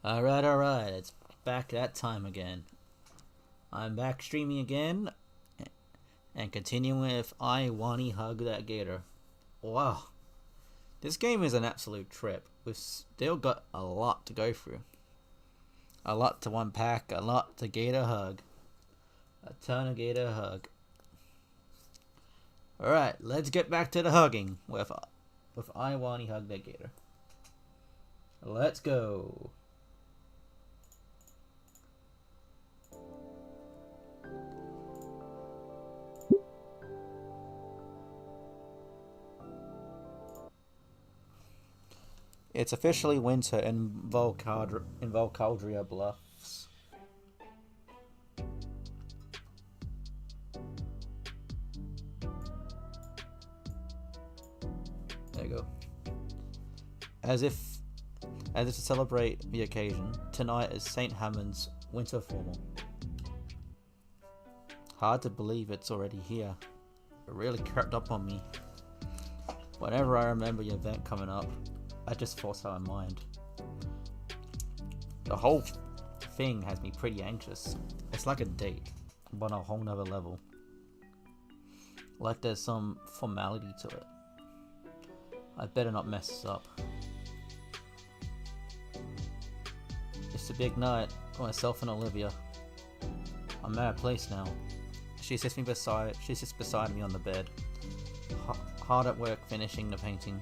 Alright, it's back that time again. I'm back streaming again and continuing with Wani Hug That Gator. Wow, this game is an absolute trip. We've still got a lot to go through. A lot to unpack, a lot to Gator hug. A ton of Gator hug. Alright, let's get back to the hugging with Wani Hug That Gator. Let's go. It's officially winter in Volcaldria Bluffs. There you go. As if to celebrate the occasion, tonight is St. Hammond's Winter Formal. Hard to believe it's already here. It really crept up on me. Whenever I remember the event coming up, I just force out my mind. The whole thing has me pretty anxious. It's like a date, but on a whole nother level. Like there's some formality to it. I better not mess this up. It's a big night for myself and Olivia. I'm at a place now. She sits beside me on the bed, hard at work finishing the painting.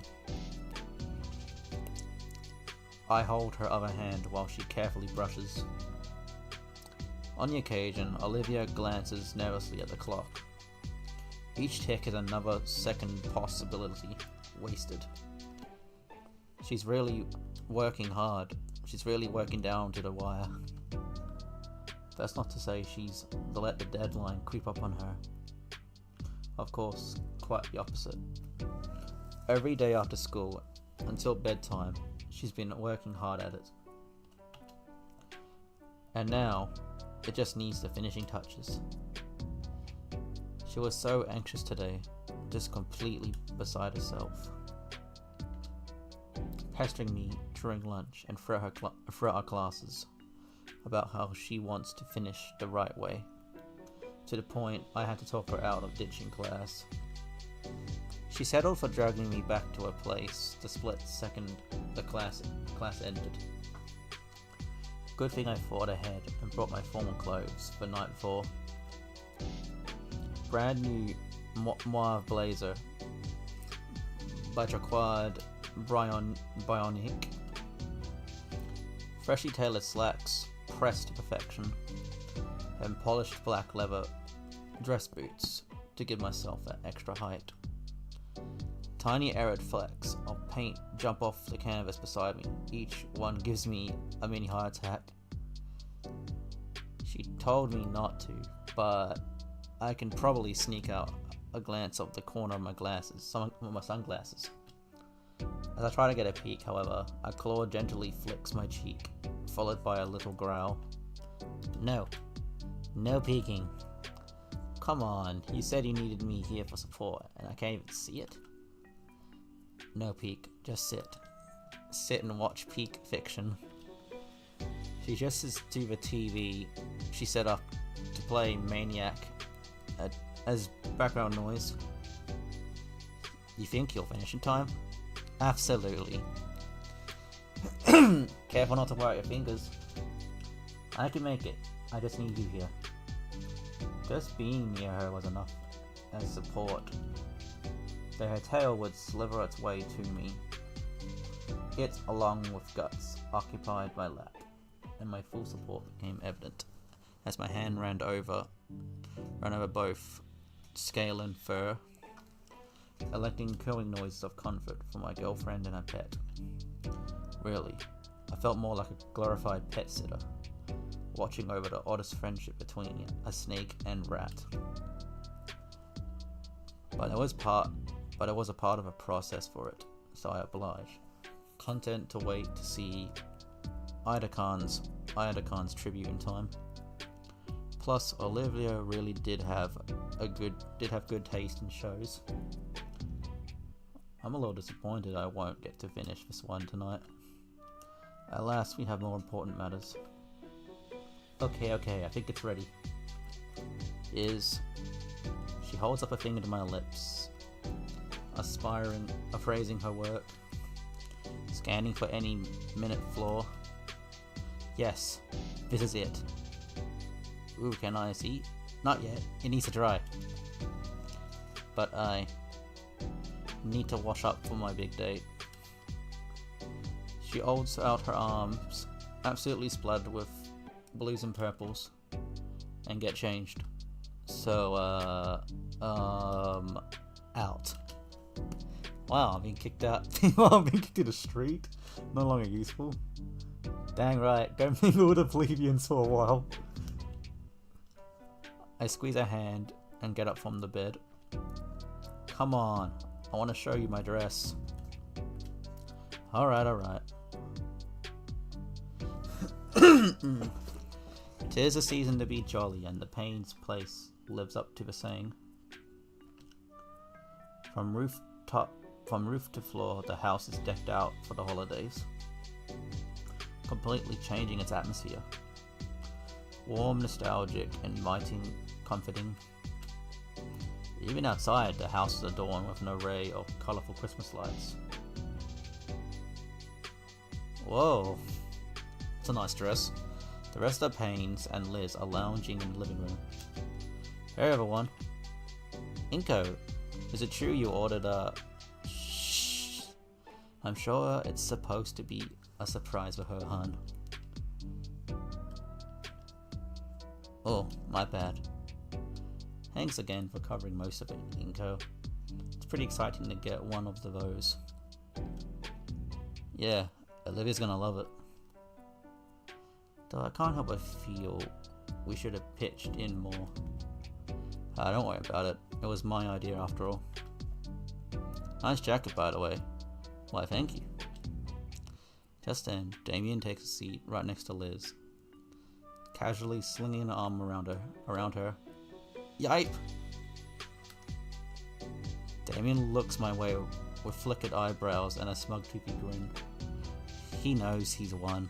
I hold her other hand while she carefully brushes. On the occasion, Olivia glances nervously at the clock. Each tick is another second possibility wasted. She's really working hard. She's really working down to the wire. That's not to say she's let the deadline creep up on her. Of course, quite the opposite. Every day after school, until bedtime, she's been working hard at it. And now, it just needs the finishing touches. She was so anxious today, just completely beside herself. Pestering me during lunch and throughout our classes about how she wants to finish the right way, to the point I had to talk her out of ditching class. She settled for dragging me back to her place the split second the class ended. Good thing I thought ahead and brought my formal clothes for the night before. Brand new mauve blazer by Jacquard Bionic. Freshly tailored slacks pressed to perfection, and polished black leather dress boots to give myself that extra height. Tiny arid flecks of paint jump off the canvas beside me. Each one gives me a mini heart attack. She told me not to, but I can probably sneak out a glance of the corner of my sunglasses. As I try to get a peek, however, a claw gently flicks my cheek, followed by a little growl. No peeking. Come on, you said you needed me here for support, and I can't even see it? No peek, just sit. Sit and watch peak fiction. She adjusts to the TV she set up to play Maniac as background noise. You think you'll finish in time? Absolutely. Careful not to wear your fingers. I can make it. I just need you here. Just being near her was enough as support. Though her tail would sliver its way to me. It, along with guts, occupied my lap, and my full support became evident as my hand ran over both scale and fur, electing cooing noises of comfort for my girlfriend and her pet. Really, I felt more like a glorified pet sitter, watching over the oddest friendship between a snake and rat. But it was a part of a process for it, so I obliged, content to wait to see Ida Khan's tribute in time. Plus, Olivia really did have good taste in shows. I'm a little disappointed I won't get to finish this one tonight. At last, we have more important matters. Okay, I think it's ready. She holds up a finger to my lips, appraising her work, scanning for any minute flaw. Yes, this is it. Ooh, can I see? Not yet, it needs to dry. But I need to wash up for my big date. She holds out her arms, absolutely splattered with blues and purples, and get changed. So, out. Wow, I'm being kicked out. I'm being kicked to the street. No longer useful. Dang right, don't mingle with the plebeians for a while. I squeeze her hand and get up from the bed. Come on, I want to show you my dress. Alright. 'Tis a season to be jolly, and the Payne's place lives up to the saying. From roof to floor, the house is decked out for the holidays, completely changing its atmosphere. Warm, nostalgic, inviting, comforting. Even outside, the house is adorned with an array of colourful Christmas lights. Whoa, it's a nice dress. The rest of Paynes and Liz are lounging in the living room. Hey everyone. Inko, is it true you ordered a... Shh. I'm sure it's supposed to be a surprise for her, hun. Oh, my bad. Thanks again for covering most of it, Inko. It's pretty exciting to get one of those. Yeah, Olivia's gonna love it. Though I can't help but feel we should have pitched in more. Don't worry about it. It was my idea after all. Nice jacket, by the way. Why, thank you. Just then, Damien takes a seat right next to Liz, casually slinging an arm around her. Yipe! Damien looks my way with flickered eyebrows and a smug, toothy grin. He knows he's won.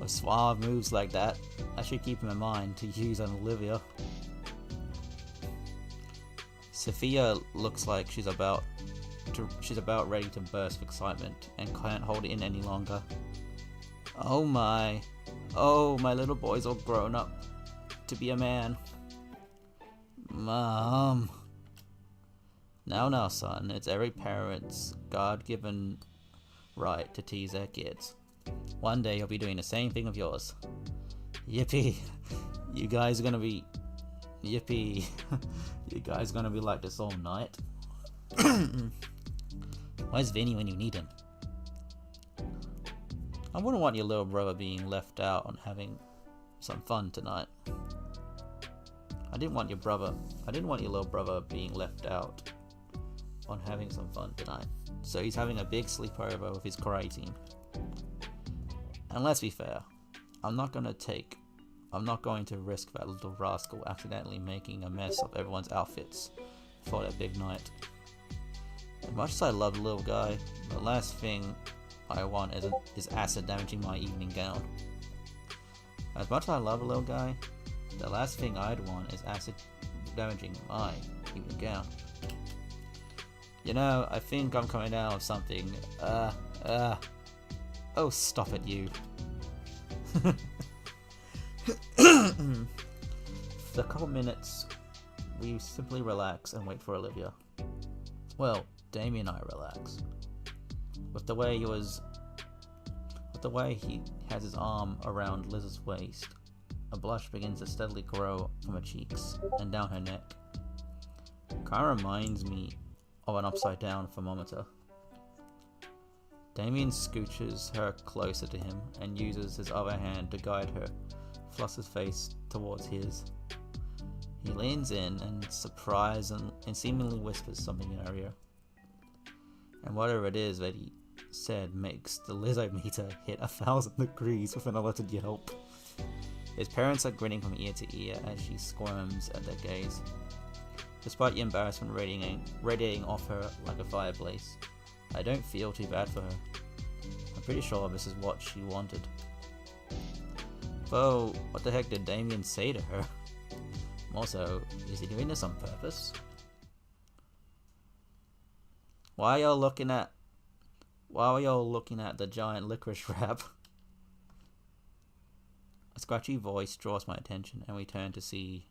With suave moves like that, I should keep him in mind to use on Olivia. Sophia looks like she's about ready to burst with excitement and can't hold it in any longer. Oh, my little boy's all grown up to be a man. Mom. Now, son, it's every parent's God-given right to tease their kids. One day you'll be doing the same thing of yours. Yippee. You guys are gonna be... Yippee. You guys gonna be like this all night? Where's Vinny when you need him? I wouldn't want your little brother being left out on having some fun tonight. I didn't want your little brother being left out on having some fun tonight. So he's having a big sleepover with his karate team. And let's be fair, I'm not going to risk that little rascal accidentally making a mess of everyone's outfits for that big night. As much as I love the little guy, the last thing I want is acid damaging my evening gown. As much as I love the little guy, the last thing I'd want is acid damaging my evening gown. You know, I think I'm coming down with something. Oh, stop it, you. For a couple minutes, we simply relax and wait for Olivia. Well, Damien and I relax. With the way he has his arm around Liz's waist, a blush begins to steadily grow from her cheeks and down her neck. Kinda reminds me of an upside down thermometer. Damien scooches her closer to him and uses his other hand to guide her flustered face towards his. He leans in and surprised and seemingly whispers something in her ear. And whatever it is that he said makes the Lizzo meter hit 1,000 degrees with an alerted yelp. His parents are grinning from ear to ear as she squirms at their gaze. Despite the embarrassment radiating off her like a fireblaze, I don't feel too bad for her. Her pretty sure this is what she wanted. Though, what the heck did Damien say to her? Also, is he doing this on purpose? Why are y'all looking at the giant licorice wrap? A scratchy voice draws my attention, and we turn to see...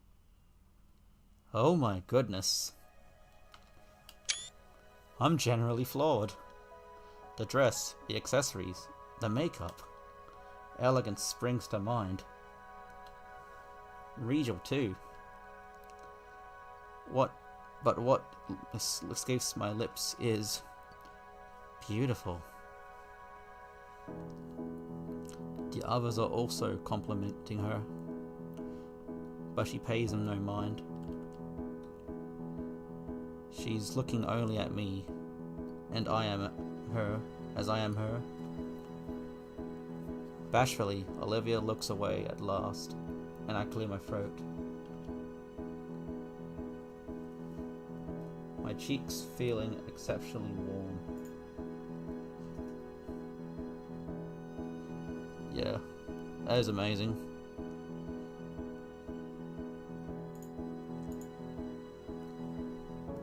Oh my goodness. I'm generally floored. The dress, the accessories, the makeup. Elegance springs to mind. Regal too. What escapes my lips is beautiful. The others are also complimenting her, but she pays them no mind. She's looking only at me, and I am her as I am her. Bashfully, Olivia looks away at last, and I clear my throat. My cheeks feeling exceptionally warm. Yeah, that is amazing.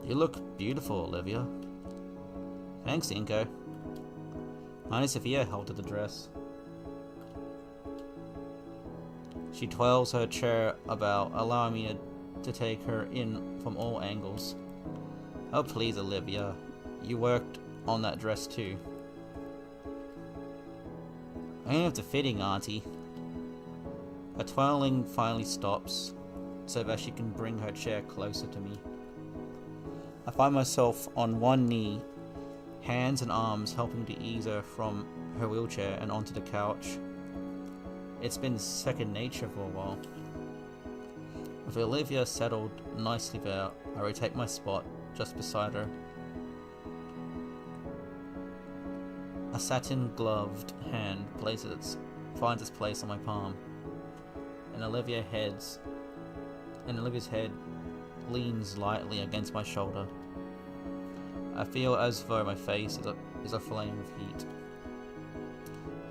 You look beautiful, Olivia. Thanks, Inko. Auntie Sophia held to the dress. She twirls her chair about, allowing me to take her in from all angles. Oh please, Olivia. You worked on that dress too. Only of the fitting, Auntie. Her twirling finally stops, so that she can bring her chair closer to me. I find myself on one knee, hands and arms helping to ease her from her wheelchair and onto the couch. It's been second nature for a while. With Olivia settled nicely there, I retake my spot just beside her. A satin-gloved hand finds its place on my palm, and Olivia's head leans lightly against my shoulder. I feel as though my face is a flame of heat.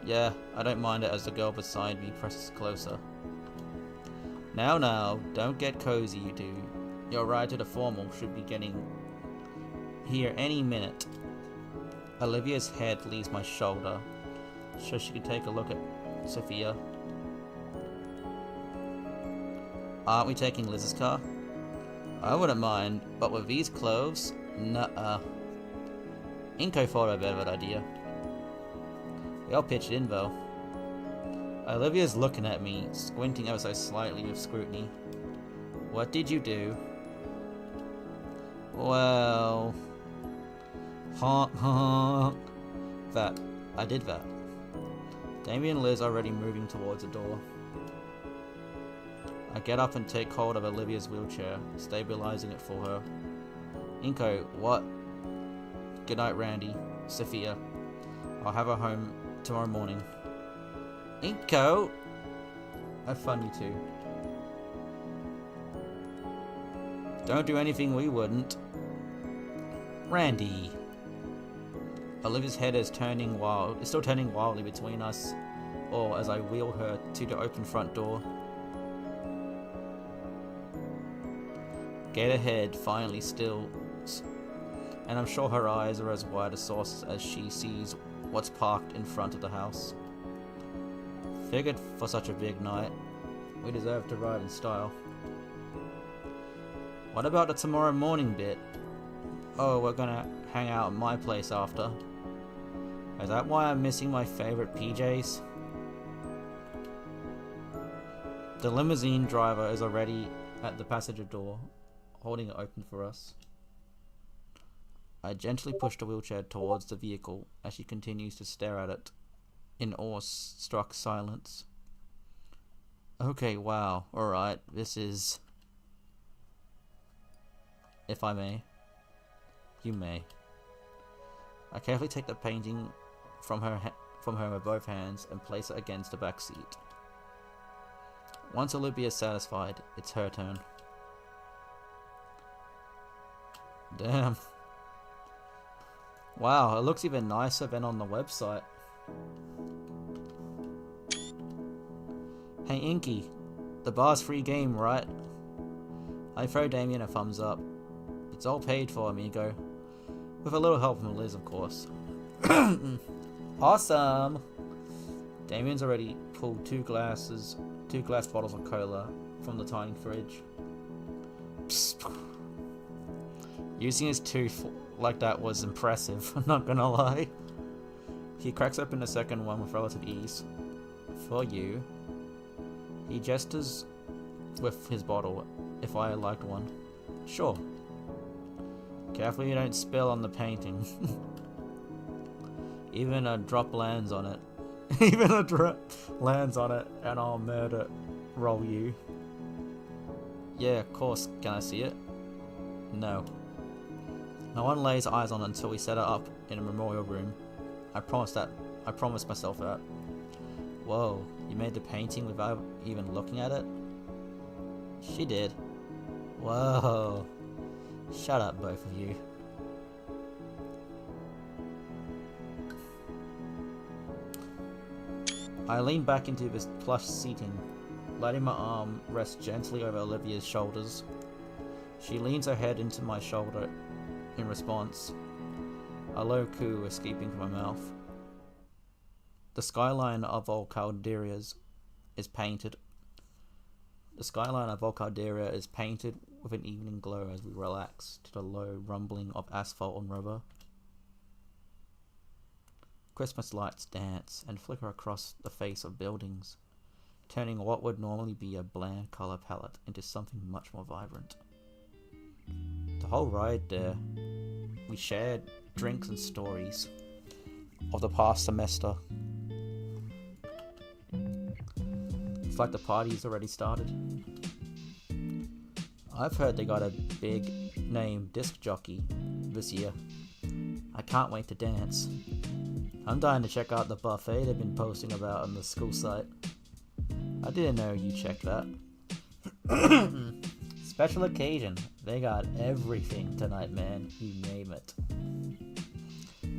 Yeah, I don't mind it as the girl beside me presses closer. Now, don't get cozy, you two. Your ride to the formal should be getting here any minute. Olivia's head leaves my shoulder, so she can take a look at Sophia. Aren't we taking Liz's car? I wouldn't mind, but with these clothes, nuh-uh. Inko thought of a better idea. We all pitched in though. Olivia's looking at me, squinting ever so slightly with scrutiny. What did you do? Well... honk honk. I did that. Damien and Liz are already moving towards the door. I get up and take hold of Olivia's wheelchair, stabilizing it for her. Inko, what? Good night, Randy. Sophia. I'll have her home tomorrow morning. Inko! Have fun, you two. Don't do anything we wouldn't. Randy. Olivia's head is still turning wildly between us, or as I wheel her to the open front door. Gator head finally stills, and I'm sure her eyes are as wide as saucers as she sees what's parked in front of the house. Figured for such a big night, we deserve to ride in style. What about the tomorrow morning bit? Oh, we're gonna hang out at my place after. Is that why I'm missing my favorite PJs? The limousine driver is already at the passenger door, holding it open for us. I gently push the wheelchair towards the vehicle as she continues to stare at it in awe-struck silence. Okay, wow, alright, this is... If I may. You may. I carefully take the painting from her with both hands and place it against the back seat. Once Olivia is satisfied, it's her turn. Damn. Wow, it looks even nicer than on the website. Hey Inky, the bar's free game, right? I throw Damien a thumbs up. It's all paid for, amigo. With a little help from Liz, of course. Awesome! Damien's already pulled two glass bottles of cola from the tiny fridge. Psst. Using his tooth like that was impressive, I'm not gonna lie. He cracks open the second one with relative ease. For you. He gestures with his bottle if I liked one. Sure. Carefully you don't spill on the painting. Even a drop lands on it. Even a drop lands on it and I'll murder roll you. Yeah, of course. Can I see it? No. No one lays eyes on it until we set it up in a memorial room. I promised myself that. Whoa, you made the painting without even looking at it? She did. Whoa. Shut up, both of you. I lean back into this plush seating, letting my arm rest gently over Olivia's shoulders. She leans her head into my shoulder in response, a low coo escaping from her mouth. The skyline of Volcalderia is painted. The skyline of Volcalderia is painted with an evening glow as we relax to the low rumbling of asphalt on rubber. Christmas lights dance and flicker across the face of buildings, turning what would normally be a bland color palette into something much more vibrant. The whole ride there, we shared drinks and stories of the past semester. It's like the party's already started. I've heard they got a big name disc jockey this year. I can't wait to dance. I'm dying to check out the buffet they've been posting about on the school site. I didn't know you checked that. Special occasion. They got everything tonight, man. You name it.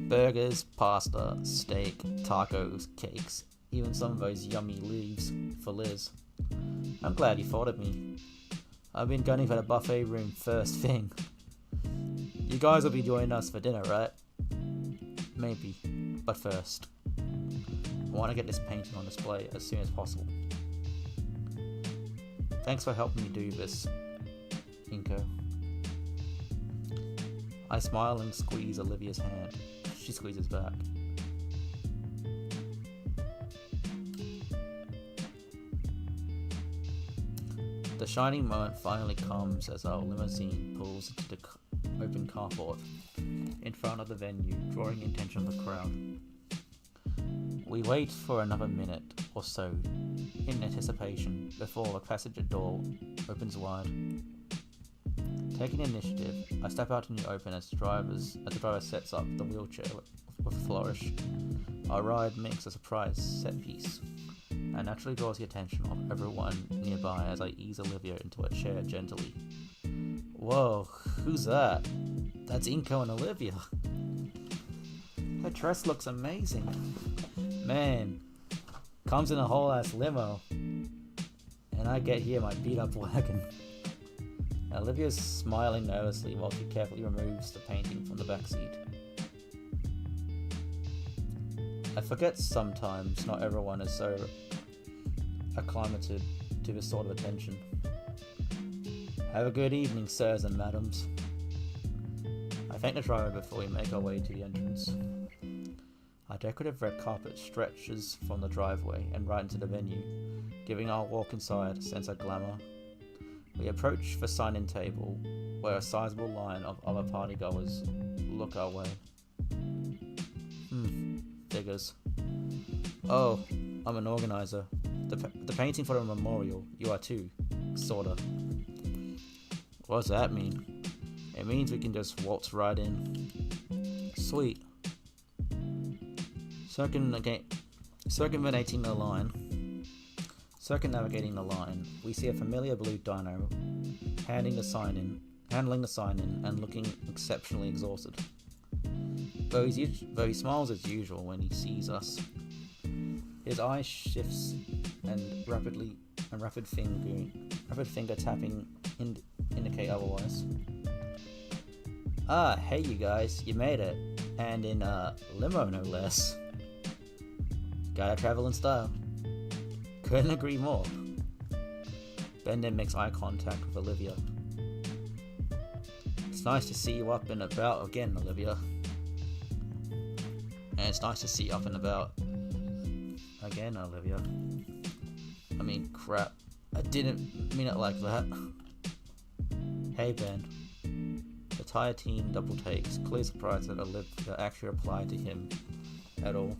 Burgers, pasta, steak, tacos, cakes, even some of those yummy leaves for Liz. I'm glad you thought of me. I've been gunning for the buffet room first thing. You guys will be joining us for dinner, right? Maybe, but first, I want to get this painting on display as soon as possible. Thanks for helping me do this, Inko. I smile and squeeze Olivia's hand. She squeezes back. The shining moment finally comes as our limousine pulls into the open carport in front of the venue, drawing the attention of the crowd. We wait for another minute or so in anticipation before the passenger door opens wide. Taking initiative, I step out in the open as the driver sets up the wheelchair with a flourish. Our ride makes a surprise set piece and naturally draws the attention of everyone nearby as I ease Olivia into a chair gently. Whoa, who's that? That's Inko and Olivia. Her dress looks amazing. Man, comes in a whole ass limo. And I get here my beat up wagon. Olivia's smiling nervously while she carefully removes the painting from the backseat. I forget sometimes not everyone is so acclimated to this sort of attention. Have a good evening, sirs and madams. I thank the driver before we make our way to the entrance. Our decorative red carpet stretches from the driveway and right into the venue, giving our walk inside a sense of glamour. We approach the sign-in table, where a sizable line of other partygoers look our way. Figures. Oh, I'm an organizer. The painting for the memorial, you are too. Sorta. What does that mean? It means we can just waltz right in. Sweet. Circumnavigating the line, we see a familiar blue dino handling the sign in and looking exceptionally exhausted. Though he smiles as usual when he sees us, His eye shifts and rapid finger tapping indicate otherwise. Ah, hey you guys, you made it, and in a limo no less. Gotta travel in style. Couldn't agree more. Ben then makes eye contact with Olivia. It's nice to see you up and about again, Olivia. And it's nice to see you up and about again, Olivia. I mean, crap. I didn't mean it like that. Hey, Ben. The entire team double takes, clearly surprised that Olivia actually replied to him at all.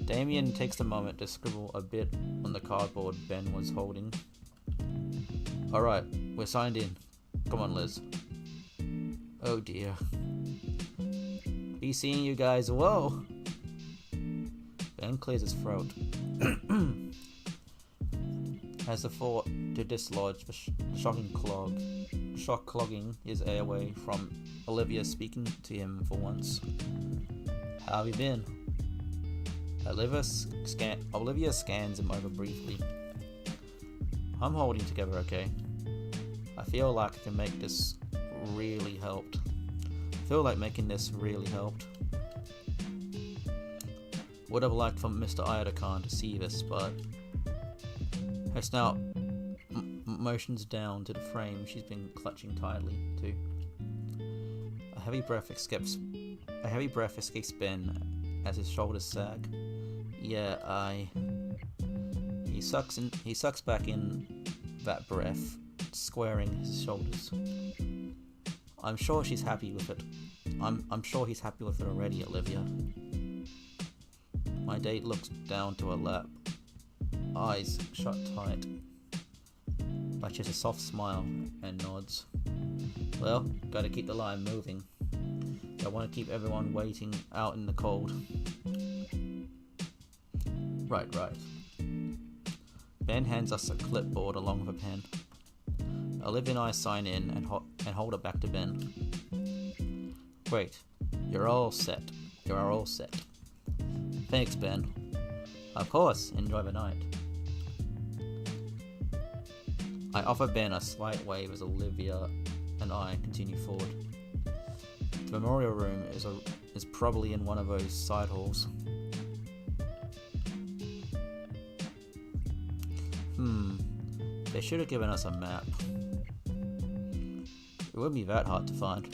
Damien takes a moment to scribble a bit on the cardboard Ben was holding. Alright, we're signed in. Come on, Liz. Oh dear. Be seeing you guys. Whoa! Ben clears his throat. Has the thought to dislodge the shock clogging his airway from Olivia speaking to him for once. How have you been? Olivia scans him over briefly. I'm holding together okay. I feel like I can make this really helped. Would have liked for Mr. Iodakan to see this, but her snout motions down to the frame she's been clutching tightly to. A heavy breath escapes Ben as his shoulders sag. Yeah, He sucks back in that breath, squaring his shoulders. I'm sure she's happy with it. I'm sure he's happy with it already, Olivia. My date looks down to her lap, eyes shut tight, but just a soft smile and nods. Well, gotta keep the line moving. Don't want to keep everyone waiting out in the cold. Right. Ben hands us a clipboard along with a pen. Olivia and I sign in and hold it back to Ben. Great. You're all set. Thanks, Ben. Of course, enjoy the night. I offer Ben a slight wave as Olivia and I continue forward. The memorial room is probably in one of those side halls. They should have given us a map. It wouldn't be that hard to find.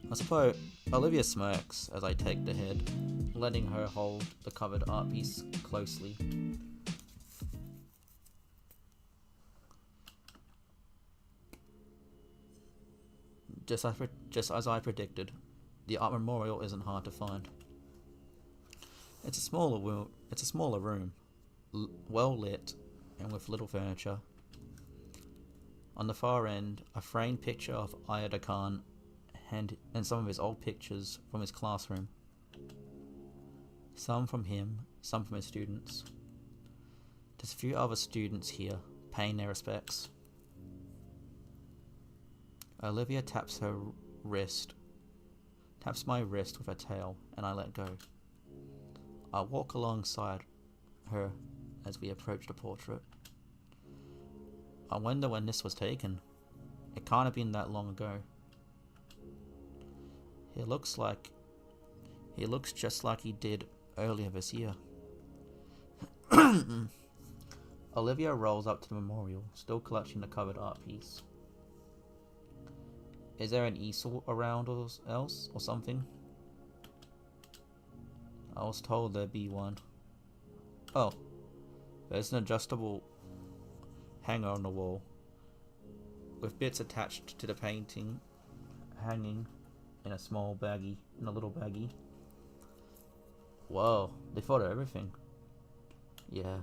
I suppose Olivia smirks as I take the head, letting her hold the covered art piece closely. Just as I predicted, the art memorial isn't hard to find. It's a smaller room, well lit and with little furniture. On the far end, a framed picture of Iodakan and some of his old pictures from his classroom. Some from him, some from his students. There's a few other students here, paying their respects. Olivia taps my wrist with her tail, and I let go. I walk alongside her as we approach the portrait. I wonder when this was taken. It can't have been that long ago. He looks just like he did earlier this year. Olivia rolls up to the memorial, still clutching the covered art piece. Is there an easel around or else or something? I was told there'd be one. Oh, there's an adjustable hanger on the wall, with bits attached to the painting, hanging in a little baggie. Whoa, they thought of everything. Yeah.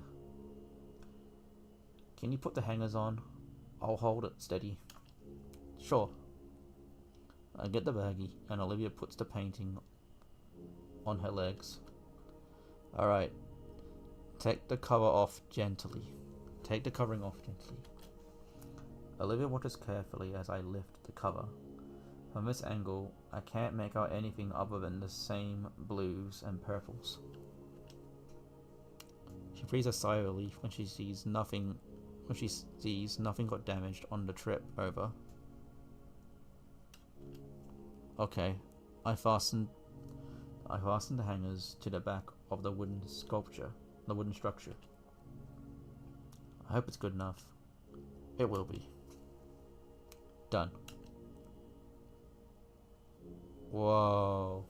Can you put the hangers on? I'll hold it steady. Sure. I get the baggie, and Olivia puts the painting on her legs. Alright. Take the covering off gently. Olivia watches carefully as I lift the cover. From this angle, I can't make out anything other than the same blues and purples. She breathes a sigh of relief when she sees nothing got damaged on the trip over. Okay, I fastened the hangers to the back of the wooden structure. I hope it's good enough. It will be. Done. Whoa.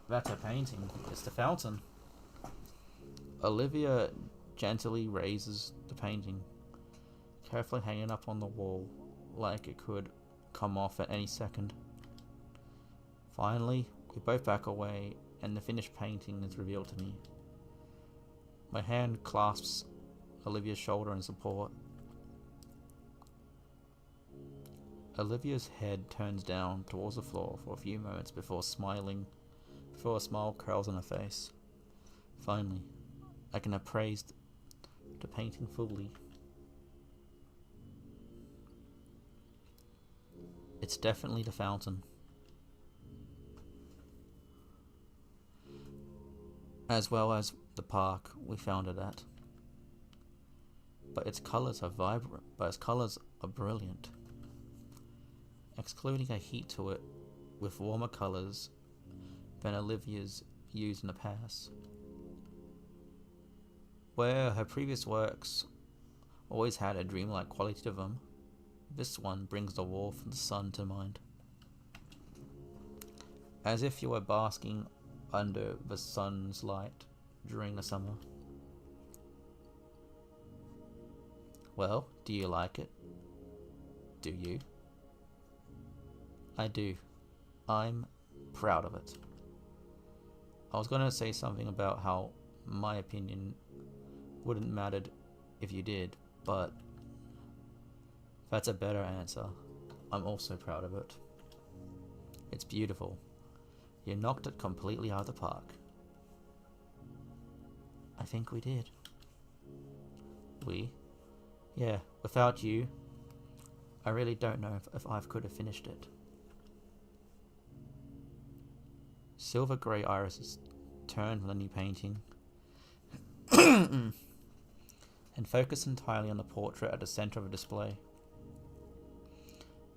That's a painting. It's the fountain. Olivia gently raises the painting, carefully hanging up on the wall like it could come off at any second. Finally, we both back away and the finished painting is revealed to me. My hand clasps Olivia's shoulder in support. Olivia's head turns down towards the floor for a few moments before a smile curls on her face. Finally, I can appraise the painting fully. It's definitely the fountain. As well as the park we found it at. But its colors are brilliant. Excluding a heat to it with warmer colors than Olivia's used in the past. Where her previous works always had a dreamlike quality to them, this one brings the warmth of the sun to mind. As if you were basking under the sun's light during the summer. Well, do you like it? Do you? I do. I'm proud of it. I was gonna say something about how my opinion wouldn't matter if you did, but that's a better answer. I'm also proud of it. It's beautiful. You knocked it completely out of the park. I think we did. We? Yeah, without you, I really don't know if I could have finished it. Silver grey irises turn from the new painting and focus entirely on the portrait at the center of the display,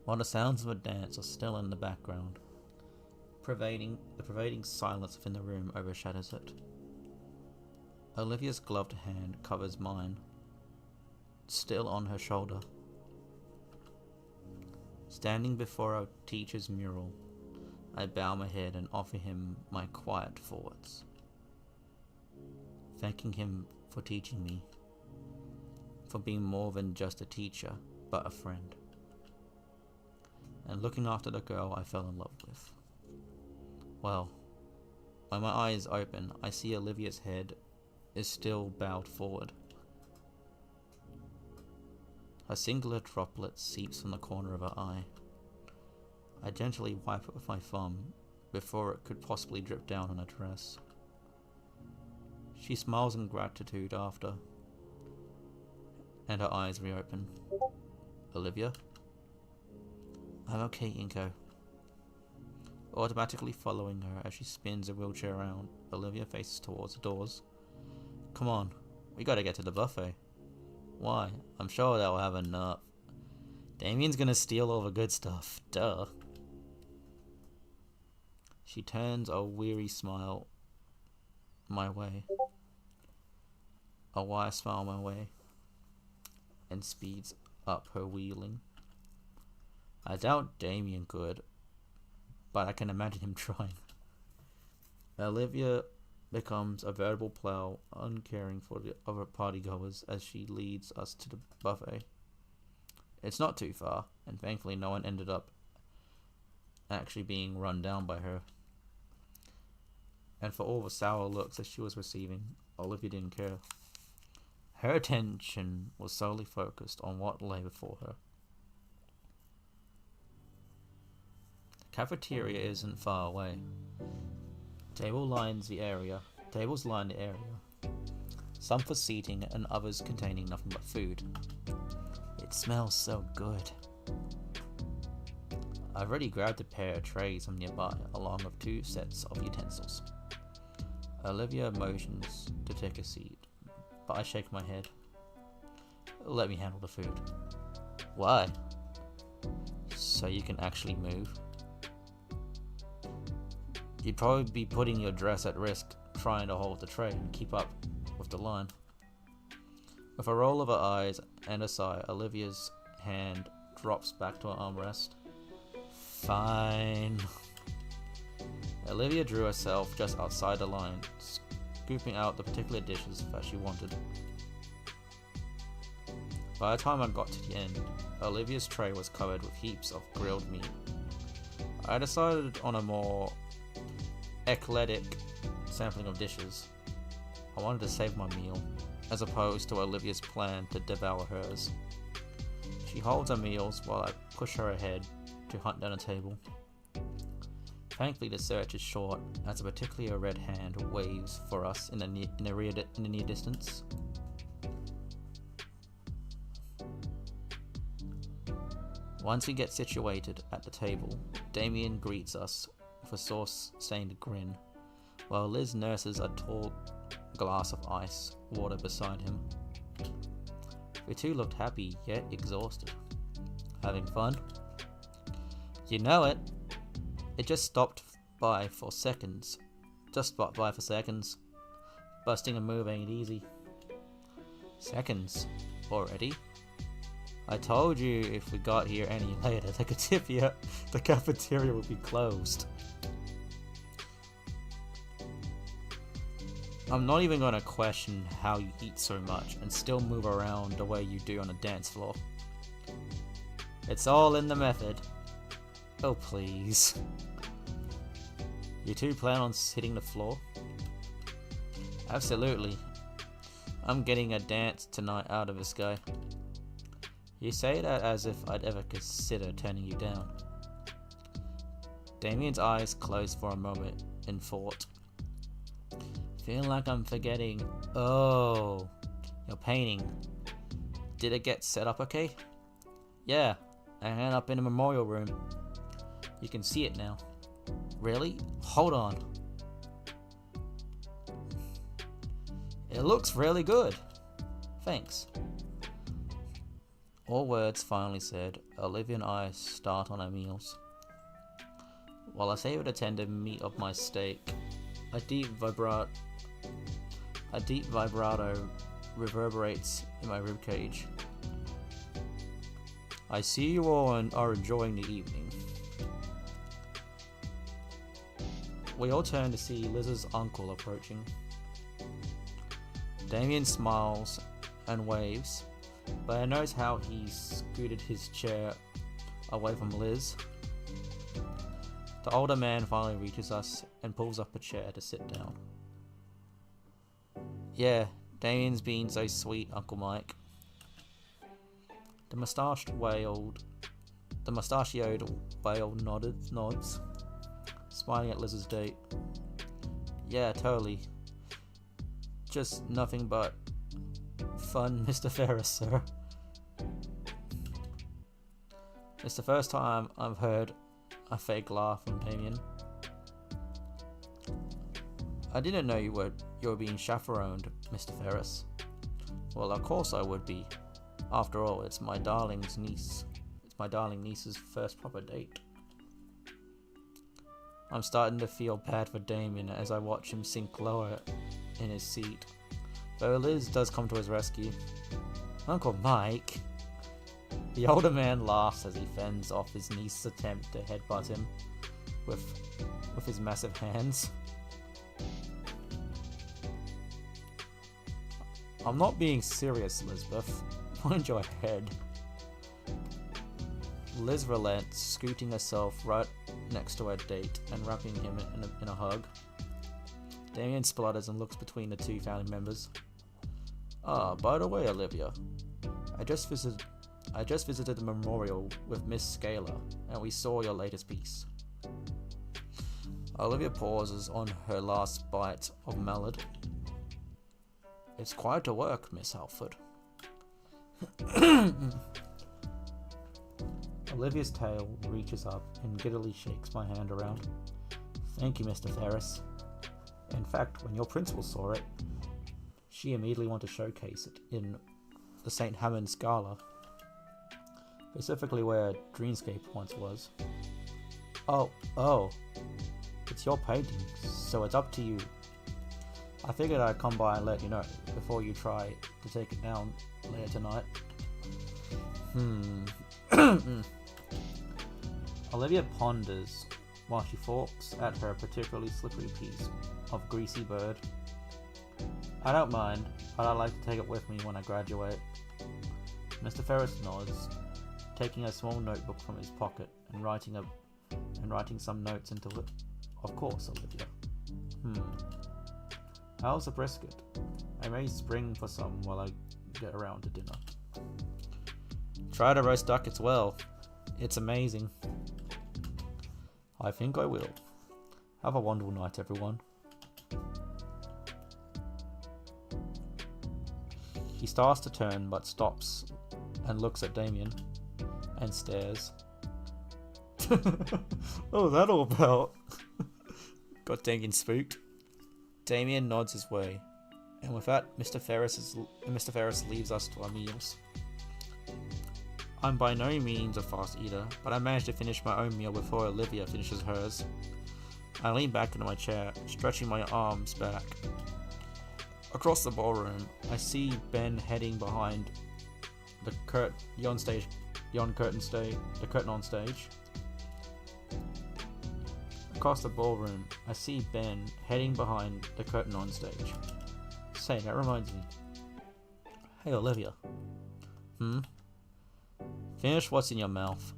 while the sounds of a dance are still in the background. The pervading silence within the room overshadows it. Olivia's gloved hand covers mine, still on her shoulder. Standing before our teacher's mural, I bow my head and offer him my quiet thoughts, thanking him for teaching me, for being more than just a teacher, but a friend, and looking after the girl I fell in love with. Well, when my eyes open, I see Olivia's head is still bowed forward. A singular droplet seeps from the corner of her eye. I gently wipe it with my thumb before it could possibly drip down on her dress. She smiles in gratitude after, and her eyes reopen. Olivia? I'm okay, Inko. Automatically following her as she spins her wheelchair around, Olivia faces towards the doors. Come on, we gotta get to the buffet. Why? I'm sure they'll have enough. Damien's gonna steal all the good stuff. Duh. She turns a weary smile my way. A wide smile my way. And speeds up her wheeling. I doubt Damien could, but I can imagine him trying. Olivia becomes a veritable plow, uncaring for the other partygoers as she leads us to the buffet. It's not too far, and thankfully no one ended up actually being run down by her. And for all the sour looks that she was receiving, Olivia didn't care. Her attention was solely focused on what lay before her. The cafeteria isn't far away. Tables line the area, some for seating and others containing nothing but food. It smells so good. I've already grabbed pair of trays from nearby, along with 2 sets of utensils. Olivia motions to take a seat, but I shake my head. Let me handle the food. Why? So you can actually move? You'd probably be putting your dress at risk trying to hold the tray and keep up with the line. With a roll of her eyes and a sigh, Olivia's hand drops back to her armrest. Fine. Olivia drew herself just outside the line, scooping out the particular dishes that she wanted. By the time I got to the end, Olivia's tray was covered with heaps of grilled meat. I decided on a more eclectic sampling of dishes. I wanted to save my meal, as opposed to Olivia's plan to devour hers. She holds her meals while I push her ahead to hunt down a table. Thankfully the search is short, as a particularly red hand waves for us in the near distance. Once we get situated at the table, Damien greets us with a sauce-stained grin, while Liz nurses a tall glass of ice water beside him. We two looked happy yet exhausted. Having fun? You know it. It just stopped by for seconds. Busting a move ain't easy. Seconds? Already? I told you if we got here any later, the cafeteria would be closed. I'm not even gonna question how you eat so much and still move around the way you do on a dance floor. It's all in the method. Oh please. You two plan on hitting the floor? Absolutely. I'm getting a dance tonight out of this guy. You say that as if I'd ever consider turning you down. Damien's eyes closed for a moment in thought. Feel like I'm forgetting. Oh, your painting. Did it get set up okay? Yeah, I hung up in the memorial room. You can see it now. Really? Hold on. It looks really good. Thanks. All words finally said, Olivia and I start on our meals. While I savor the tender meat of my steak, a deep vibrato reverberates in my ribcage. I see you all are enjoying the evening. We all turn to see Liz's uncle approaching. Damien smiles and waves, but I notice how he scooted his chair away from Liz. The older man finally reaches us and pulls up a chair to sit down. Yeah, Damien's been so sweet, Uncle Mike. The mustachioed whale nods, smiling at Liz's date. Yeah, totally. Just nothing but fun, Mr. Ferris, sir. It's the first time I've heard a fake laugh from Damien. I didn't know you were being chaperoned, Mr. Ferris. Well, of course I would be. After all, it's my darling niece's first proper date. I'm starting to feel bad for Damien as I watch him sink lower in his seat, though Liz does come to his rescue. Uncle Mike! The older man laughs as he fends off his niece's attempt to headbutt him with his massive hands. I'm not being serious, Lisbeth. Mind your head. Liz relents, scooting herself right next to her date and wrapping him in a hug. Damien splutters and looks between the two family members. Ah, by the way, Olivia, I just visited the memorial with Miss Scaler, and we saw your latest piece. Olivia pauses on her last bite of mallet. It's quite a work, Miss Halford. Olivia's tail reaches up and giddily shakes my hand around. Thank you, Mr. Ferris. In fact, when your principal saw it, she immediately wanted to showcase it in the St. Hammond's Gala, specifically where Dreamscape once was. Oh, it's your painting, so it's up to you. I figured I'd come by and let you know before you try to take it down later tonight. Olivia ponders while she forks at her particularly slippery piece of greasy bird. I don't mind, but I'd like to take it with me when I graduate. Mr. Ferris nods, taking a small notebook from his pocket and writing some notes into it. Of course, Olivia. How's the brisket? I may spring for some while I get around to dinner. Try to roast duck as well. It's amazing. I think I will. Have a wonderful night, everyone. He starts to turn but stops and looks at Damien and stares. What was that all about? Got Damien spooked. Damien nods his way, and with that, Mr. Ferris leaves us to our meals. I'm by no means a fast eater, but I managed to finish my own meal before Olivia finishes hers. I lean back into my chair, stretching my arms back. Across the ballroom, I see Ben heading behind the curtain on stage. Across the ballroom, I see Ben heading behind the curtain on stage. Say, that reminds me. Hey, Olivia. Finish what's in your mouth.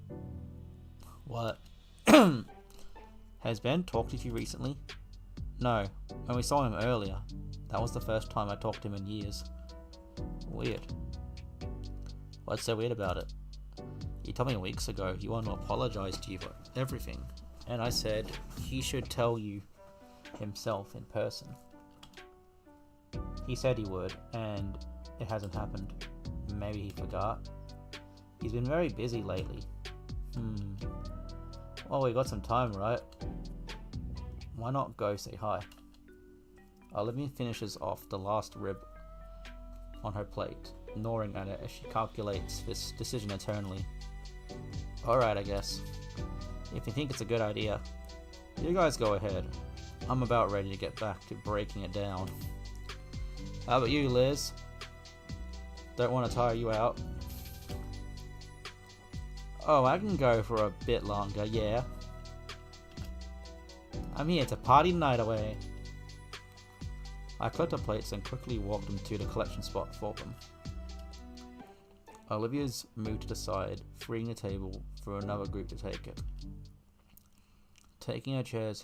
What? Has Ben talked to you recently? No, when we saw him earlier. That was the first time I talked to him in years. Weird. What's so weird about it? You told me weeks ago you wanted to apologize to you for everything, and I said he should tell you himself in person. He said he would, and it hasn't happened. Maybe he forgot. He's been very busy lately. Well, we got some time, right? Why not go say hi? Olivia finishes off the last rib on her plate, gnawing at it as she calculates this decision internally. Alright, I guess. If you think it's a good idea, you guys go ahead. I'm about ready to get back to breaking it down. How about you, Liz? Don't want to tire you out. Oh, I can go for a bit longer, yeah. I'm here to party the night away. I collected the plates and quickly walked them to the collection spot for them. Olivia's moved to the side, freeing the table for another group to take it. Taking a chair's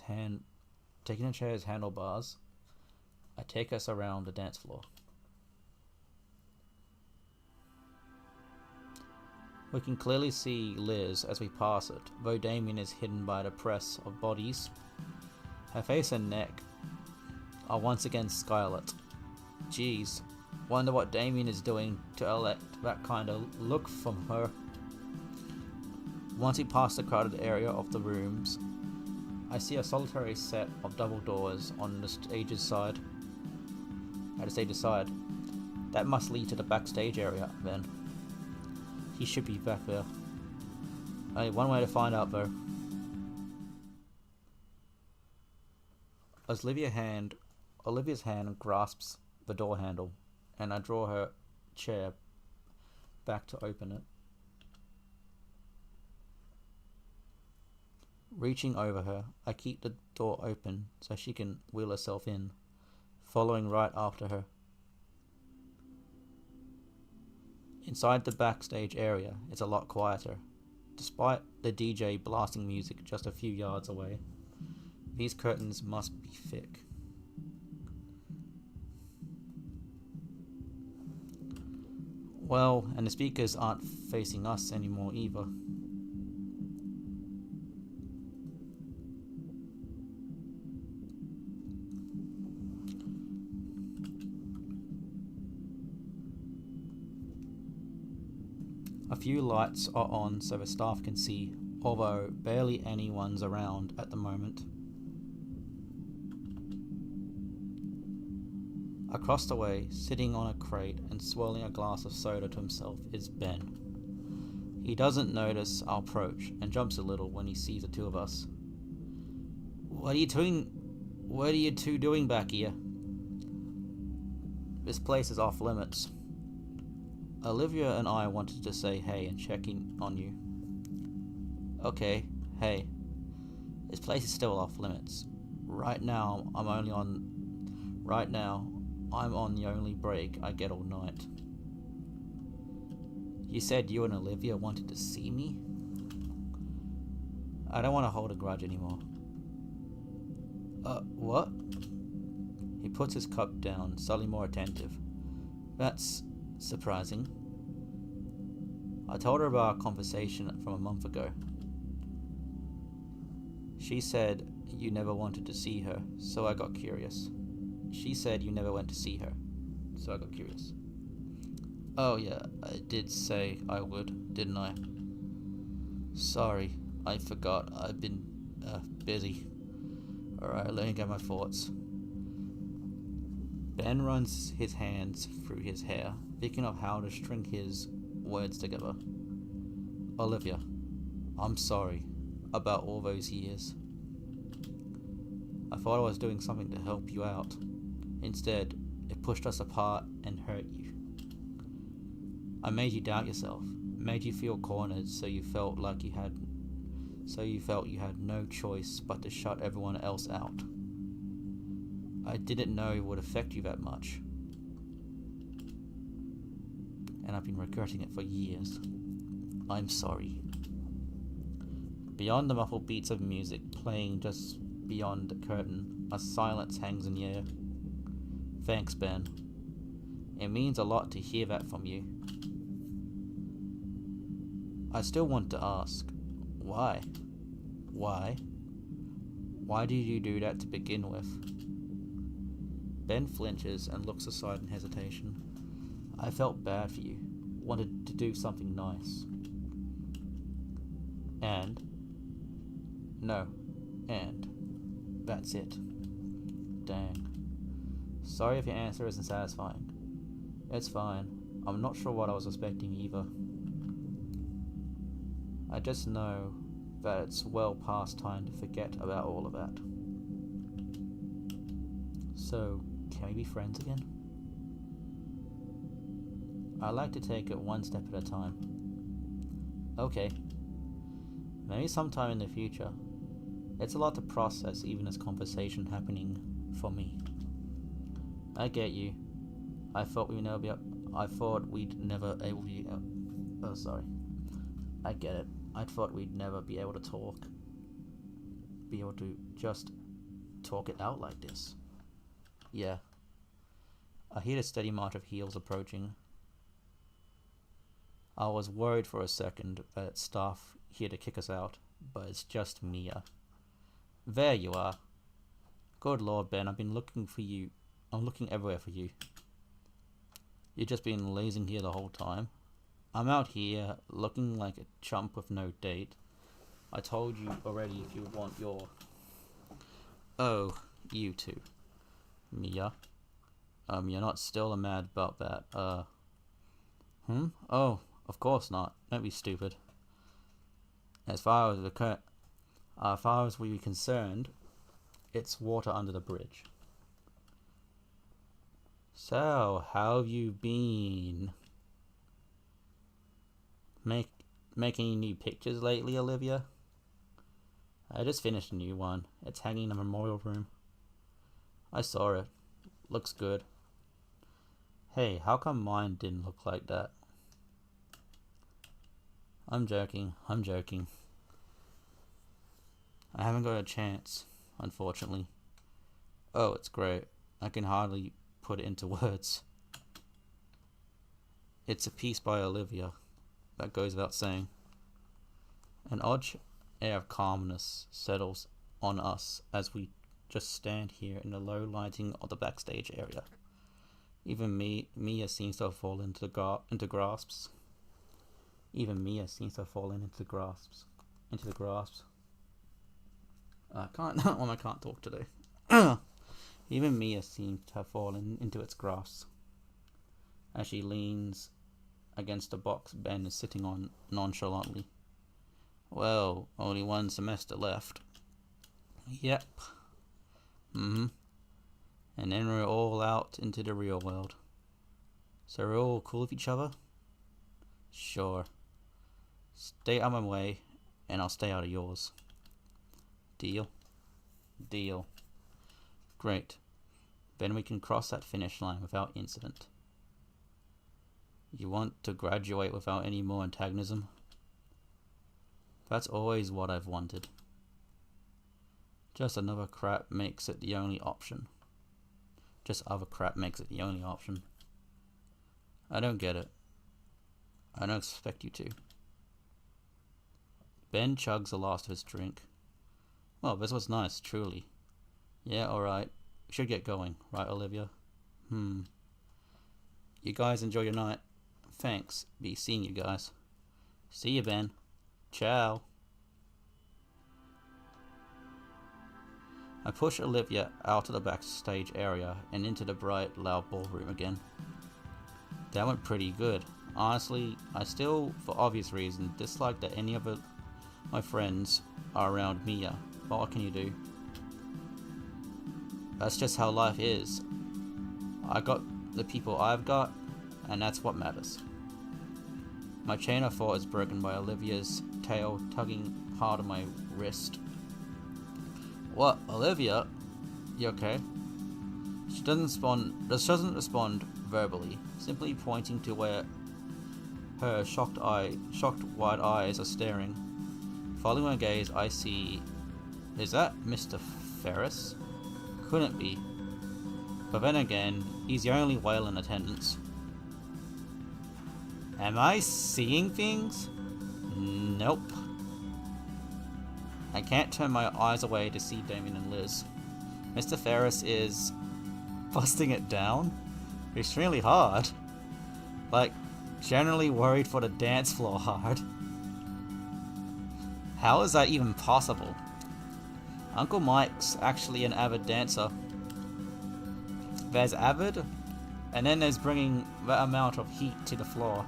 handlebars, I take us around the dance floor. We can clearly see Liz as we pass it, though Damien is hidden by the press of bodies. Her face and neck are once again scarlet. Geez, wonder what Damien is doing to elect that kind of look from her. Once we pass the crowded area of the rooms, I see a solitary set of double doors on the stage's side. That must lead to the backstage area, then. He should be back there. Only one way to find out, though. Olivia's hand grasps the door handle, and I draw her chair back to open it. Reaching over her, I keep the door open so she can wheel herself in, following right after her. Inside the backstage area, it's a lot quieter, despite the DJ blasting music just a few yards away. These curtains must be thick. Well, and the speakers aren't facing us anymore either. A A few lights are on so the staff can see, although barely anyone's around at the moment. Across the way, sitting on a crate and swirling a glass of soda to himself, is Ben. He doesn't notice our approach and jumps a little when he sees the two of us. What are you doing? What are you two doing back here? This place is off limits. Olivia and I wanted to say hey and check in on you. Okay, hey. This place is still off limits. Right now, I'm on the only break I get all night. You said you and Olivia wanted to see me? I don't want to hold a grudge anymore. What? He puts his cup down, suddenly more attentive. That's surprising. I told her about our conversation from a month ago. She said you never wanted to see her, so I got curious. She said you never went to see her, so I got curious. Oh yeah, I did say I would, didn't I? Sorry, I forgot. I've been busy. Alright, let me get my thoughts. Ben runs his hands through his hair, thinking of how to string his words together. Olivia, I'm sorry about all those years. I thought I was doing something to help you out. Instead, it pushed us apart and hurt you. I made you doubt yourself, made you feel cornered, so you felt you had no choice but to shut everyone else out. I didn't know it would affect you that much. And I've been regretting it for years. I'm sorry. Beyond the muffled beats of music playing just beyond the curtain, a silence hangs in the air. Thanks, Ben. It means a lot to hear that from you. I still want to ask, why? Why? Why did you do that to begin with? Ben flinches and looks aside in hesitation. I felt bad for you, wanted to do something nice. And? No. And. That's it. Dang. Sorry if your answer isn't satisfying. It's fine. I'm not sure what I was expecting either. I just know that it's well past time to forget about all of that. So, can we be friends again? I like to take it one step at a time. Okay. Maybe sometime in the future. It's a lot to process, even as conversation happening for me. I get you. I thought we'd never be. Oh, sorry. I get it. I thought we'd never be able to talk. Be able to just talk it out like this. Yeah. I hear the steady march of heels approaching. I was worried for a second that it's staff here to kick us out, but it's just Mia. There you are. Good Lord, Ben, I've been looking for you. I'm looking everywhere for you. You've just been lazing here the whole time. I'm out here looking like a chump with no date. I told you already if you want your... Oh, you two. Mia. You're not still mad about that, Oh, of course not. Don't be stupid. As far as we were concerned, it's water under the bridge. So, how have you been? Making any new pictures lately, Olivia? I just finished a new one. It's hanging in the memorial room. I saw it. Looks good. Hey, how come mine didn't look like that? I'm joking. I haven't got a chance, unfortunately. Oh, it's great. I can hardly put it into words. It's a piece by Olivia. That goes without saying. An odd air of calmness settles on us as we just stand here in the low lighting of the backstage area. Even Mia seems to have fallen into grasps. Even Mia seems to have fallen into the grasps. I can't. Well, I can't talk today. Even Mia seems to have fallen into its grasp as she leans against a box Ben is sitting on nonchalantly. Well, only one semester left. Yep. And then we're all out into the real world. So we're all cool with each other? Sure. Stay out of my way, and I'll stay out of yours. Deal? Deal. Great. Then we can cross that finish line without incident. You want to graduate without any more antagonism? That's always what I've wanted. Just another crap makes it the only option. Just other crap makes it the only option. I don't get it. I don't expect you to. Ben chugs the last of his drink. Well, this was nice, truly. Yeah, alright. We should get going, right, Olivia? You guys enjoy your night. Thanks. Be seeing you guys. See you, Ben. Ciao. I push Olivia out of the backstage area and into the bright, loud ballroom again. That went pretty good. Honestly, I still, for obvious reasons, dislike that any of my friends are around Mia. But what can you do? That's just how life is. I got the people I've got, and that's what matters. My chain of thought is broken by Olivia's tail tugging hard on my wrist. What, Olivia? You okay? She doesn't respond verbally, simply pointing to where her shocked wide eyes are staring. Following my gaze, I see... Is that Mr. Ferris? Couldn't be. But then again, he's the only whale in attendance. Am I seeing things? Nope. I can't turn my eyes away to see Damien and Liz. Mr. Ferris is busting it down extremely hard. Like, generally worried for the dance floor hard. How is that even possible? Uncle Mike's actually an avid dancer. There's avid, and then there's bringing that amount of heat to the floor.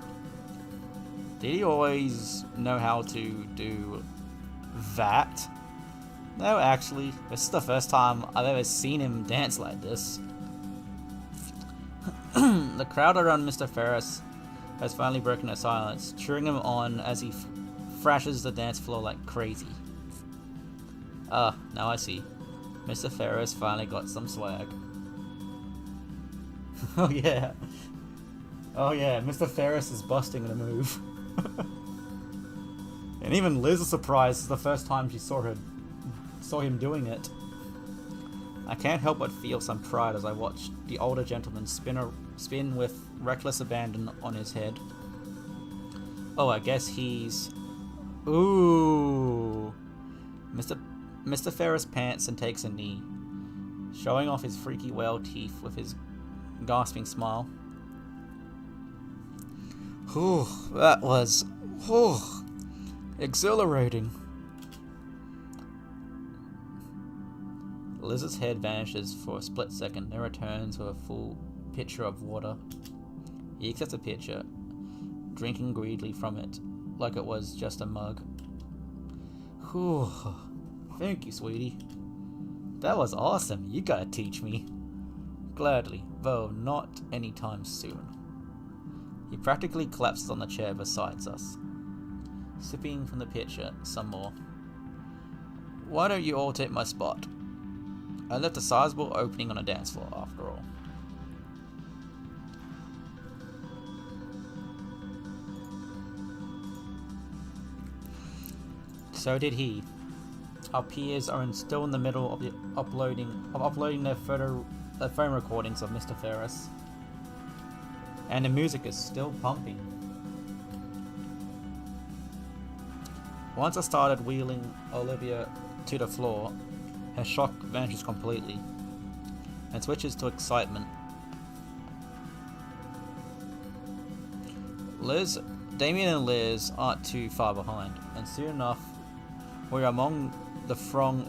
Did he always know how to do that? No, actually, this is the first time I've ever seen him dance like this. The crowd around Mr. Ferris has finally broken their silence, cheering him on as he thrashes the dance floor like crazy. Ah, now I see. Mr. Ferris finally got some swag. Oh yeah. Oh yeah, Mr. Ferris is busting the move. And even Liz is surprised. It's the first time she saw him doing it. I can't help but feel some pride as I watch the older gentleman spin with reckless abandon on his head. Oh, I guess he's... Ooh. Mr. Ferris pants and takes a knee, showing off his freaky whale teeth with his gasping smile. Whew, that was... exhilarating. Liz's head vanishes for a split second, then returns with a full pitcher of water. He accepts the pitcher, drinking greedily from it, like it was just a mug. Whew. Thank you, sweetie. That was awesome. You gotta teach me. Gladly, though not anytime soon. He practically collapses on the chair beside us, sipping from the pitcher some more. Why don't you all take my spot? I left a sizable opening on a dance floor, after all. So did he. Our peers are still in the middle of uploading their phone recordings of Mr. Ferris, and the music is still pumping. Once I started wheeling Olivia to the floor, her shock vanishes completely and switches to excitement. Liz Damien and Liz aren't too far behind, and soon enough, we're among the throng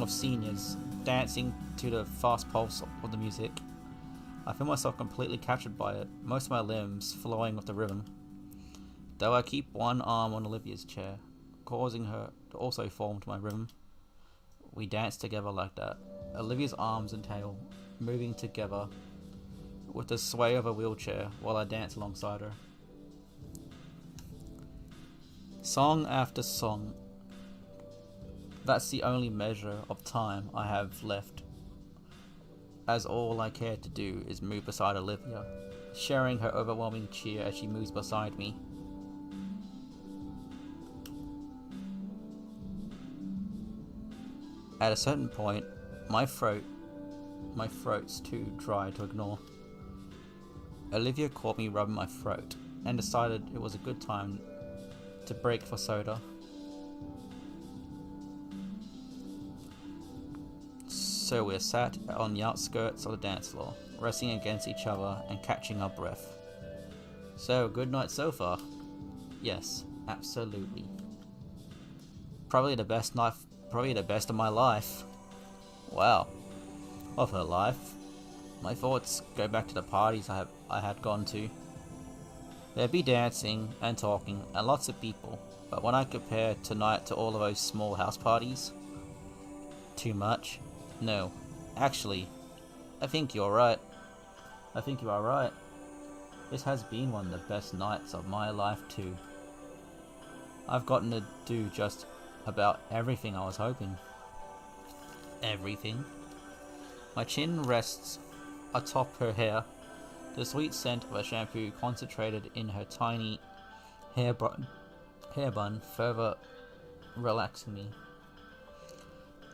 of seniors dancing to the fast pulse of the music. I feel myself completely captured by it, most of my limbs flowing with the rhythm. Though I keep one arm on Olivia's chair, causing her to also fall to my rhythm. We dance together like that, Olivia's arms and tail moving together with the sway of a wheelchair while I dance alongside her. Song after song. That's the only measure of time I have left, as all I care to do is move beside Olivia, sharing her overwhelming cheer as she moves beside me. At a certain point, my throat's too dry to ignore. Olivia caught me rubbing my throat and decided it was a good time to break for soda. So we're sat on the outskirts of the dance floor, resting against each other and catching our breath. So, good night so far? Yes, absolutely. Probably the best of my life. Wow. Of her life. My thoughts go back to the parties I had gone to. There'd be dancing and talking and lots of people, but when I compare tonight to all of those small house parties, too much? No. Actually, I think you're right. I think you are right. This has been one of the best nights of my life too. I've gotten to do just about everything I was hoping. Everything? My chin rests atop her hair, the sweet scent of a shampoo concentrated in her tiny hair bun further relaxing me.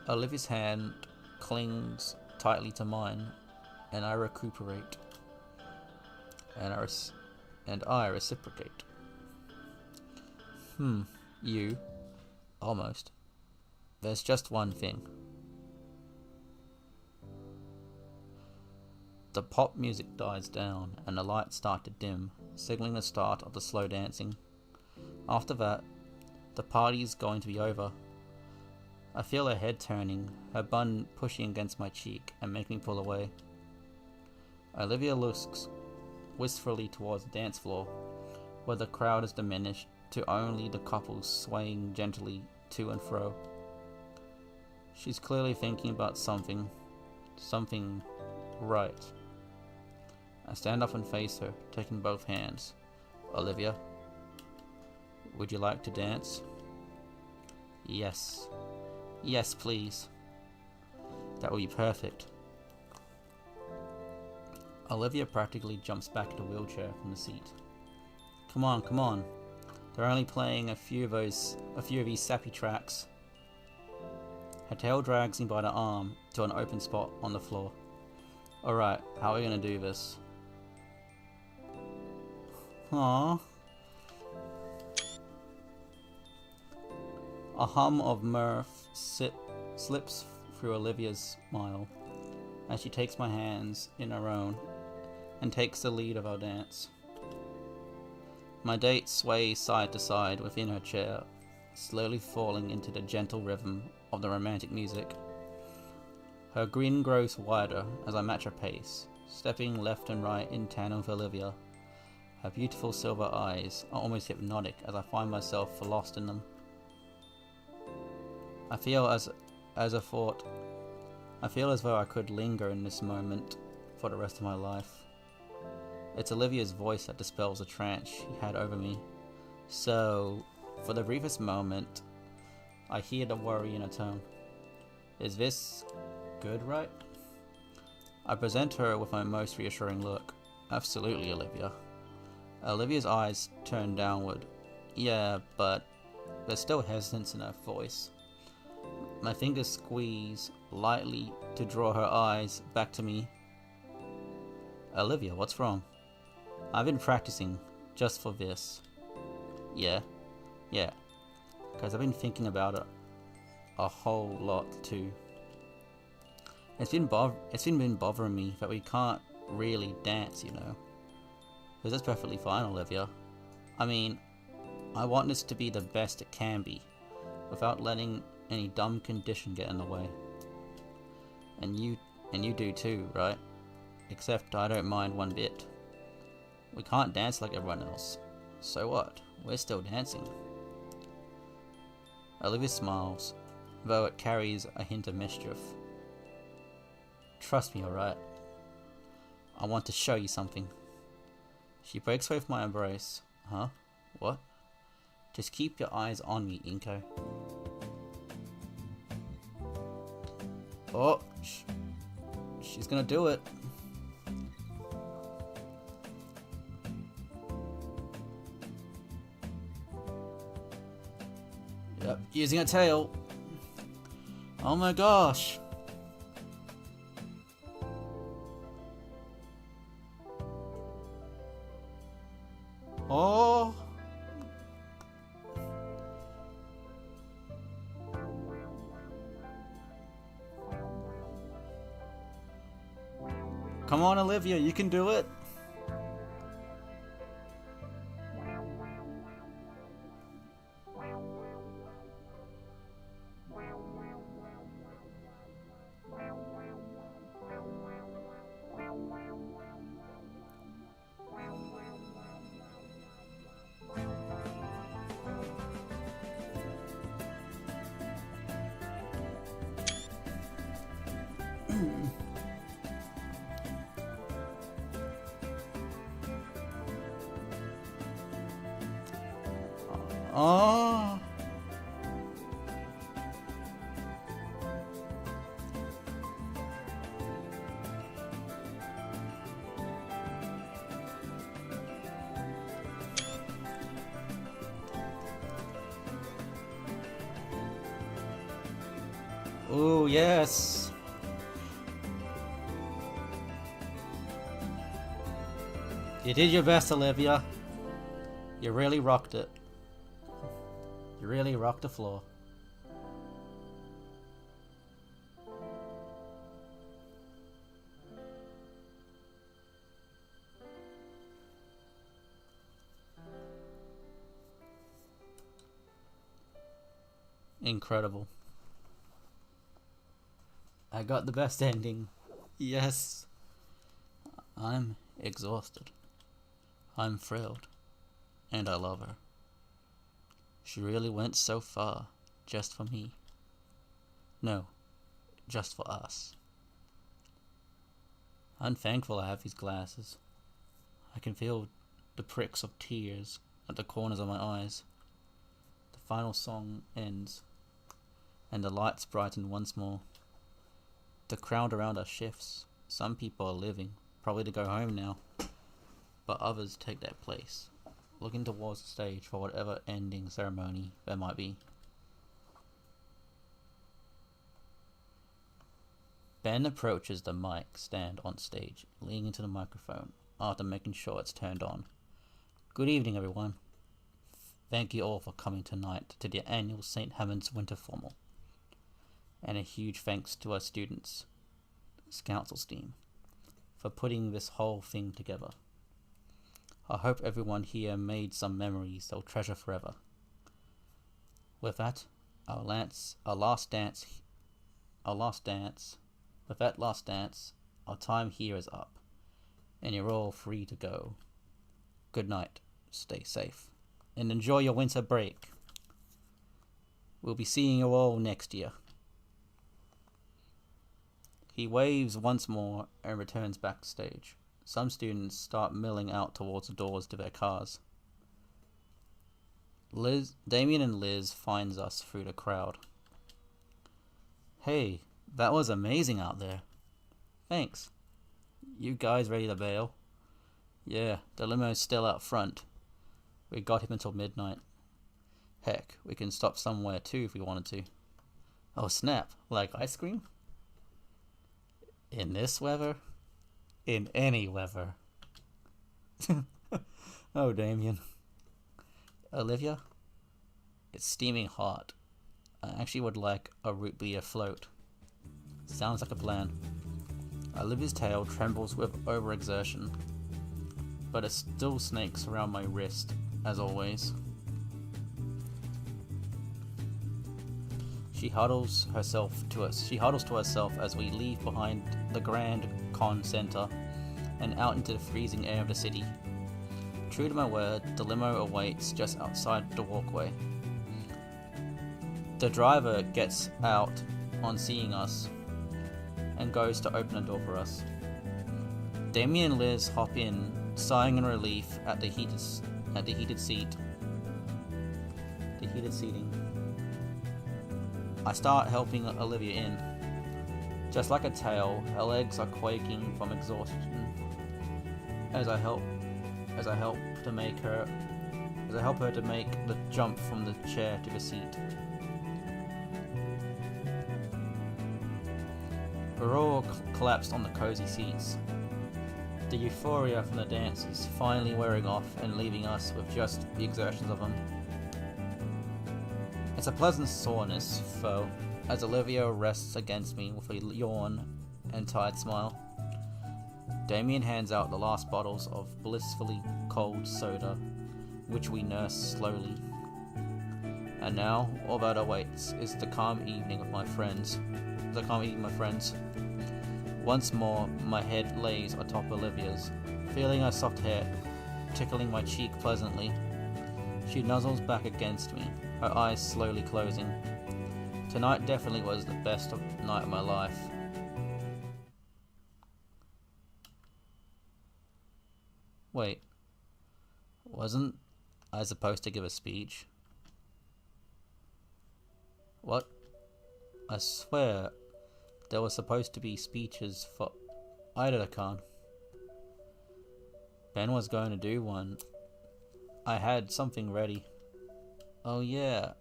Olivia's hand clings tightly to mine, and I recuperate. And I reciprocate. You. Almost. There's just one thing. The pop music dies down and the lights start to dim, signaling the start of the slow dancing. After that, the party's going to be over. I feel her head turning, her bun pushing against my cheek and making me pull away. Olivia looks wistfully towards the dance floor, where the crowd is diminished to only the couple swaying gently to and fro. She's clearly thinking about something right. I stand up and face her, taking both hands. Olivia, would you like to dance? Yes. Yes, please. That would be perfect. Olivia practically jumps back into the wheelchair from the seat. Come on, come on. They're only playing a few of these sappy tracks. Her tail drags me by the arm to an open spot on the floor. Alright, how are we gonna do this? Aww. A hum of mirth slips through Olivia's smile as she takes my hands in her own and takes the lead of our dance. My date sways side to side within her chair, slowly falling into the gentle rhythm of the romantic music. Her grin grows wider as I match her pace, stepping left and right in tandem with Olivia. Her beautiful silver eyes are almost hypnotic as I find myself lost in them. I feel as though I could linger in this moment for the rest of my life. It's Olivia's voice that dispels the trance she had over me. So, for the briefest moment, I hear the worry in her tone. Is this good, right? I present her with my most reassuring look. Absolutely, Olivia. Olivia's eyes turn downward. Yeah, but there's still hesitance in her voice. My fingers squeeze lightly to draw her eyes back to me. Olivia, what's wrong? I've been practicing just for this. Yeah, because I've been thinking about it a whole lot too. It's been bothering me that we can't really dance, you know. This is perfectly fine, Olivia. I mean, I want this to be the best it can be, without letting any dumb condition get in the way. And you do too, right? Except I don't mind one bit. We can't dance like everyone else. So what? We're still dancing. Olivia smiles, though it carries a hint of mischief. Trust me, alright? I want to show you something. She breaks away from my embrace. Huh? What? Just keep your eyes on me, Inko. Oh, she's gonna do it. Yep, using a tail. Oh my gosh. Oh. Come on, Olivia, you can do it. Oh. Oh, yes. You did your best, Olivia. You really rocked it. You really rocked the floor. Incredible. I got the best ending. Yes. I'm exhausted. I'm thrilled. And I love her. She really went so far, just for me. No, just for us. I'm thankful I have these glasses. I can feel the pricks of tears at the corners of my eyes. The final song ends, and the lights brighten once more. The crowd around us shifts. Some people are leaving, probably to go home now, but others take their place, looking towards the stage for whatever ending ceremony there might be. Ben approaches the mic stand on stage, leaning into the microphone after making sure it's turned on. Good evening, everyone. Thank you all for coming tonight to the annual St. Heaven's Winter Formal. And a huge thanks to our students, Council's team, for putting this whole thing together. I hope everyone here made some memories they'll treasure forever. With that, our last dance, our time here is up, and you're all free to go. Good night, stay safe, and enjoy your winter break. We'll be seeing you all next year. He waves once more and returns backstage. Some students start milling out towards the doors to their cars. Damien and Liz finds us through the crowd. Hey, that was amazing out there. Thanks. You guys ready to bail? Yeah, the limo's still out front. We got him until midnight. Heck, we can stop somewhere too if we wanted to. Oh snap, like ice cream? In this weather? In any weather. Oh, Damien. Olivia? It's steaming hot. I actually would like a root beer float. Sounds like a plan. Olivia's tail trembles with overexertion, but it still snakes around my wrist as always. She huddles to herself as we leave behind the grand con center and out into the freezing air of the city. True to my word, the limo awaits just outside the walkway. The driver gets out on seeing us and goes to open the door for us. Damien and Liz hop in, sighing in relief at the heated seating. I start helping Olivia in. Just like a tail, her legs are quaking from exhaustion as I help her to make the jump from the chair to the seat. We're all collapsed on the cozy seats. The euphoria from the dance is finally wearing off and leaving us with just the exertions of them. It's a pleasant soreness, though, as Olivia rests against me with a yawn and tired smile. Damien hands out the last bottles of blissfully cold soda, which we nurse slowly. And now, all that awaits is the calm evening with my friends. Once more, my head lays atop Olivia's, feeling her soft hair tickling my cheek pleasantly. She nuzzles back against me, her eyes slowly closing. Tonight definitely was the best night of my life. Wait, wasn't I supposed to give a speech? What? I swear, there was supposed to be speeches for Khan. Ben was going to do one. I had something ready. Oh yeah.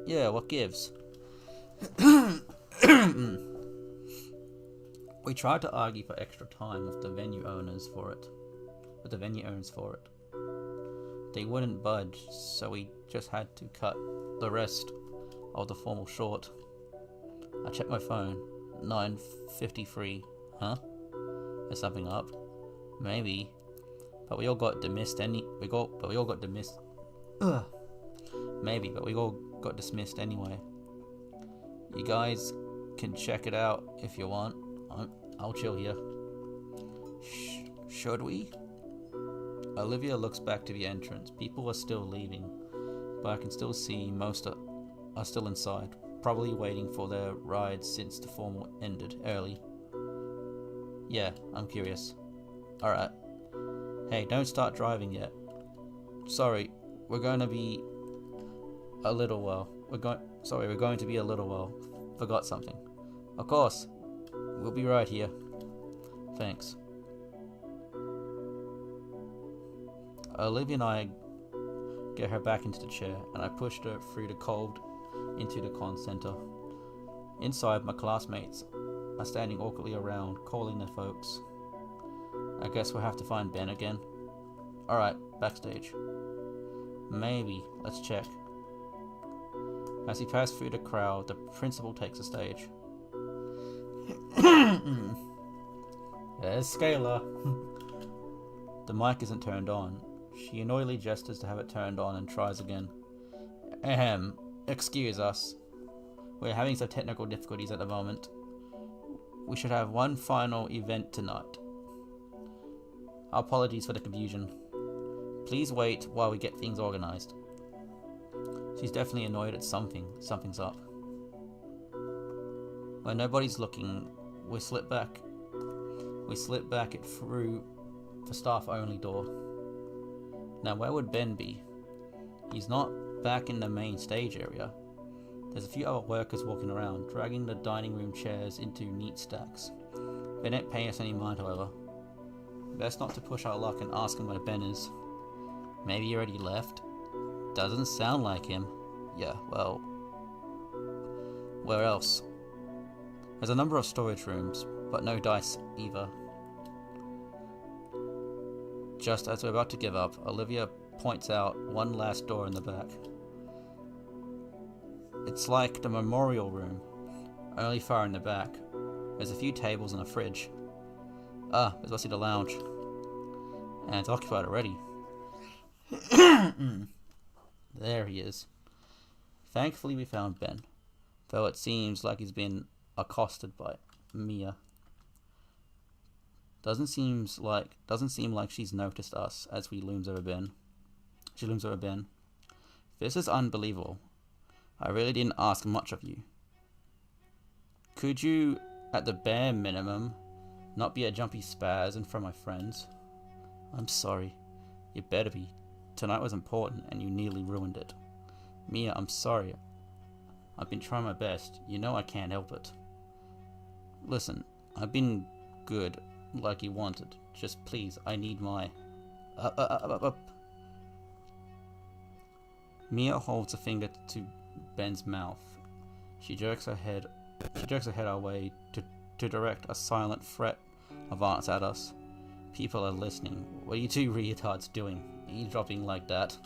Yeah, what gives? We tried to argue for extra time with the venue owners for it. They wouldn't budge, so we just had to cut the rest of the formal short. I checked my phone. 9:53. Huh? Is something up? Maybe. But we all got dismissed anyway. You guys can check it out if you want. I'll chill here. Should we? Olivia looks back to the entrance. People are still leaving, but I can still see most are still inside, probably waiting for their rides since the formal ended early. Yeah, I'm curious. Alright. Hey, don't start driving yet. Sorry, we're going to be a little while. We're going to be a little while. Forgot something. Of course. We'll be right here. Thanks. Olivia and I get her back into the chair, and I pushed her through the cold into the con center. Inside, my classmates are standing awkwardly around, calling their folks. I guess we'll have to find Ben again. Alright, backstage. Maybe. Let's check. As we pass through the crowd, the principal takes the stage. There's Scalar. The mic isn't turned on. She annoyedly gestures to have it turned on and tries again. Excuse us. We're having some technical difficulties at the moment. We should have one final event tonight. Our apologies for the confusion. Please wait while we get things organized. She's definitely annoyed at something. Something's up. When nobody's looking, we slip back it through the staff-only door. Now, where would Ben be? He's not back in the main stage area. There's a few other workers walking around, dragging the dining room chairs into neat stacks. They don't pay us any mind, however. Best not to push our luck and ask him where Ben is. Maybe he already left? Doesn't sound like him. Yeah, well... where else? There's a number of storage rooms, but no dice either. Just as we're about to give up, Olivia points out one last door in the back. It's like the memorial room, only far in the back. There's a few tables and a fridge. There's also the lounge. And it's occupied already. There he is. Thankfully we found Ben, though it seems like he's been accosted by Mia. Doesn't seem like she's noticed us as we looms over Ben. She looms over Ben. This is unbelievable. I really didn't ask much of you. Could you, at the bare minimum, not be a jumpy spaz in front of my friends? I'm sorry. You better be. Tonight was important and you nearly ruined it. Mia, I'm sorry. I've been trying my best. You know I can't help it. Listen, I've been good like you wanted. Just please, I need my... Up. Mia holds a finger to Ben's mouth. She jerks her head our way to direct a silent threat of arts at us. People are listening. What are you two retards doing? Eavesdropping like that?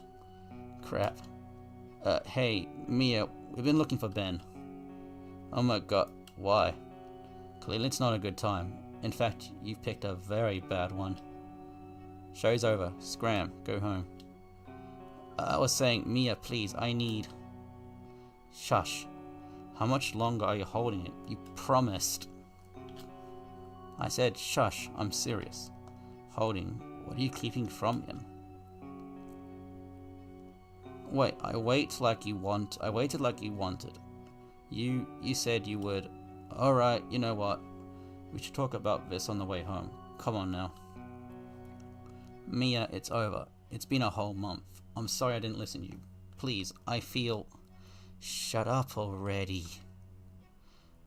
Crap. Hey, Mia, we've been looking for Ben. Oh my god, why? Clearly it's not a good time. In fact, you've picked a very bad one. Show's over. Scram. Go home. I was saying, Mia, please, I need... Shush. How much longer are you holding it? You promised. I said, shush, I'm serious. Holding. What are you keeping from him? Wait, I waited like you wanted. You said you would. Alright, you know what? We should talk about this on the way home. Come on now. Mia, it's over. It's been a whole month. I'm sorry I didn't listen to you. Please, I feel... Shut up already.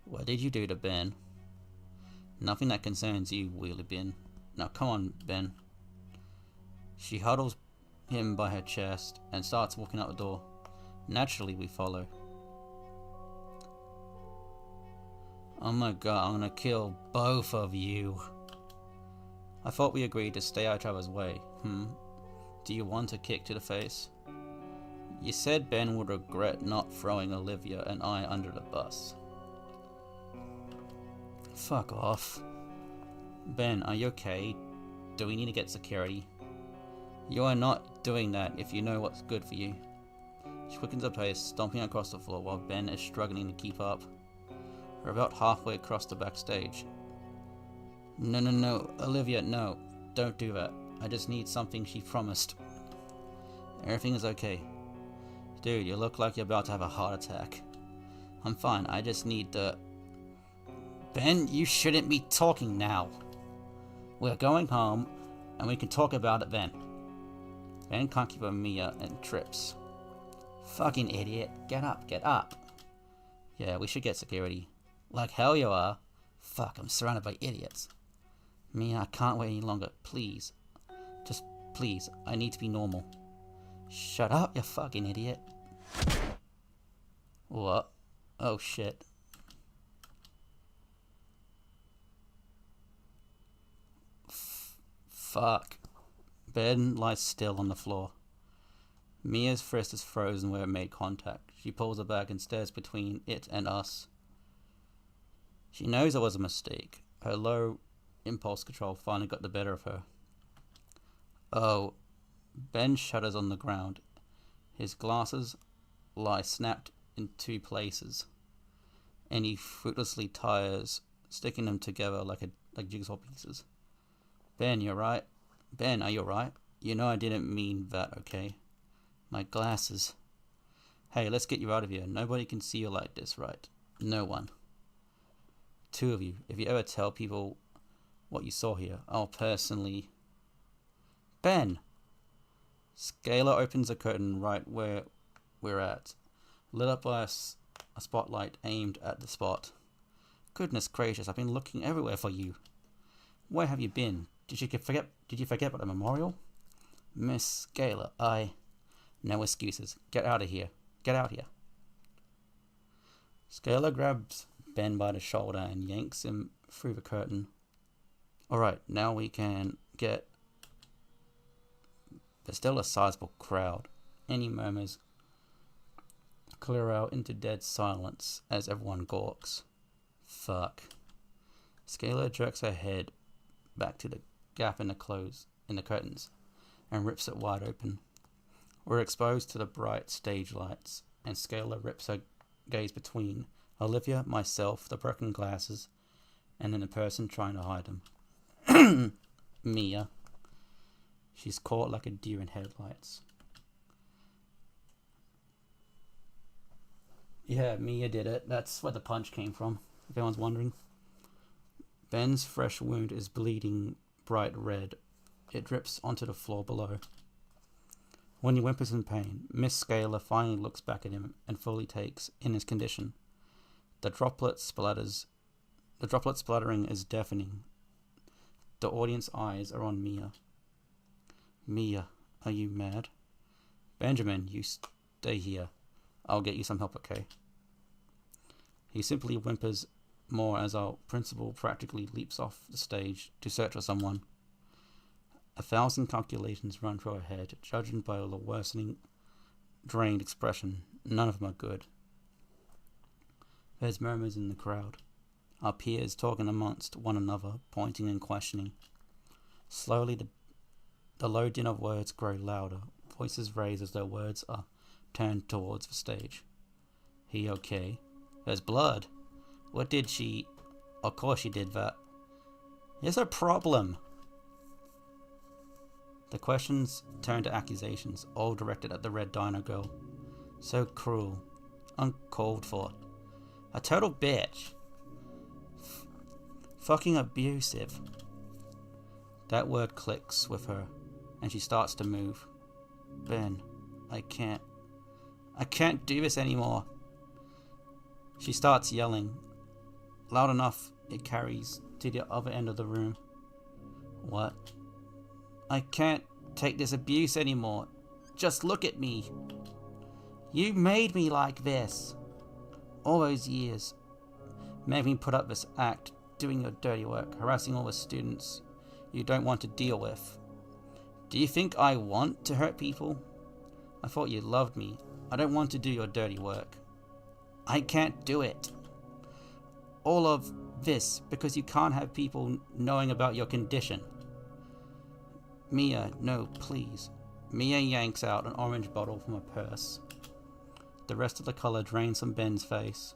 What did you do to Ben? Nothing that concerns you, Wheelie Bin. Now come on, Ben. She huddles him by her chest and starts walking out the door. Naturally, we follow. Oh my god, I'm gonna kill both of you. I thought we agreed to stay out of each other's way. Do you want a kick to the face? You said Ben would regret not throwing Olivia and I under the bus. Fuck off. Ben, are you okay? Do we need to get security? You are not doing that if you know what's good for you. She quickens her pace, stomping across the floor while Ben is struggling to keep up. We're about halfway across the backstage. No, Olivia, no. Don't do that. I just need something she promised. Everything is okay. Dude, you look like you're about to have a heart attack. I'm fine, I just need the... Ben, you shouldn't be talking now. We're going home, and we can talk about it then. Ben can't keep on Mia and trips. Fucking idiot. Get up. Yeah, we should get security. Like hell you are. Fuck, I'm surrounded by idiots. Mia, I can't wait any longer. Please. Just please, I need to be normal. Shut up, you fucking idiot. What? Oh shit. Fuck. Ben lies still on the floor. Mia's fist is frozen where it made contact. She pulls it back and stares between it and us. She knows it was a mistake. Her low impulse control finally got the better of her. Oh. Ben shudders on the ground. His glasses lie snapped in two places, and he fruitlessly tires, sticking them together like jigsaw pieces. Ben, you're right. Ben, are you alright? You know I didn't mean that, okay? My glasses. Hey, let's get you out of here. Nobody can see you like this, right? No one. Two of you. If you ever tell people what you saw here, I'll personally... Ben! Scalar opens a curtain right where we're at, lit up by a spotlight aimed at the spot. Goodness gracious, I've been looking everywhere for you. Where have you been? Did you forget about the memorial? Miss Scalar, No excuses. Get out of here. Get out here. Scalar grabs Ben by the shoulder and yanks him through the curtain. Alright, now we can get... There's still a sizable crowd. Any murmurs clear out into dead silence as everyone gawks. Fuck. Scalar jerks her head back to the gap in the curtains and rips it wide open. We're exposed to the bright stage lights, and Scalar rips her gaze between Olivia, myself, the broken glasses, and then the person trying to hide them. Mia. She's caught like a deer in headlights. Yeah, Mia did it. That's where the punch came from, if anyone's wondering. Ben's fresh wound is bleeding bright red. It drips onto the floor below. When he whimpers in pain, Miss Scalar finally looks back at him and fully takes in his condition. The droplet splattering is deafening. The audience eyes are on Mia. Mia, are you mad? Benjamin, you stay here. I'll get you some help, okay? He simply whimpers more as our principal practically leaps off the stage to search for someone. 1,000 calculations run through her head, judging by the worsening, drained expression. None of them are good. There's murmurs in the crowd. Our peers talking amongst one another, pointing and questioning. Slowly the low din of words grow louder, voices raise as though words are turned towards the stage. He okay? There's blood. What did she... Of course she did that. It's a problem. The questions turn to accusations, all directed at the red dino girl. So cruel. Uncalled for. A total bitch. Fucking abusive. That word clicks with her, and she starts to move. Ben, I can't do this anymore. She starts yelling. Loud enough it carries to the other end of the room. What? I can't take this abuse anymore. Just look at me. You made me like this. All those years. Made me put up this act, doing your dirty work, harassing all the students you don't want to deal with. Do you think I want to hurt people? I thought you loved me. I don't want to do your dirty work. I can't do it. All of this because you can't have people knowing about your condition. Mia, no, please. Mia yanks out an orange bottle from her purse. The rest of the color drains from Ben's face.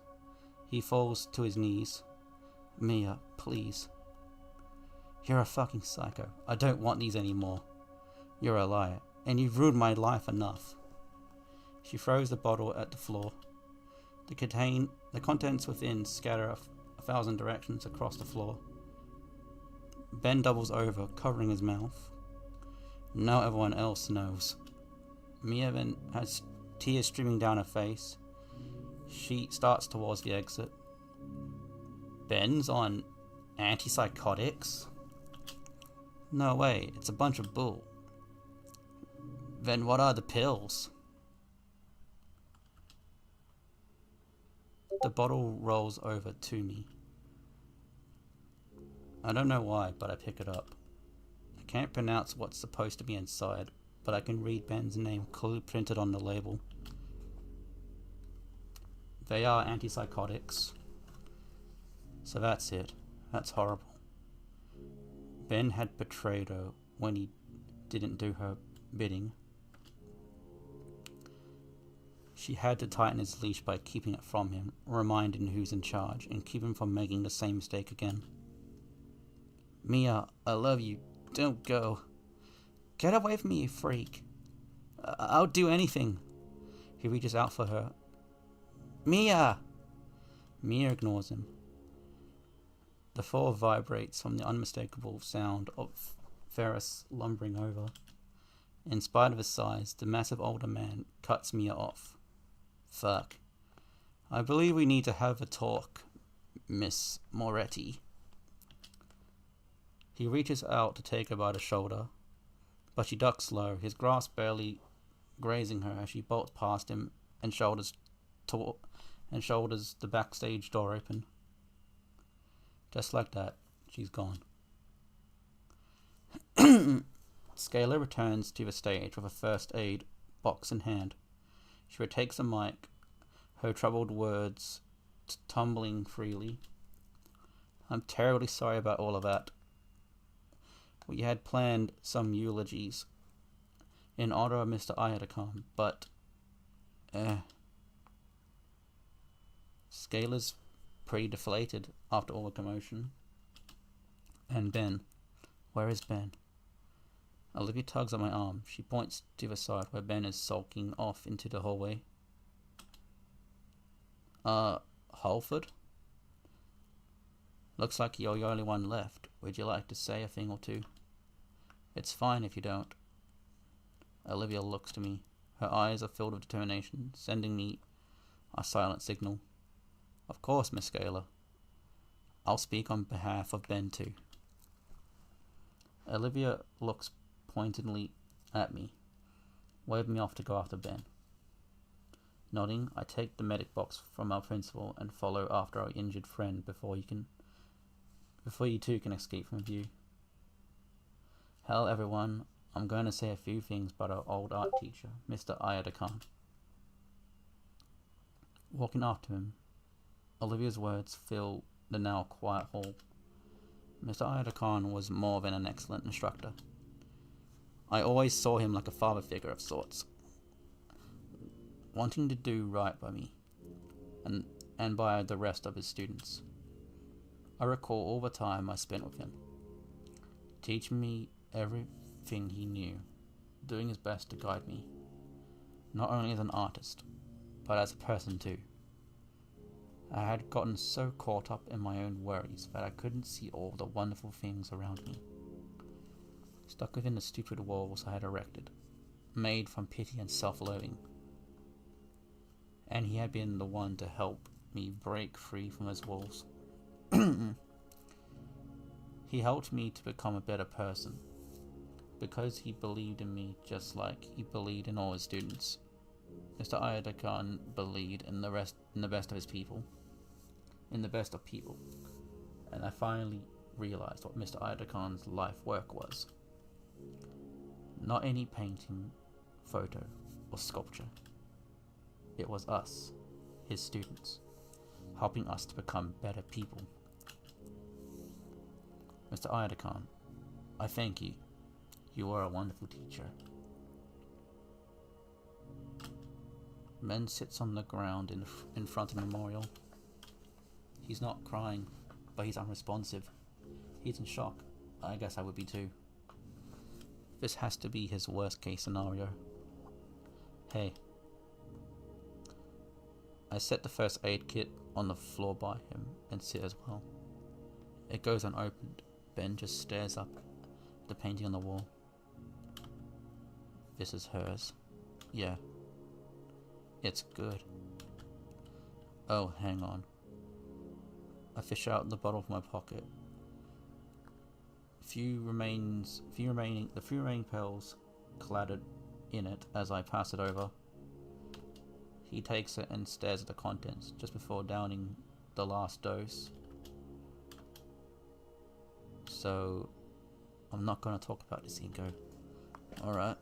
He falls to his knees. Mia, please. You're a fucking psycho. I don't want these anymore. You're a liar, and you've ruined my life enough. She throws the bottle at the floor. The contents within scatter 1,000 directions across the floor. Ben doubles over, covering his mouth. Now everyone else knows. Mia then has tears streaming down her face. She starts towards the exit. Ben's on antipsychotics? No way, it's a bunch of bull. Then what are the pills? The bottle rolls over to me. I don't know why, but I pick it up. I can't pronounce what's supposed to be inside, but I can read Ben's name clearly printed on the label. They are antipsychotics. So that's it. That's horrible. Ben had betrayed her when he didn't do her bidding. She had to tighten his leash by keeping it from him, reminding who's in charge, and keep him from making the same mistake again. Mia, I love you. Don't go. Get away from me, you freak. I'll do anything. He reaches out for her. Mia! Mia ignores him. The floor vibrates from the unmistakable sound of Ferris lumbering over. In spite of his size, the massive older man cuts Mia off. Fuck. I believe we need to have a talk, Miss Moretti. He reaches out to take her by the shoulder, but she ducks low, his grasp barely grazing her as she bolts past him and shoulders the backstage door open. Just like that, she's gone. Scalar returns to the stage with a first aid box in hand. She retakes the mic, her troubled words tumbling freely. I'm terribly sorry about all of that. We had planned some eulogies in honor of Mr. Ayatacom, but Scalar's pretty deflated after all the commotion. And Ben. Where is Ben? Olivia tugs at my arm. She points to the side where Ben is sulking off into the hallway. Holford? Looks like you're the only one left. Would you like to say a thing or two? It's fine if you don't. Olivia looks to me. Her eyes are filled with determination, sending me a silent signal. Of course, Miss Scalar. I'll speak on behalf of Ben too. Olivia looks pointedly at me, waving me off to go after Ben. Nodding, I take the medic box from our principal and follow after our injured friend before you two can escape from view. Hello everyone, I'm going to say a few things about our old art teacher, Mr. Ayatacom. Walking after him, Olivia's words fill the now quiet hall. Mr. Ayatacom was more than an excellent instructor. I always saw him like a father figure of sorts, wanting to do right by me, and by the rest of his students. I recall all the time I spent with him, teaching me everything he knew, doing his best to guide me, not only as an artist, but as a person too. I had gotten so caught up in my own worries that I couldn't see all the wonderful things around me, stuck within the stupid walls I had erected, made from pity and self-loathing. And he had been the one to help me break free from those walls. He helped me to become a better person, because he believed in me just like he believed in all his students. Mr. Ayatacom believed in the best of his people. In the best of people. And I finally realized what Mr. Ayatacom's life work was. Not any painting, photo, or sculpture. It was us, his students, helping us to become better people. Mr. Ayatacom, I thank you. You are a wonderful teacher. Ben sits on the ground in front of the memorial. He's not crying, but he's unresponsive. He's in shock. I guess I would be too. This has to be his worst case scenario. Hey. I set the first aid kit on the floor by him and sit as well. It goes unopened. Ben just stares up at the painting on the wall. This is hers. Yeah. It's good. Oh, hang on. I fish out the bottle from my pocket. The few remaining pills clattered in it as I pass it over. He takes it and stares at the contents just before downing the last dose. So, I'm not going to talk about this, Inko. Alright.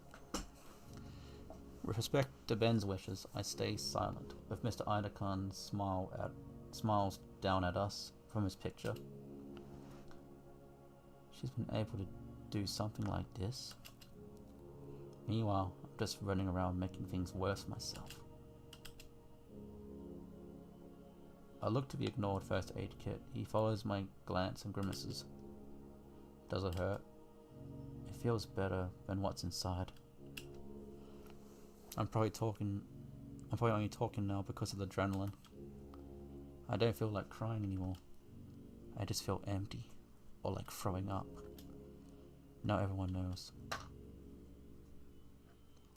With respect to Ben's wishes, I stay silent, with Mr. Ayatacom smiles down at us from his picture. She's been able to do something like this. Meanwhile, I'm just running around making things worse for myself. I look to the ignored first aid kit. He follows my glance and grimaces. Does it hurt? It feels better than what's inside. I'm probably only talking now because of the adrenaline. I don't feel like crying anymore. I just feel empty, or like throwing up. Now everyone knows.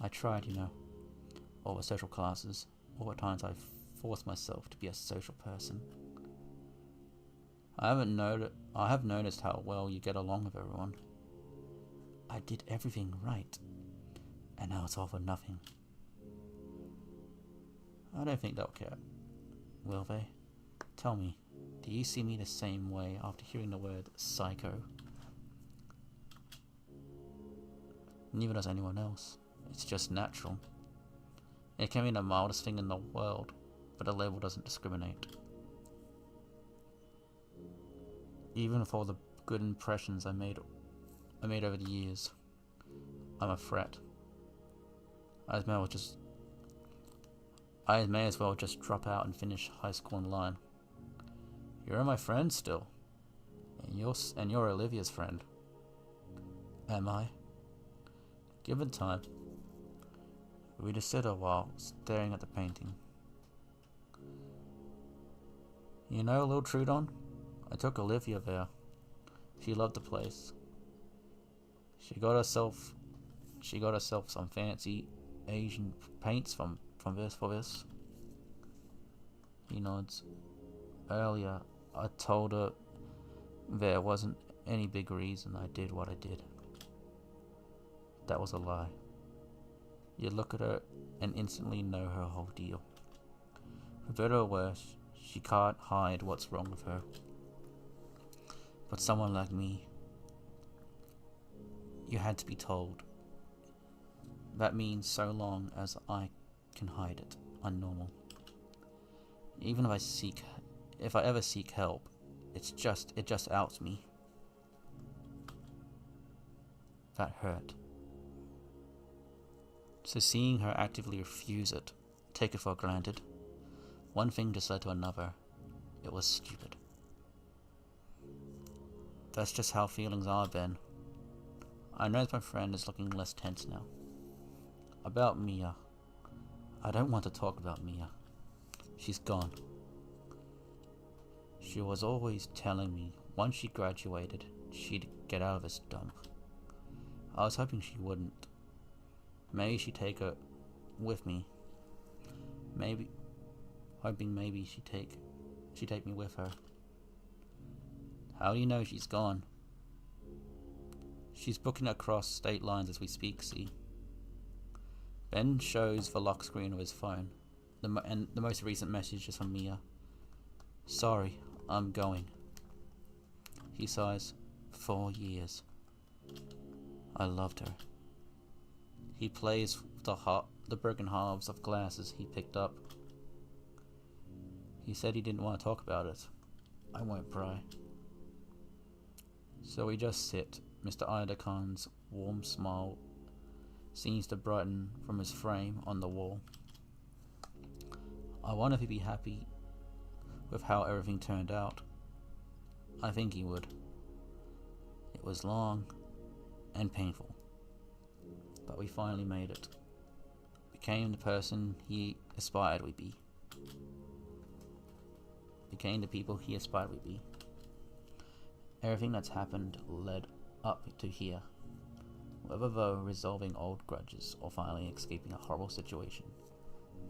I tried, all the social classes, all the times I've forced myself to be a social person. I have noticed how well you get along with everyone. I did everything right, and now it's all for nothing. I don't think they'll care. Will they? Tell me, do you see me the same way after hearing the word psycho? Neither does anyone else. It's just natural. It can be the mildest thing in the world, but the label doesn't discriminate. Even with all the good impressions I made over the years, I'm a threat. I may as well just drop out and finish high school in line. You're my friend still. And you're Olivia's friend. Am I? Given time. We just sit a while, staring at the painting. You know, Lil Trudon, I took Olivia there. She loved the place. She got herself some fancy Asian paints for this. He nods. Earlier, I told her there wasn't any big reason I did what I did. That was a lie. You look at her and instantly know her whole deal. For better or worse, she can't hide what's wrong with her. But someone like me, you had to be told. That means so long as I can hide it, I'm normal. Even if I ever seek help, it just outs me. That hurt. So seeing her actively refuse it, take it for granted, one thing just led to another. It was stupid. That's just how feelings are, Ben. I notice my friend is looking less tense now. About Mia. I don't want to talk about Mia. She's gone. She was always telling me once she graduated, she'd get out of this dump. I was hoping she wouldn't. Maybe she'd take her with me. Hoping maybe she'd take me with her. How do you know she's gone? She's booking across state lines as we speak, see? Ben shows the lock screen of his phone. And the most recent message is from Mia. Sorry, I'm going. He sighs. 4 years. I loved her. He plays the broken halves of glasses he picked up. He said he didn't want to talk about it. I won't pry. So we just sit. Mr. Idakhan's warm smile seems to brighten from his frame on the wall. I wonder if he'd be happy with how everything turned out. I think he would. It was long and painful, but we finally made it. Became the person he aspired we'd be. Became the people he aspired we'd be. Everything that's happened led up to here. Whether though resolving old grudges or finally escaping a horrible situation,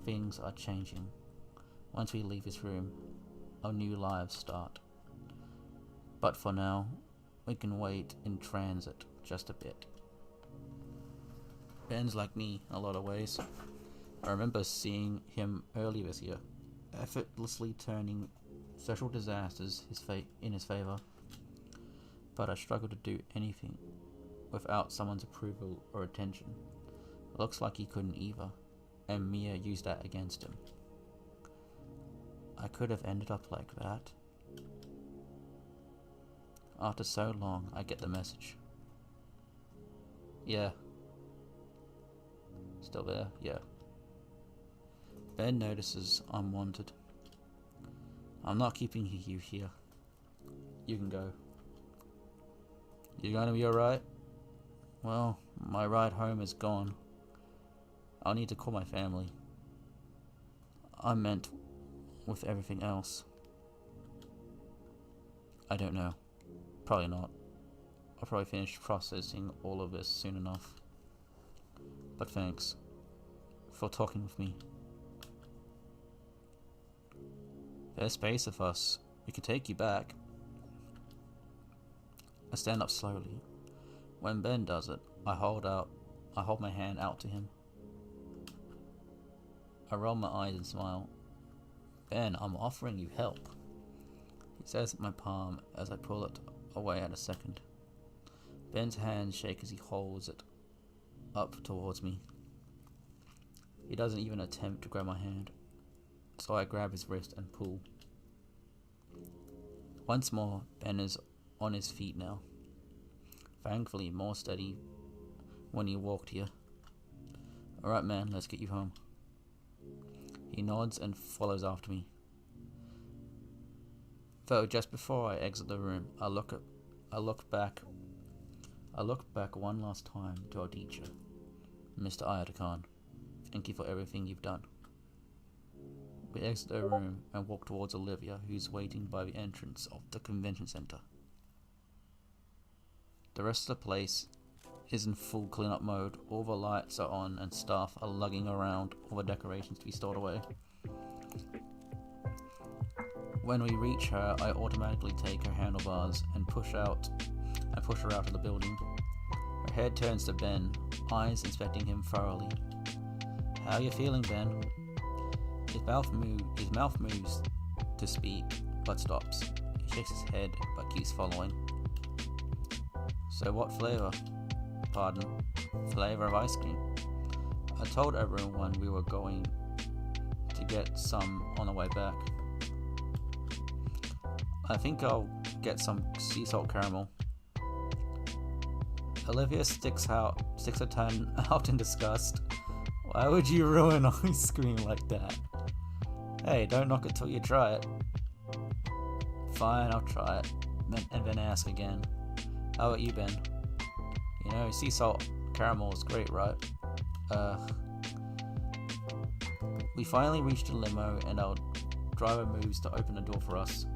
things are changing. Once we leave this room, our new lives start. But for now, we can wait in transit just a bit. Ben's like me in a lot of ways. I remember seeing him earlier this year, effortlessly turning social disasters in his favor. But I struggle to do anything without someone's approval or attention. Looks like he couldn't either, and Mia used that against him. I could have ended up like that. After so long, I get the message. Yeah. Still there? Yeah. Ben notices I'm wanted. I'm not keeping you here. You can go. You gonna be alright? Well, my ride home is gone. I'll need to call my family. I meant with everything else. I don't know. Probably not. I'll probably finish processing all of this soon enough. But thanks for talking with me. There's space of us. We can take you back. I stand up slowly. When Ben does it, I hold my hand out to him. I roll my eyes and smile. Ben, I'm offering you help. He says my palm as I pull it away at a second. Ben's hands shake as he holds it up towards me. He doesn't even attempt to grab my hand, so I grab his wrist and pull. Once more, Ben is on his feet now. Thankfully, more steady when he walked here. Alright man, let's get you home. He nods and follows after me. Though just before I exit the room, I look back one last time to our teacher, Mr. Ayata Khan. Thank you for everything you've done. We exit the room and walk towards Olivia, who's waiting by the entrance of the convention center. The rest of the place is in full cleanup mode. All the lights are on and staff are lugging around all the decorations to be stored away. When we reach her, I automatically take her handlebars and push her out of the building. Her head turns to Ben, eyes inspecting him thoroughly. How you feeling, Ben? His mouth moves to speak, but stops. He shakes his head, but keeps following. So what flavor? Pardon? Flavor of ice cream. I told everyone we were going to get some on the way back. I think I'll get some sea salt caramel. Olivia sticks her tongue out in disgust. Why would you ruin ice cream like that? Hey, don't knock it till you try it. Fine, I'll try it. And then ask again. How about you, Ben? You know, sea salt caramel is great, right? We finally reached a limo and our driver moves to open the door for us.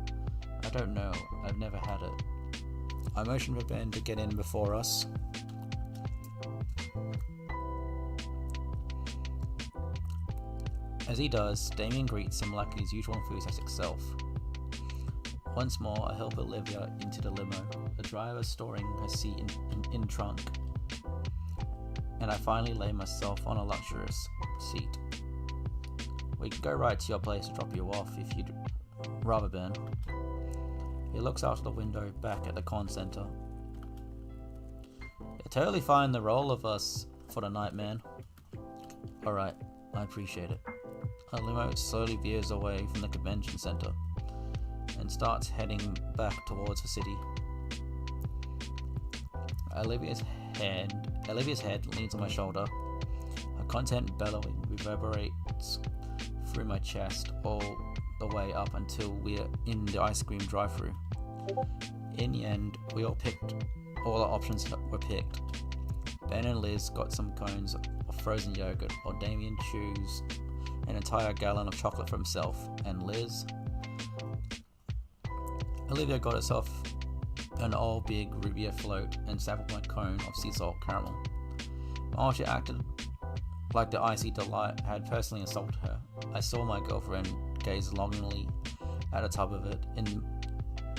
I don't know, I've never had it. I motion for Ben to get in before us. As he does, Damien greets him like his usual enthusiastic self. Once more, I help Olivia into the limo, the driver storing her seat in trunk, and I finally lay myself on a luxurious seat. We can go right to your place to drop you off if you'd rather, Ben. He looks out of the window back at the con center. You're totally fine the role of us for the night, man. Alright, I appreciate it. Our limo slowly veers away from the convention center and starts heading back towards the city. Olivia's head leans on my shoulder. Her content bellowing reverberates through my chest all the way up until we're in the ice cream drive-thru. In the end, all the options were picked. Ben and Liz got some cones of frozen yogurt, while Damien chews an entire gallon of chocolate for himself, and Olivia got herself an all big Rubia float and sampled my cone of sea salt caramel. While she acted like the icy delight had personally assaulted her, I saw my girlfriend gaze longingly at a tub of it in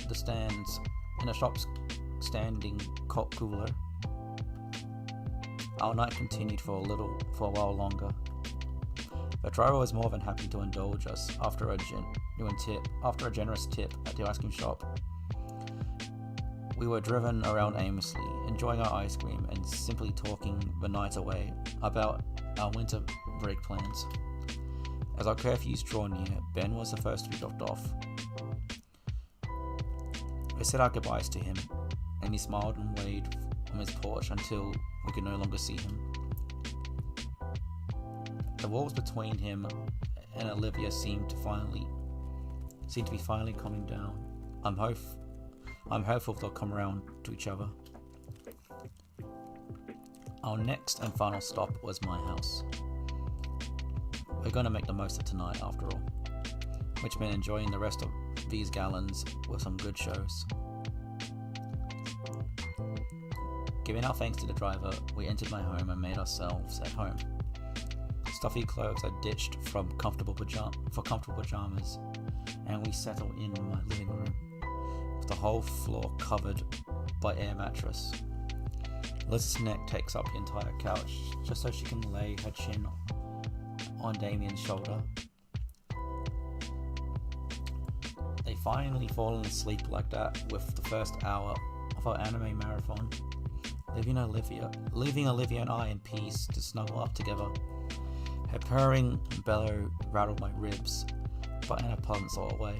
the shop's standing cooler. Our night continued for a while longer. The driver was more than happy to indulge us after a generous tip at the ice cream shop. We were driven around aimlessly, enjoying our ice cream and simply talking the night away about our winter break plans. As our curfews draw near, Ben was the first to be dropped off. I said our goodbyes to him, and he smiled and waved from his porch until we could no longer see him. The walls between him and Olivia seemed to be finally calming down. I'm hopeful they'll come around to each other. Our next and final stop was my house. We're gonna make the most of tonight after all, which meant enjoying the rest of these gallons with some good shows. Giving our thanks to the driver, we entered my home and made ourselves at home. Stuffy clothes I ditched for comfortable pajamas, and we settled in my living room, with the whole floor covered by air mattress. Liz's neck takes up the entire couch, just so she can lay her chin on Damien's shoulder. They finally fallen asleep like that with the first hour of our anime marathon, leaving Olivia and I in peace to snuggle up together. Her purring bellow rattled my ribs, but in a pleasant sort of way.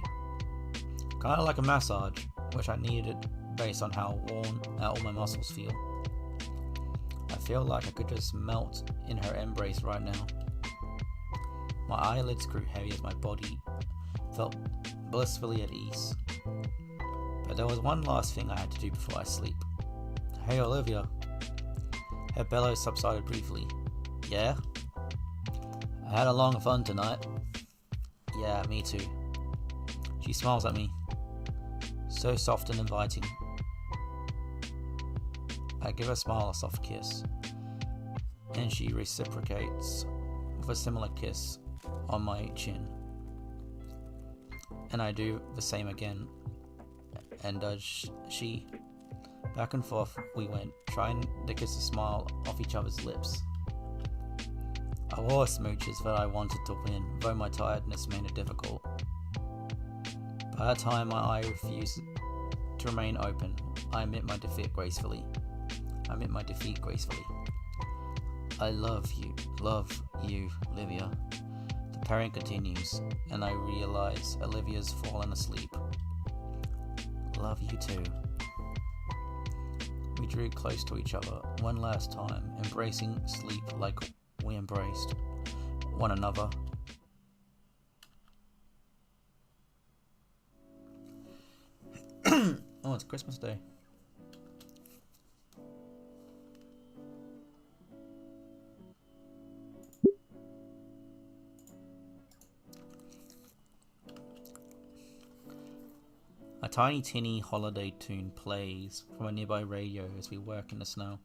Kinda like a massage, which I needed based on how worn out all my muscles feel. I feel like I could just melt in her embrace right now. My eyelids grew heavy as my body felt blissfully at ease. But there was one last thing I had to do before I sleep. Hey Olivia. Her bellows subsided briefly. Yeah? I had a long fun tonight. Yeah, me too. She smiles at me. So soft and inviting. I give her smile a soft kiss. And she reciprocates with a similar kiss on my chin. And I do the same again. And she. Back and forth we went, trying to kiss a smile off each other's lips. I wore smooches that I wanted to win, though my tiredness made it difficult. By that time my eye refused to remain open. I admit my defeat gracefully. I love you, Olivia. The pairing continues, and I realize Olivia's fallen asleep. Love you too. We drew close to each other one last time, embracing sleep like we embraced one another. Oh, it's Christmas Day. A tiny tinny holiday tune plays from a nearby radio as we work in the snow.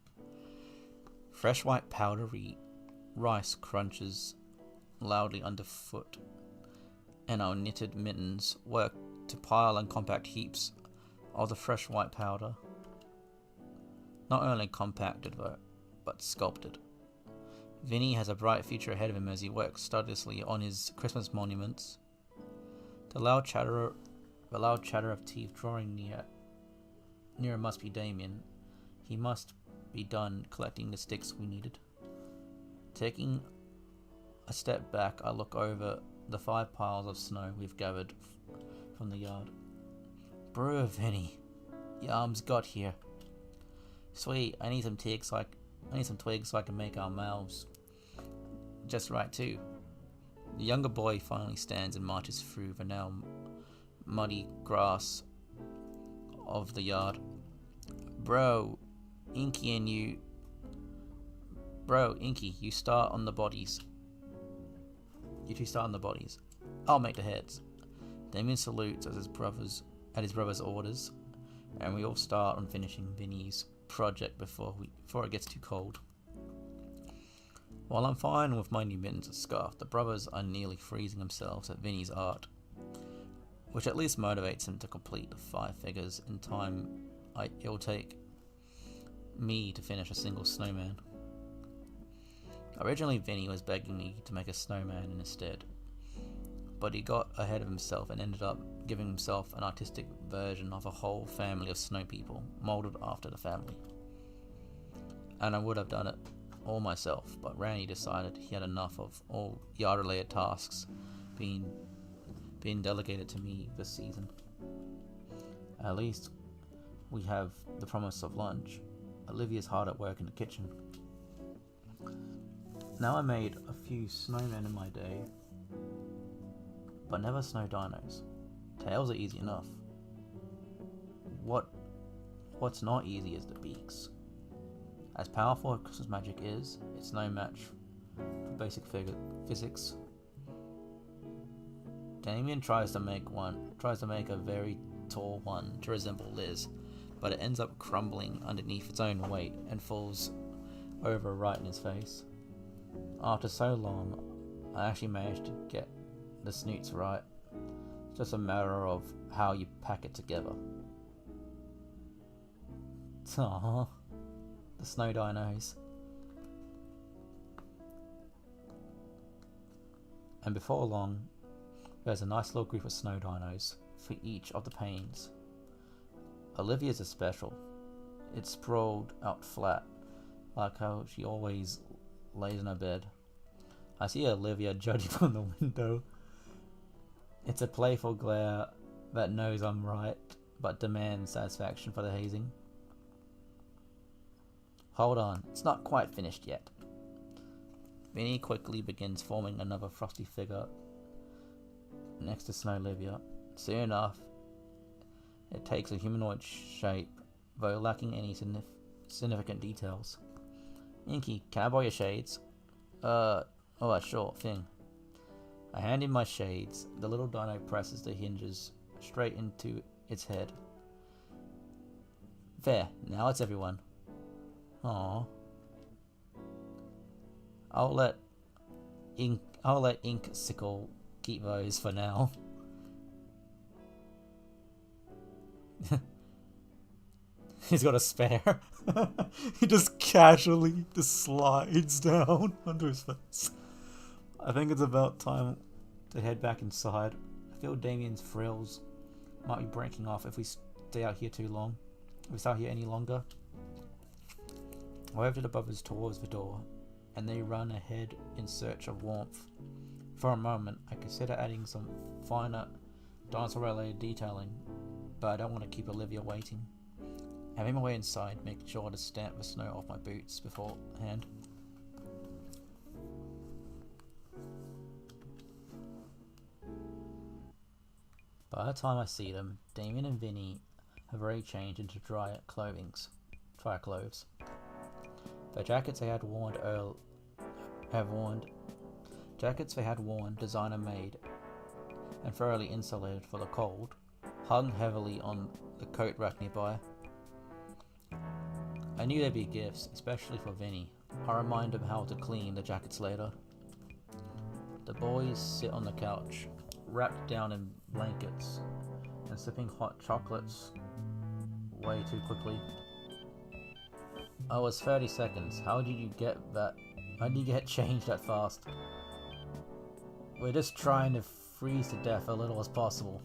Fresh white powdery rice crunches loudly underfoot, and our knitted mittens work to pile and compact heaps of the fresh white powder. Not only compacted but sculpted. Vinny has a bright future ahead of him as he works studiously on his Christmas monuments. The loud chatter of teeth drawing near must be Damien. He must be done collecting the sticks we needed. Taking a step back, I look over the 5 piles of snow we've gathered from the yard. Brew, Vinny. Your arms got here. Sweet, I need some twigs so I can make our mouths just right too. The younger boy finally stands and marches through the now muddy grass of the yard. Bro, Inky, you start on the bodies. You two start on the bodies. I'll make the heads. Damien salutes at his brother's orders, and we all start on finishing Vinny's project before it gets too cold. While I'm fine with my new mittens and scarf, the brothers are nearly freezing themselves at Vinny's art, which at least motivates him to complete the 5 figures in time it'll take me to finish a single snowman. Originally, Vinny was begging me to make a snowman in his stead, but he got ahead of himself and ended up giving himself an artistic version of a whole family of snow people, moulded after the family. And I would have done it all myself, but Randy decided he had enough of all yard-related tasks being delegated to me this season. At least we have the promise of lunch. Olivia's hard at work in the kitchen. Now I made a few snowmen in my day, but never snow dinos. Tails are easy enough. What's not easy is the beaks. As powerful as Christmas magic is, it's no match for basic physics. Damien tries to make a very tall one to resemble Liz, but it ends up crumbling underneath its own weight and falls over right in his face. After so long, I actually managed to get the snoots right. It's just a matter of how you pack it together. Aww, the snow dinos. And before long, there's a nice little group of snow dinos for each of the panes. Olivia's is special. It's sprawled out flat, like how she always lays in her bed. I see Olivia judging from the window. It's a playful glare that knows I'm right, but demands satisfaction for the hazing. Hold on, it's not quite finished yet. Vinny quickly begins forming another frosty figure next to Snowlivia. Soon enough, it takes a humanoid shape, though lacking any significant details. Inky, can I borrow your shades? Alright, sure thing. I hand in my shades. The little dino presses the hinges straight into its head. There, now it's everyone. Aww. I'll let Ink Sickle keep those for now. He's got a spare. He just casually slides down onto his face. I think it's about time to head back inside. I feel Damien's frills might be breaking off if we stay out here too long. If we stay out here any longer. I wave to the brothers towards the door, and they run ahead in search of warmth. For a moment, I consider adding some finer dinosaur-related detailing, but I don't want to keep Olivia waiting. Having my way inside, making sure to stamp the snow off my boots beforehand. By the time I see them, Damien and Vinny have already changed into drier clothes. The jackets they had worn, designer made, and thoroughly insulated for the cold, hung heavily on the coat rack nearby. I knew they'd be gifts, especially for Vinny. I remind him how to clean the jackets later. The boys sit on the couch, wrapped down in blankets, and sipping hot chocolates way too quickly. Oh, it's 30 seconds. How did you get that? How did you get changed that fast? We're just trying to freeze to death as little as possible.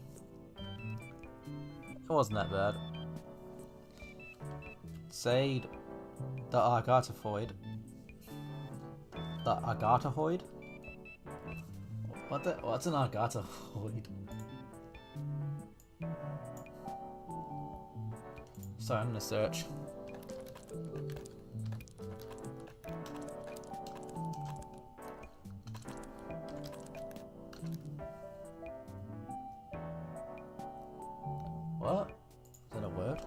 It wasn't that bad. Said the Argatofoid. The Argatohoid? What's an Argatohoid? Sorry, I'm gonna search. What? Is that a word?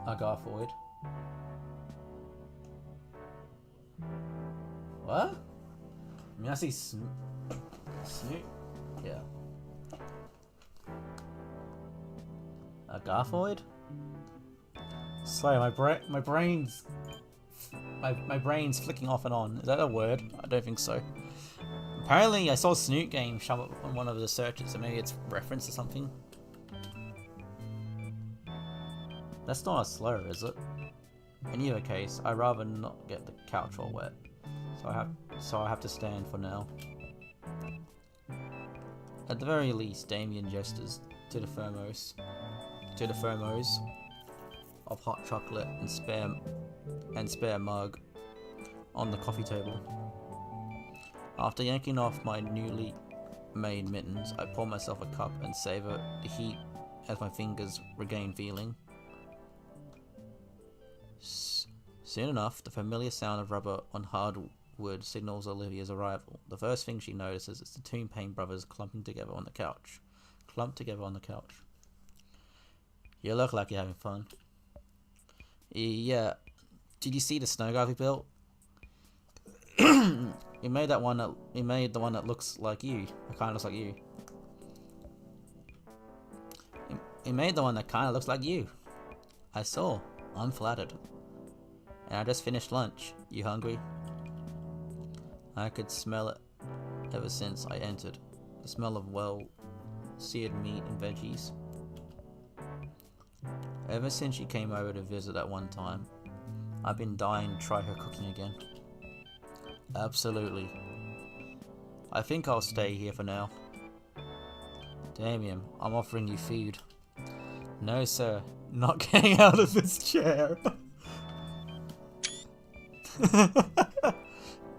Agarthoid. What? I mean, I see Snoop. Yeah. Agarthoid? Sorry, my brain's flicking off and on. Is that a word? I don't think so. Apparently, I saw Snoot Game shove up on one of the searches, so maybe it's reference to something. That's not a slur, is it? In either case, I'd rather not get the couch all wet, so I have to stand for now. At the very least, Damien gestures to the thermos of hot chocolate and spare mug on the coffee table. After yanking off my newly made mittens, I pour myself a cup and savor the heat as my fingers regain feeling. Soon enough, the familiar sound of rubber on hardwood signals Olivia's arrival. The first thing she notices is the two Payne brothers clumped together on the couch. You look like you're having fun. Yeah. Did you see the snow guy we built? We made the one that looks like you. It kind of looks like you. We made the one that kind of looks like you. I saw. I'm flattered. And I just finished lunch. You hungry? I could smell it ever since I entered. The smell of well-seared meat and veggies. Ever since she came over to visit that one time, I've been dying to try her cooking again. Absolutely. I think I'll stay here for now. Damien, I'm offering you food. No, sir. Not getting out of this chair.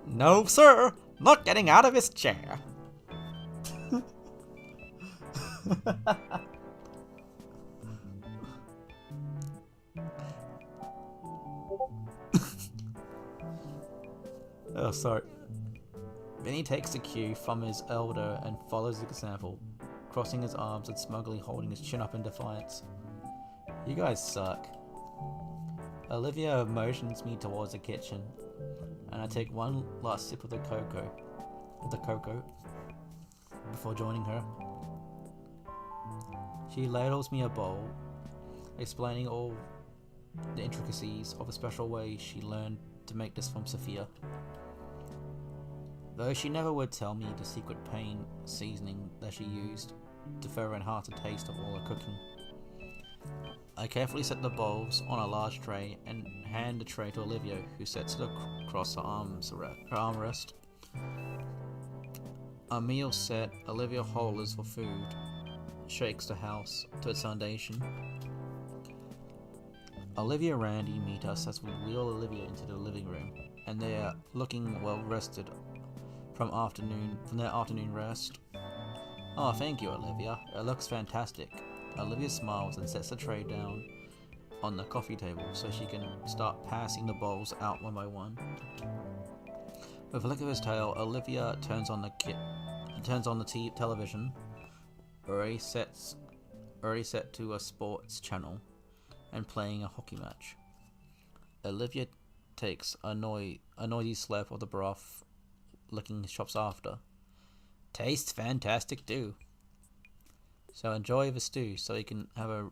No, sir. Not getting out of his chair. Oh, sorry. Vinny takes the cue from his elder and follows the example, crossing his arms and smugly holding his chin up in defiance. You guys suck. Olivia motions me towards the kitchen, and I take one last sip of the cocoa, before joining her. She ladles me a bowl, explaining all the intricacies of a special way she learned to make this from Sophia. Though she never would tell me the secret pain seasoning that she used to further enhance the taste of all her cooking. I carefully set the bowls on a large tray and hand the tray to Olivia, who sets it across her armrest. A meal set, Olivia hollers for food, shakes the house to its foundation. Olivia and Randy meet us as we wheel Olivia into the living room, and they are looking well rested from their afternoon rest. Oh, thank you, Olivia. It looks fantastic. Olivia smiles and sets the tray down on the coffee table so she can start passing the bowls out one by one. With a flick of his tail, Olivia turns on the television, already set to a sports channel, and playing a hockey match. Olivia takes a noisy slurp of the broth, licking his chops after. Tastes fantastic too. So enjoy the stew so he can have the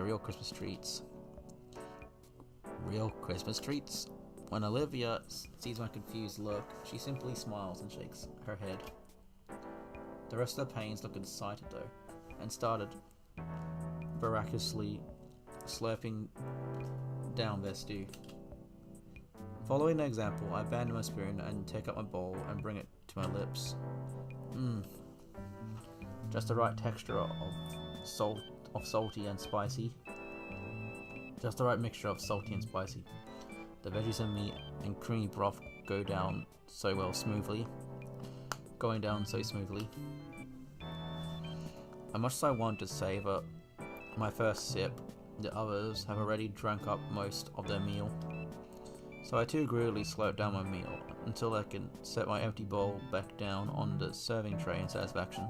real Christmas treats. Real Christmas treats? When Olivia sees my confused look, she simply smiles and shakes her head. The rest of the pains look excited though, and started miraculously slurping down their stew. Following the example, I abandon my spoon and take up my bowl and bring it to my lips. Just the right texture of salty and spicy. Just the right mixture of salty and spicy. The veggies and meat and creamy broth going down so smoothly. As much as I want to savor my first sip, the others have already drank up most of their meal. So I too greedily slurp down my meal until I can set my empty bowl back down on the serving tray in satisfaction.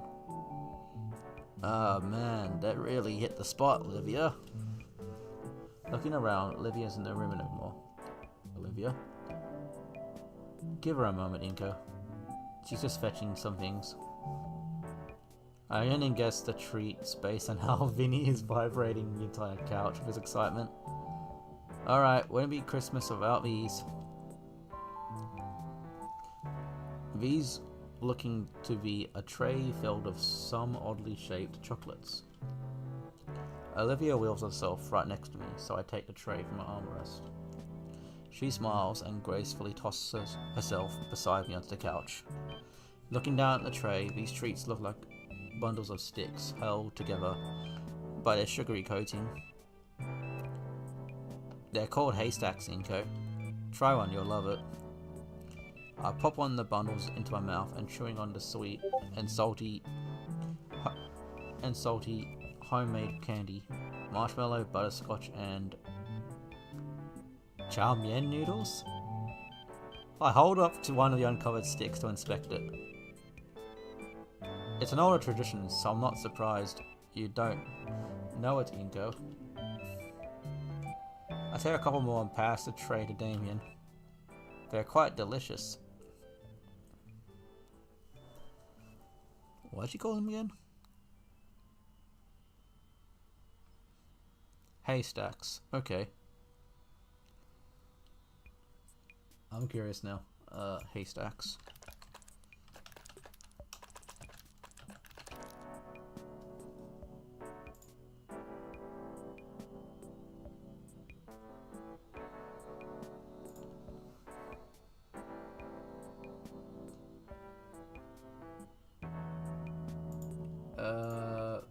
Ah man, that really hit the spot, Olivia. Looking around, Olivia's in the room anymore. Olivia? Give her a moment, Inko. She's just fetching some things. I only guess the treats based on how Vinny is vibrating the entire couch with his excitement. Alright, wouldn't be Christmas without these. These looking to be a tray filled with some oddly shaped chocolates. Olivia wheels herself right next to me, so I take the tray from her armrest. She smiles and gracefully tosses herself beside me onto the couch. Looking down at the tray, these treats look like bundles of sticks held together by their sugary coating. They're called haystacks, Inko. Try one, you'll love it. I pop one of the bundles into my mouth and chewing on the sweet and salty homemade candy, marshmallow, butterscotch, and chow mein noodles. I hold up to one of the uncovered sticks to inspect it. It's an older tradition, so I'm not surprised you don't know it, Inko. I take a couple more and pass the tray to Damien. They're quite delicious. What'd you call them again? Haystacks. Okay. I'm curious now. Haystacks.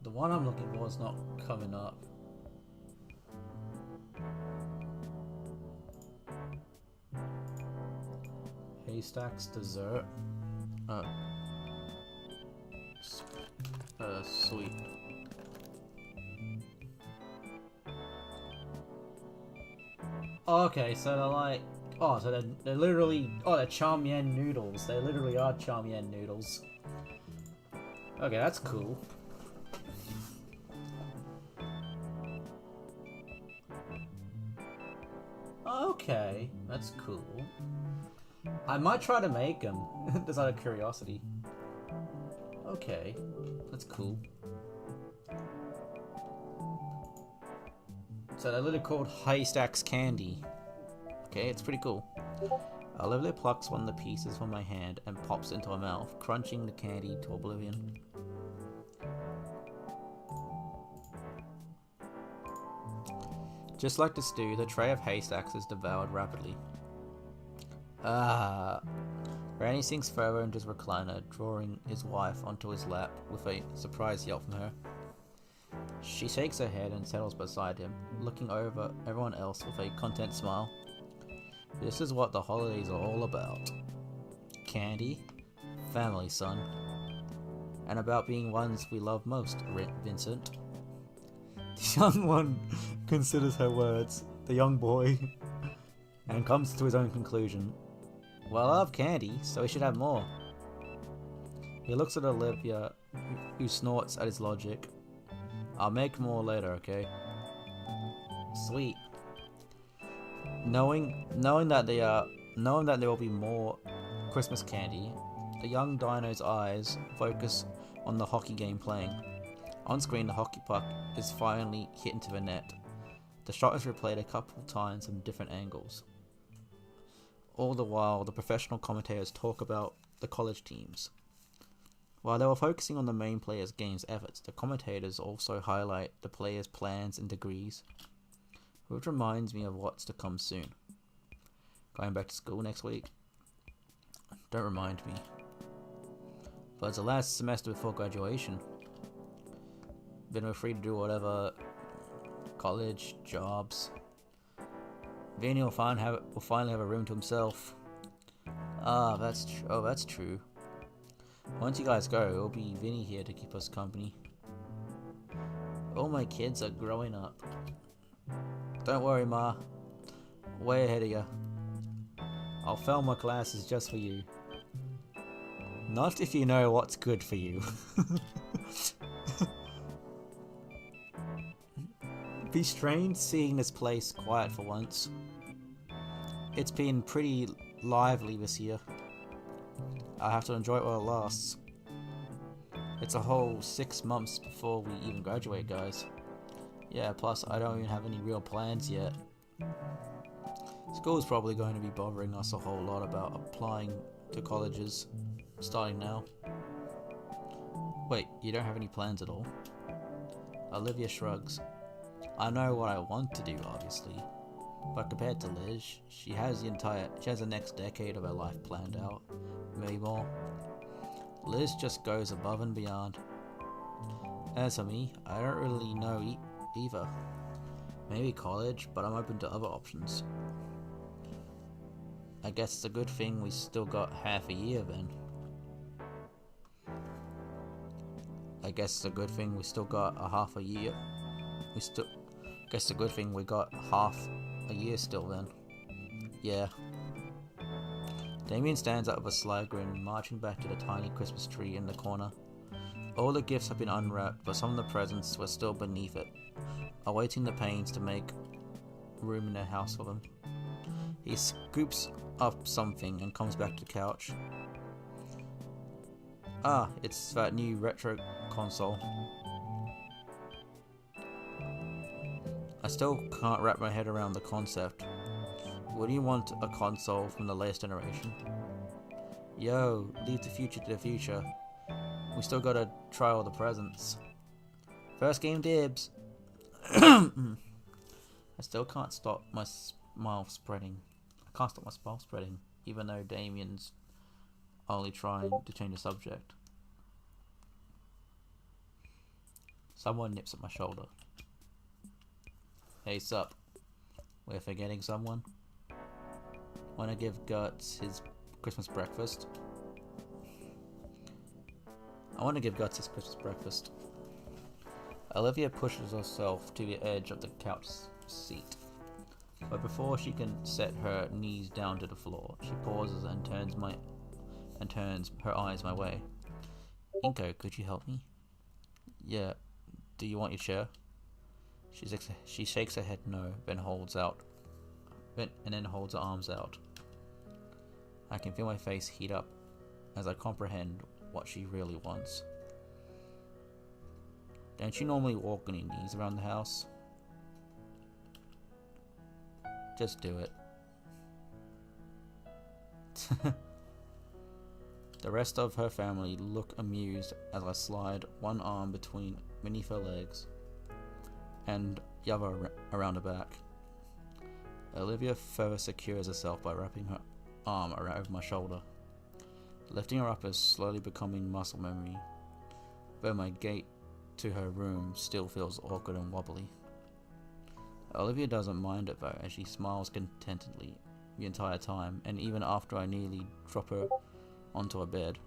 The one I'm looking for is not coming up. Haystacks dessert. Oh. Sweet. Oh, okay, so they're like... Oh, so they're literally... Oh, they're Chow Mein noodles. They literally are Chow Mein noodles. Okay, that's cool. Okay, that's cool. I might try to make them, just out of curiosity. Okay, that's cool. So they're literally called Haystacks Candy. Okay, it's pretty cool. Olivia plucks one of the pieces from my hand and pops into her mouth, crunching the candy to oblivion. Just like the stew, the tray of haystacks is devoured rapidly. Randy sinks further into his recliner, drawing his wife onto his lap with a surprised yell from her. She shakes her head and settles beside him, looking over everyone else with a content smile. This is what the holidays are all about. Candy, family, son. And about being ones we love most, Vincent. The young one considers her words, the young boy, and comes to his own conclusion. Well, I love candy, so we should have more. He looks at Olivia, who snorts at his logic. I'll make more later, okay? Sweet. Knowing that there will be more Christmas candy, the young dino's eyes focus on the hockey game playing. On screen, the hockey puck is finally hit into the net. The shot is replayed a couple times from different angles. All the while, the professional commentators talk about the college teams. While they were focusing on the main players' game's efforts, the commentators also highlight the players' plans and degrees, which reminds me of what's to come soon. Going back to school next week? Don't remind me. But it's the last semester before graduation. Then we're free to do whatever. College, jobs. Vinny will finally have a room to himself. That's true. Once you guys go, it'll be Vinny here to keep us company. All my kids are growing up. Don't worry, Ma. Way ahead of you. I'll fail my classes just for you. Not if you know what's good for you. Be strange seeing this place quiet for once. It's been pretty lively this year. I'll have to enjoy it while it lasts. It's a whole 6 months before we even graduate, guys. Yeah, plus I don't even have any real plans yet. School's probably going to be bothering us a whole lot about applying to colleges starting now. Wait, you don't have any plans at all? Olivia shrugs. I know what I want to do, obviously. But compared to Liz, she has the next decade of her life planned out. Maybe more. Liz just goes above and beyond. As for me, I don't really know either. Maybe college, but I'm open to other options. I guess it's a good thing we still got half a year then. I guess it's a good thing we still got a half a year. Guess it's a good thing we got half a year still then. Yeah. Damien stands up with a sly grin, marching back to the tiny Christmas tree in the corner. All the gifts have been unwrapped, but some of the presents were still beneath it, awaiting the pains to make room in their house for them. He scoops up something and comes back to the couch. Ah, it's that new retro console. I still can't wrap my head around the concept. Would you want a console from the latest generation? Yo, leave the future to the future. We still gotta try all the presents. First game dibs. I still can't stop my smile spreading. I can't stop my smile spreading, even though Damien's only trying to change the subject. Someone nips at my shoulder. Hey, sup? We're forgetting someone? Wanna give Guts his Christmas breakfast? I want to give Guts his Christmas breakfast. Olivia pushes herself to the edge of the couch seat. But before she can set her knees down to the floor, she pauses and turns her eyes my way. Inko, could you help me? Yeah. Do you want your chair? She shakes her head no, then holds her arms out. I can feel my face heat up as I comprehend what she really wants. Don't you normally walk on your knees around the house? Just do it. The rest of her family look amused as I slide one arm beneath her legs and the other around her back. Olivia further secures herself by wrapping her arm around my shoulder. Lifting her up is slowly becoming muscle memory, though my gait to her room still feels awkward and wobbly. Olivia doesn't mind it though, as she smiles contentedly the entire time, and even after I nearly drop her onto a bed.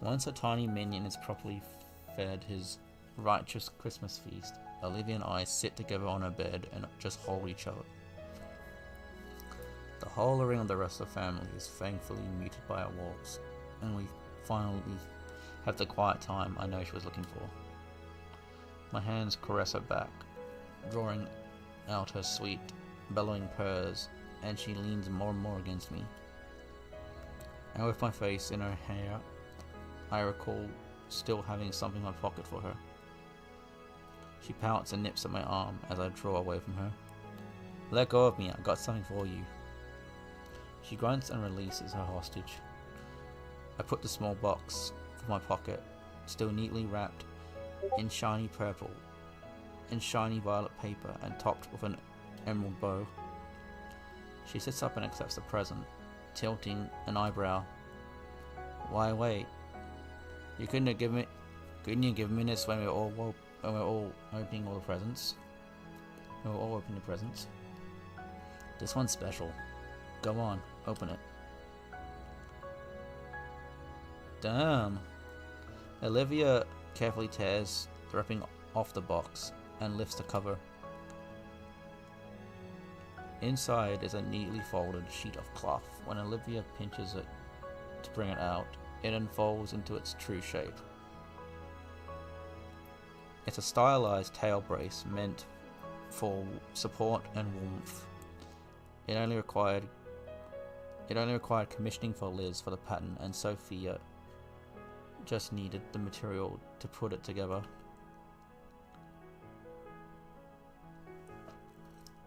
Once a tiny minion is properly fed his righteous Christmas feast, Olivia and I sit together on her bed and just hold each other. The hollering of the rest of the family is thankfully muted by our walks, and we finally have the quiet time I know she was looking for. My hands caress her back, drawing out her sweet, bellowing purrs, and she leans more and more against me. And with my face in her hair, I recall still having something in my pocket for her. She pouts and nips at my arm as I draw away from her. Let go of me, I got something for you. She grunts and releases her hostage. I put the small box from my pocket, still neatly wrapped in shiny purple, in shiny violet paper and topped with an emerald bow. She sits up and accepts the present, tilting an eyebrow. Why wait? Couldn't you give me this when we're all opening all the presents? We were all opening the presents. This one's special. Go on, open it. Damn. Olivia carefully tears the wrapping off the box and lifts the cover. Inside is a neatly folded sheet of cloth. When Olivia pinches it to bring it out, it unfolds into its true shape. It's a stylized tail brace meant for support and warmth. It only required commissioning for Liz for the pattern, and Sophia just needed the material to put it together.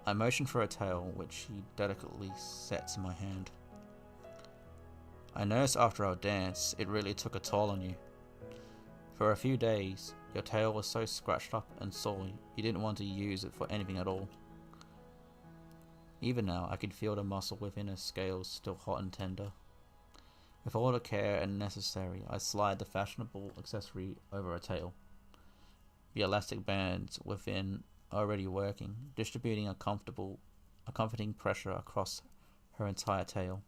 I motion for a tail, which she delicately sets in my hand. I noticed after our dance, it really took a toll on you. For a few days, your tail was so scratched up and sore, you didn't want to use it for anything at all. Even now, I could feel the muscle within her scales still hot and tender. With all the care and necessary, I slide the fashionable accessory over her tail. The elastic bands within already working, distributing a comforting pressure across her entire tail,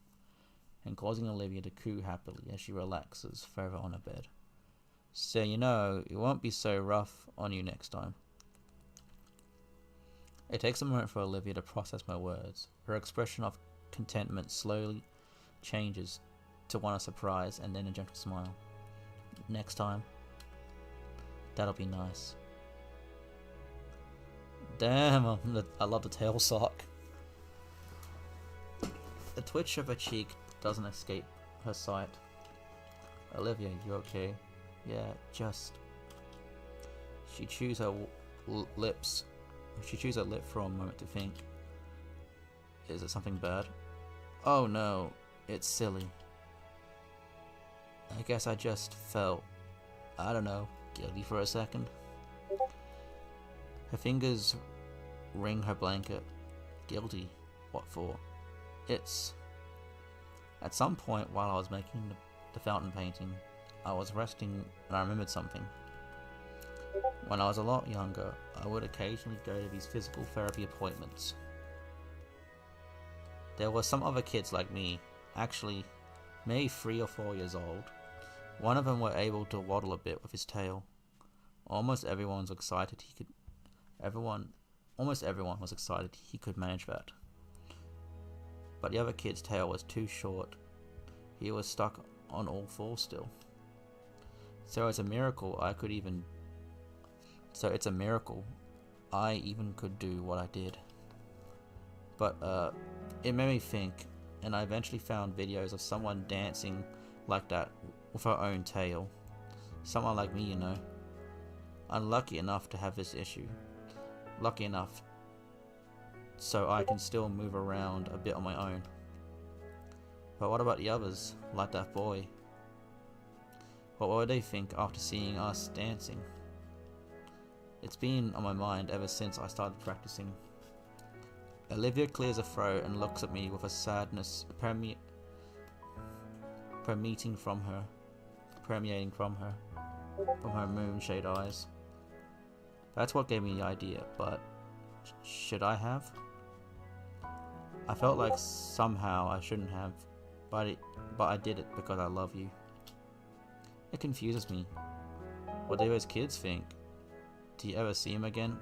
and causing Olivia to coo happily as she relaxes further on her bed. So you know, it won't be so rough on you next time. It takes a moment for Olivia to process my words. Her expression of contentment slowly changes to one of surprise and then a gentle smile. Next time? That'll be nice. Damn, I love the tail sock. The twitch of her cheek doesn't escape her sight. Olivia, you okay? Yeah, just... She chews her lips. She chews her lip for a moment to think. Is it something bad? Oh no, it's silly. I guess I just felt, I don't know, guilty for a second. Her fingers ring her blanket. Guilty? What for? It's... At some point while I was making the fountain painting, I was resting and I remembered something. When I was a lot younger, I would occasionally go to these physical therapy appointments. There were some other kids like me. Actually, maybe 3 or 4 years old. One of them were able to waddle a bit with his tail. Almost everyone was excited he could manage that. But the other kid's tail was too short. He was stuck on all fours still. So it's a miracle I even could do what I did. But it made me think, and I eventually found videos of someone dancing like that with her own tail. Someone like me, you know. Unlucky enough to have this issue. Lucky enough so I can still move around a bit on my own. But what about the others, like that boy? What would they think after seeing us dancing? It's been on my mind ever since I started practicing. Olivia clears her throat and looks at me with a sadness permeating from her moonshade eyes. That's what gave me the idea, but should I have? I felt like somehow I shouldn't have, but I did it because I love you. It confuses me. What do those kids think? Did you ever see him again?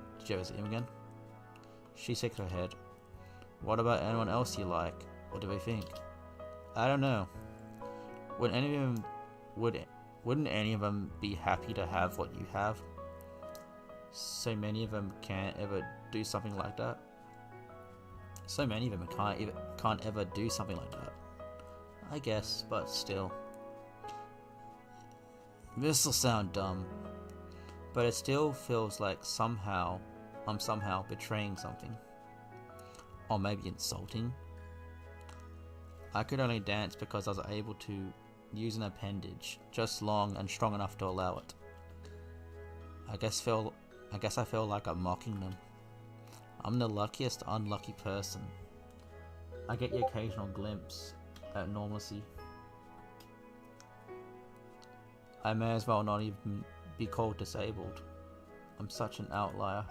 She shakes her head. What about anyone else you like? What do they think? I don't know. Wouldn't any of them be happy to have what you have? So many of them can't ever do something like that. Can't ever do something like that. I guess, but still. This'll sound dumb, but it still feels like I'm somehow betraying something. Or maybe insulting. I could only dance because I was able to use an appendage just long and strong enough to allow it. I guess I feel like I'm mocking them. I'm the luckiest unlucky person. I get the occasional glimpse at normalcy. I may as well not even be called disabled. I'm such an outlier.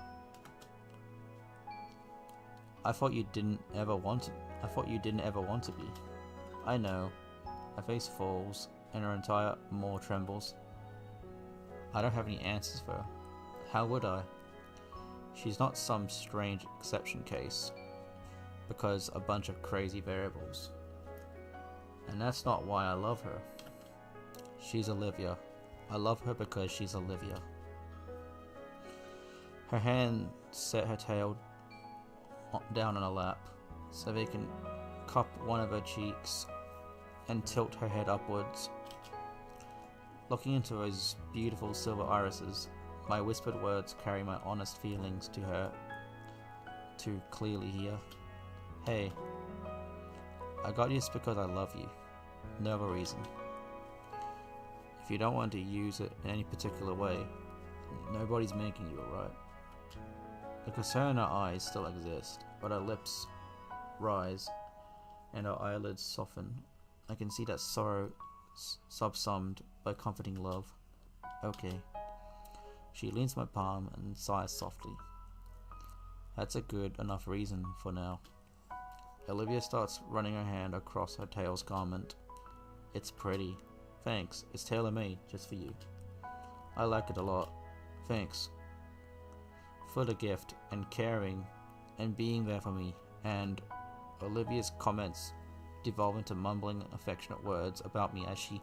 I thought you didn't ever want to be. I know. Her face falls, and her entire maw trembles. I don't have any answers for her. How would I? She's not some strange exception case, because a bunch of crazy variables. And that's not why I love her. She's Olivia. I love her because she's Olivia. Her hand set her tail down on her lap, so they can cup one of her cheeks and tilt her head upwards. Looking into those beautiful silver irises, my whispered words carry my honest feelings to her to clearly hear. Hey, I got this because I love you. No other reason. If you don't want to use it in any particular way, nobody's making you, alright? The concern in her eyes still exists, but her lips rise and her eyelids soften. I can see that sorrow subsumed by comforting love. Okay. She leans my palm and sighs softly. That's a good enough reason for now. Olivia starts running her hand across her tail's garment. It's pretty. Thanks. It's tailor-made just for you. I like it a lot. Thanks. For the gift and caring and being there for me. And Olivia's comments devolve into mumbling affectionate words about me as she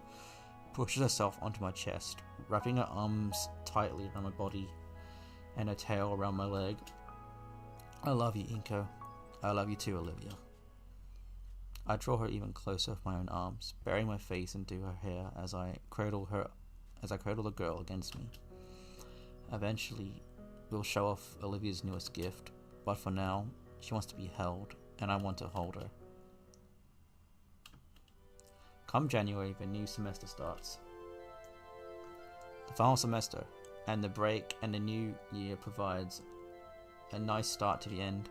pushes herself onto my chest, wrapping her arms tightly around my body and her tail around my leg. I love you, Inko. I love you too, Olivia. I draw her even closer with my own arms, burying my face into her hair as I cradle the girl against me. Eventually, we'll show off Olivia's newest gift, but for now, she wants to be held, and I want to hold her. Come January, the new semester starts. The final semester, and the break and the new year provides a nice start to the end.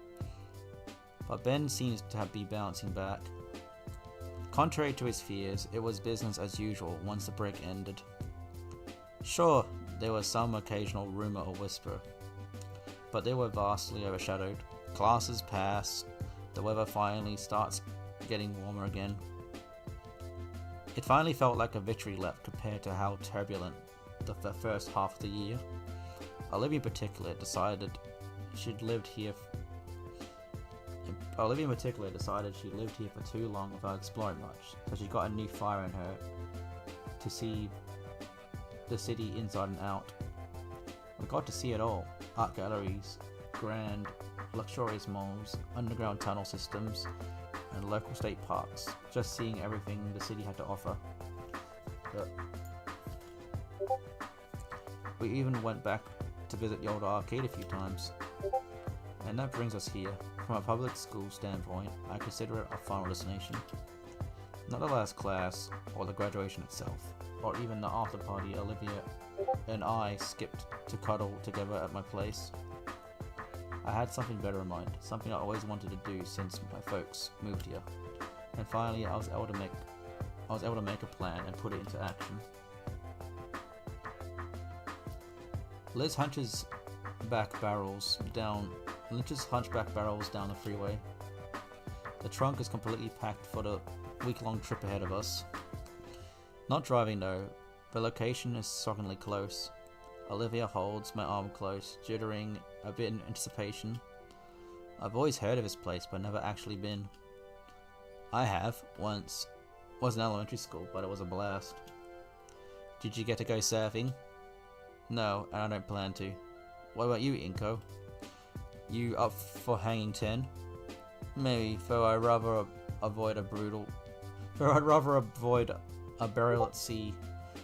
But Ben seems to be bouncing back. Contrary to his fears, it was business as usual once the break ended. Sure, there was some occasional rumor or whisper, but they were vastly overshadowed. Classes pass, the weather finally starts getting warmer again. It finally felt like a victory lap compared to how turbulent the first half of the year. Olivia in particular decided she'd lived here. Olivia in particular decided she lived here for too long without exploring much, so she got a new fire in her to see the city inside and out. We got to see it all: art galleries, grand, luxurious malls, underground tunnel systems, and local state parks. Just seeing everything the city had to offer. But we even went back to visit the old arcade a few times. And that brings us here. From a public school standpoint, I consider it a final destination. Not the last class, or the graduation itself, or even the after party Olivia and I skipped to cuddle together at my place. I had something better in mind, something I always wanted to do since my folks moved here. And finally I was able to make a plan and put it into action. Liz hunches hunchback barrels down the freeway. The trunk is completely packed for the week-long trip ahead of us. Not driving though, the location is shockingly close. Olivia holds my arm close, jittering a bit in anticipation. I've always heard of this place, but never actually been. I have, once. Was in elementary school, but it was a blast. Did you get to go surfing? No, and I don't plan to. What about you, Inko? You up for hanging 10? Maybe, though I'd rather avoid a burial at sea.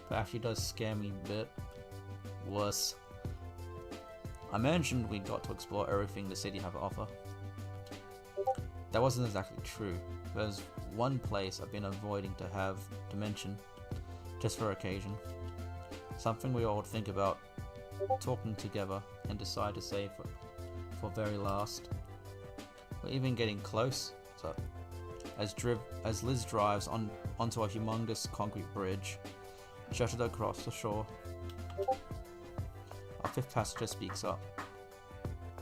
That actually does scare me a bit. Worse. I mentioned we got to explore everything the city have to offer. That wasn't exactly true. There's one place I've been avoiding to mention, just for occasion. Something we all would think about talking together and decide to save for very last. We're even getting close, so as Liz drives onto a humongous concrete bridge jutted across the shore. Our fifth passenger speaks up.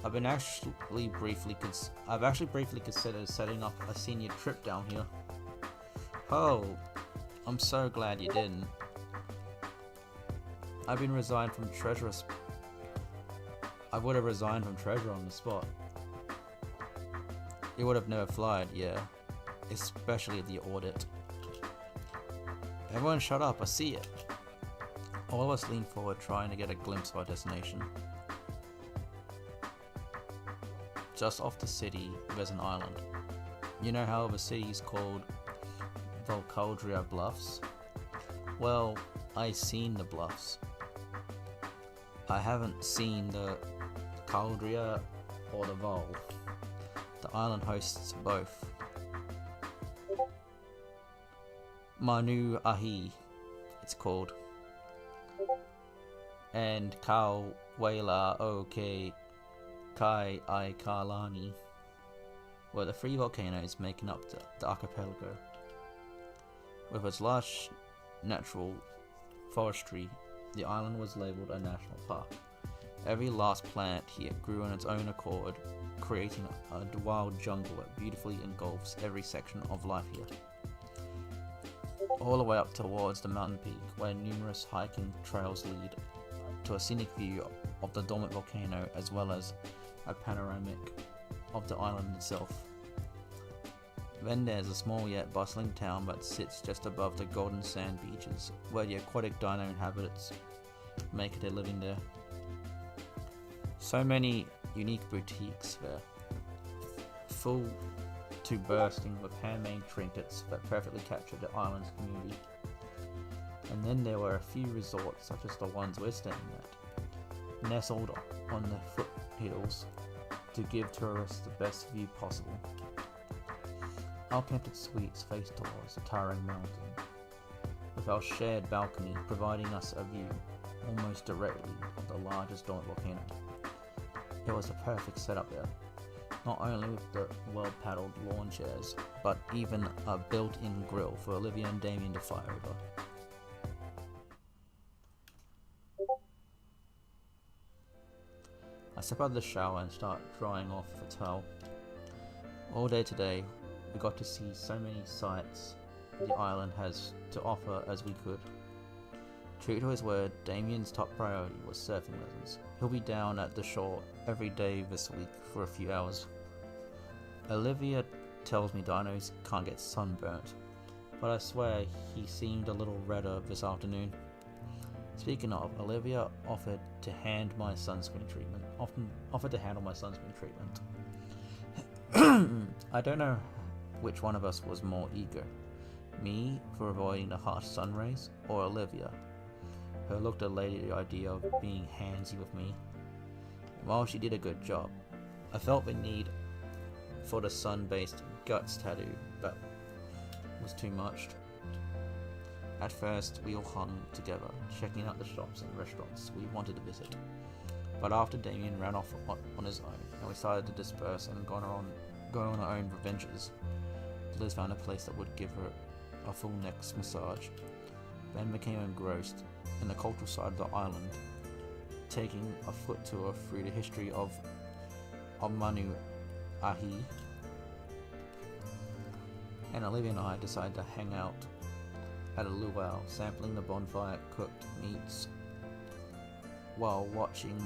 I've actually briefly considered setting up a senior trip down here. Oh, I'm so glad you didn't. I've been resigned from treasurer. I would have resigned from treasurer on the spot. You would have never flied, yeah. Especially the audit. Everyone shut up, I see it. All of us lean forward trying to get a glimpse of our destination. Just off the city, there's an island. You know how the city's called Volcaldria Bluffs? Well, I seen the bluffs. I haven't seen the Caldria or the Vol. The island hosts both. Manu Ahi, it's called. And Kau Wela Oke Kai I Kalani were the three volcanoes making up the archipelago. With its large natural forestry, the island was labelled a national park. Every last plant here grew on its own accord, creating a wild jungle that beautifully engulfs every section of life here. All the way up towards the mountain peak, where numerous hiking trails lead to a scenic view of the dormant volcano, as well as a panoramic of the island itself. Then there's a small yet bustling town that sits just above the golden sand beaches, where the aquatic dino inhabitants make their living there. So many unique boutiques there, full to bursting with handmade trinkets that perfectly capture the island's community. And then there were a few resorts, such as the ones we're staying at, nestled on the foothills to give tourists the best view possible. Our camped suites face towards a towering mountain, with our shared balcony providing us a view almost directly of the largest dormant volcano. It was a perfect setup there, not only with the well-paddled lawn chairs, but even a built-in grill for Olivia and Damien to fire over. I step out of the shower and start drying off the towel. All day today, we got to see so many sights the island has to offer as we could. True to his word, Damien's top priority was surfing lessons. He'll be down at the shore every day this week for a few hours. Olivia tells me dinos can't get sunburnt, but I swear he seemed a little redder this afternoon. Speaking of, Olivia offered to handle my sunscreen treatment. I don't know which one of us was more eager. Me for avoiding the harsh sun rays, or Olivia, who looked at the idea of being handsy with me. While she did a good job, I felt the need for the sun-based guts tattoo that was too much. At first, we all hung together, checking out the shops and restaurants we wanted to visit. But after Damien ran off on his own, and we started to disperse and go on our own adventures, Liz found a place that would give her a full neck massage. Ben became engrossed in the cultural side of the island, taking a foot tour through the history of Manu Ahi. And Olivia and I decided to hang out at a luau, sampling the bonfire cooked meats while watching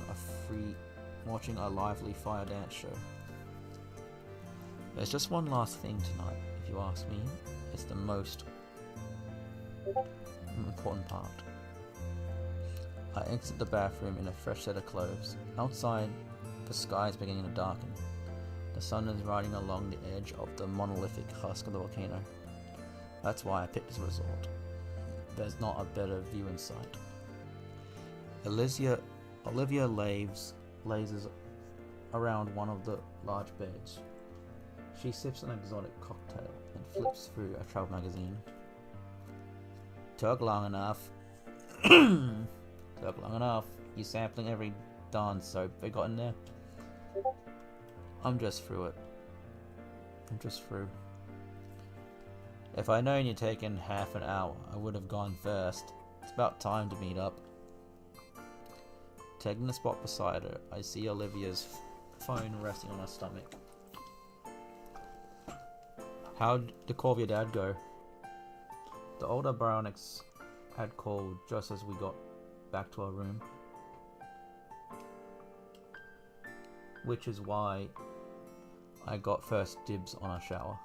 a lively fire dance show. There's just one last thing tonight, if you ask me. It's the most important part. I exit the bathroom in a fresh set of clothes. Outside, the sky is beginning to darken. The sun is riding along the edge of the monolithic husk of the volcano. That's why I picked this resort. There's not a better view in sight. Olivia lazes around one of the large beds. She sips an exotic cocktail and flips through a travel magazine. Took long enough. Took long enough. You sampling every darn soap they got in there? I'm just through it. I'm just through. If I'd known you'd taken half an hour, I would have gone first. It's about time to meet up. Taking the spot beside her, I see Olivia's phone resting on her stomach. How'd the call of your dad go? The older Baronix had called just as we got back to our room. Which is why I got first dibs on our shower.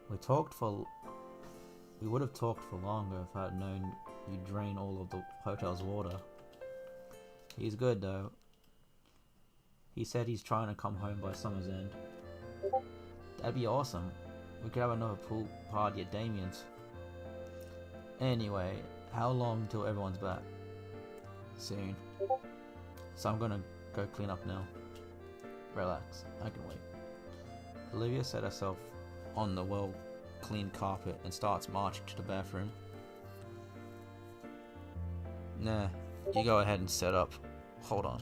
We would have talked for longer if I had known you'd drain all of the hotel's water. He's good though. He said he's trying to come home by summer's end. That'd be awesome. We could have another pool party at Damien's. Anyway, how long till everyone's back? Soon. So I'm gonna go clean up now. Relax, I can wait. Olivia set herself on the well-cleaned carpet and starts marching to the bathroom. Nah, you go ahead and set up. Hold on.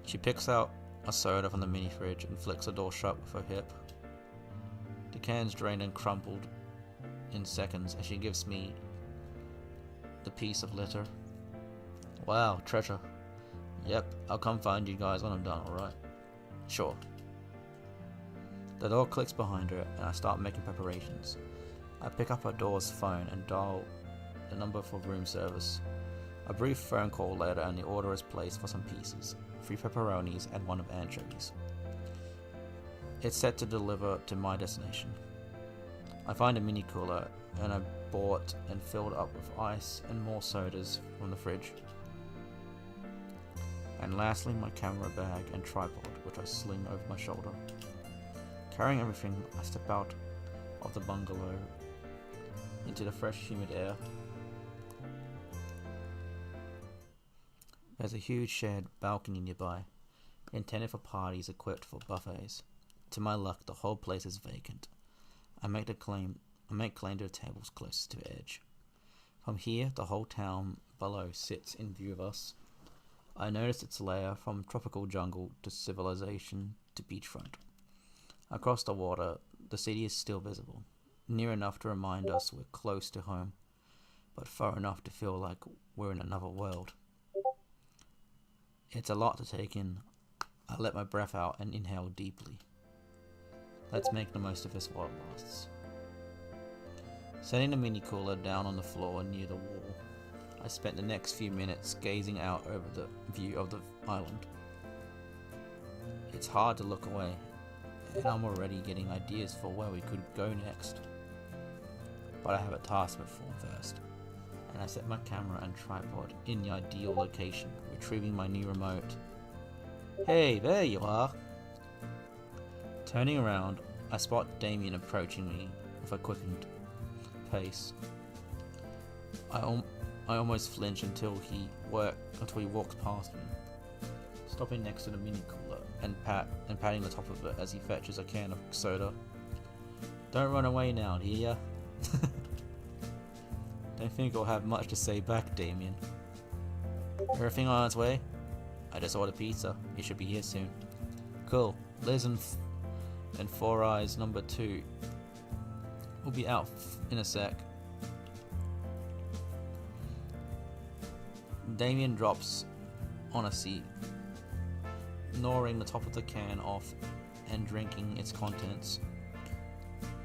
She picks out a soda from the mini fridge and flicks the door shut with her hip. The can's drained and crumpled in seconds as she gives me the piece of litter. Wow, treasure. Yep, I'll come find you guys when I'm done, alright? Sure. The door clicks behind her and I start making preparations. I pick up her door's phone and dial the number for room service. A brief phone call later and the order is placed for some pieces, 3 pepperonis and 1 of anchovies. It's set to deliver to my destination. I find a mini cooler and I bought and filled up with ice and more sodas from the fridge. And lastly, my camera bag and tripod, which I sling over my shoulder. Carrying everything, I step out of the bungalow into the fresh, humid air. There's a huge shared balcony nearby, intended for parties equipped for buffets. To my luck, the whole place is vacant. I make claim to the tables closest to the edge. From here, the whole town below sits in view of us. I notice its layer from tropical jungle to civilization to beachfront. Across the water, the city is still visible, near enough to remind us we're close to home, but far enough to feel like we're in another world. It's a lot to take in. I let my breath out and inhale deeply. Let's make the most of this while it lasts. Setting the mini cooler down on the floor near the wall, I spent the next few minutes gazing out over the view of the island. It's hard to look away, and I'm already getting ideas for where we could go next. But I have a task to perform first, and I set my camera and tripod in the ideal location, retrieving my new remote. Hey, there you are! Turning around, I spot Damien approaching me with a quickened pace. I almost flinch until he walks past me, stopping next to the mini cooler and patting the top of it as he fetches a can of soda. Don't run away now, do ya? Don't think I'll have much to say back, Damien. Everything on its way? I just ordered pizza. It should be here soon. Cool. Liz and Four Eyes number 2 will be out in a sec. Damien drops on a seat, gnawing the top of the can off and drinking its contents.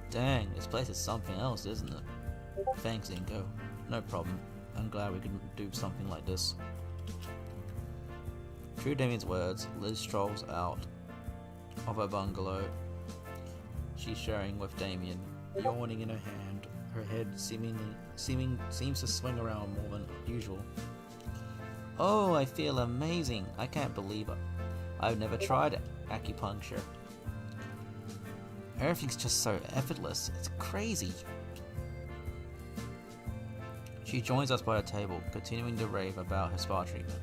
Dang, this place is something else, isn't it? Thanks, Ingo. No problem. I'm glad we could do something like this. True Damien's words, Liz strolls out of her bungalow she's sharing with Damien, yawning in her hand. Her head seems to swing around more than usual. Oh, I feel amazing. I can't believe it. I've never tried acupuncture. Everything's just so effortless. It's crazy. She joins us by the table, continuing to rave about her spa treatment.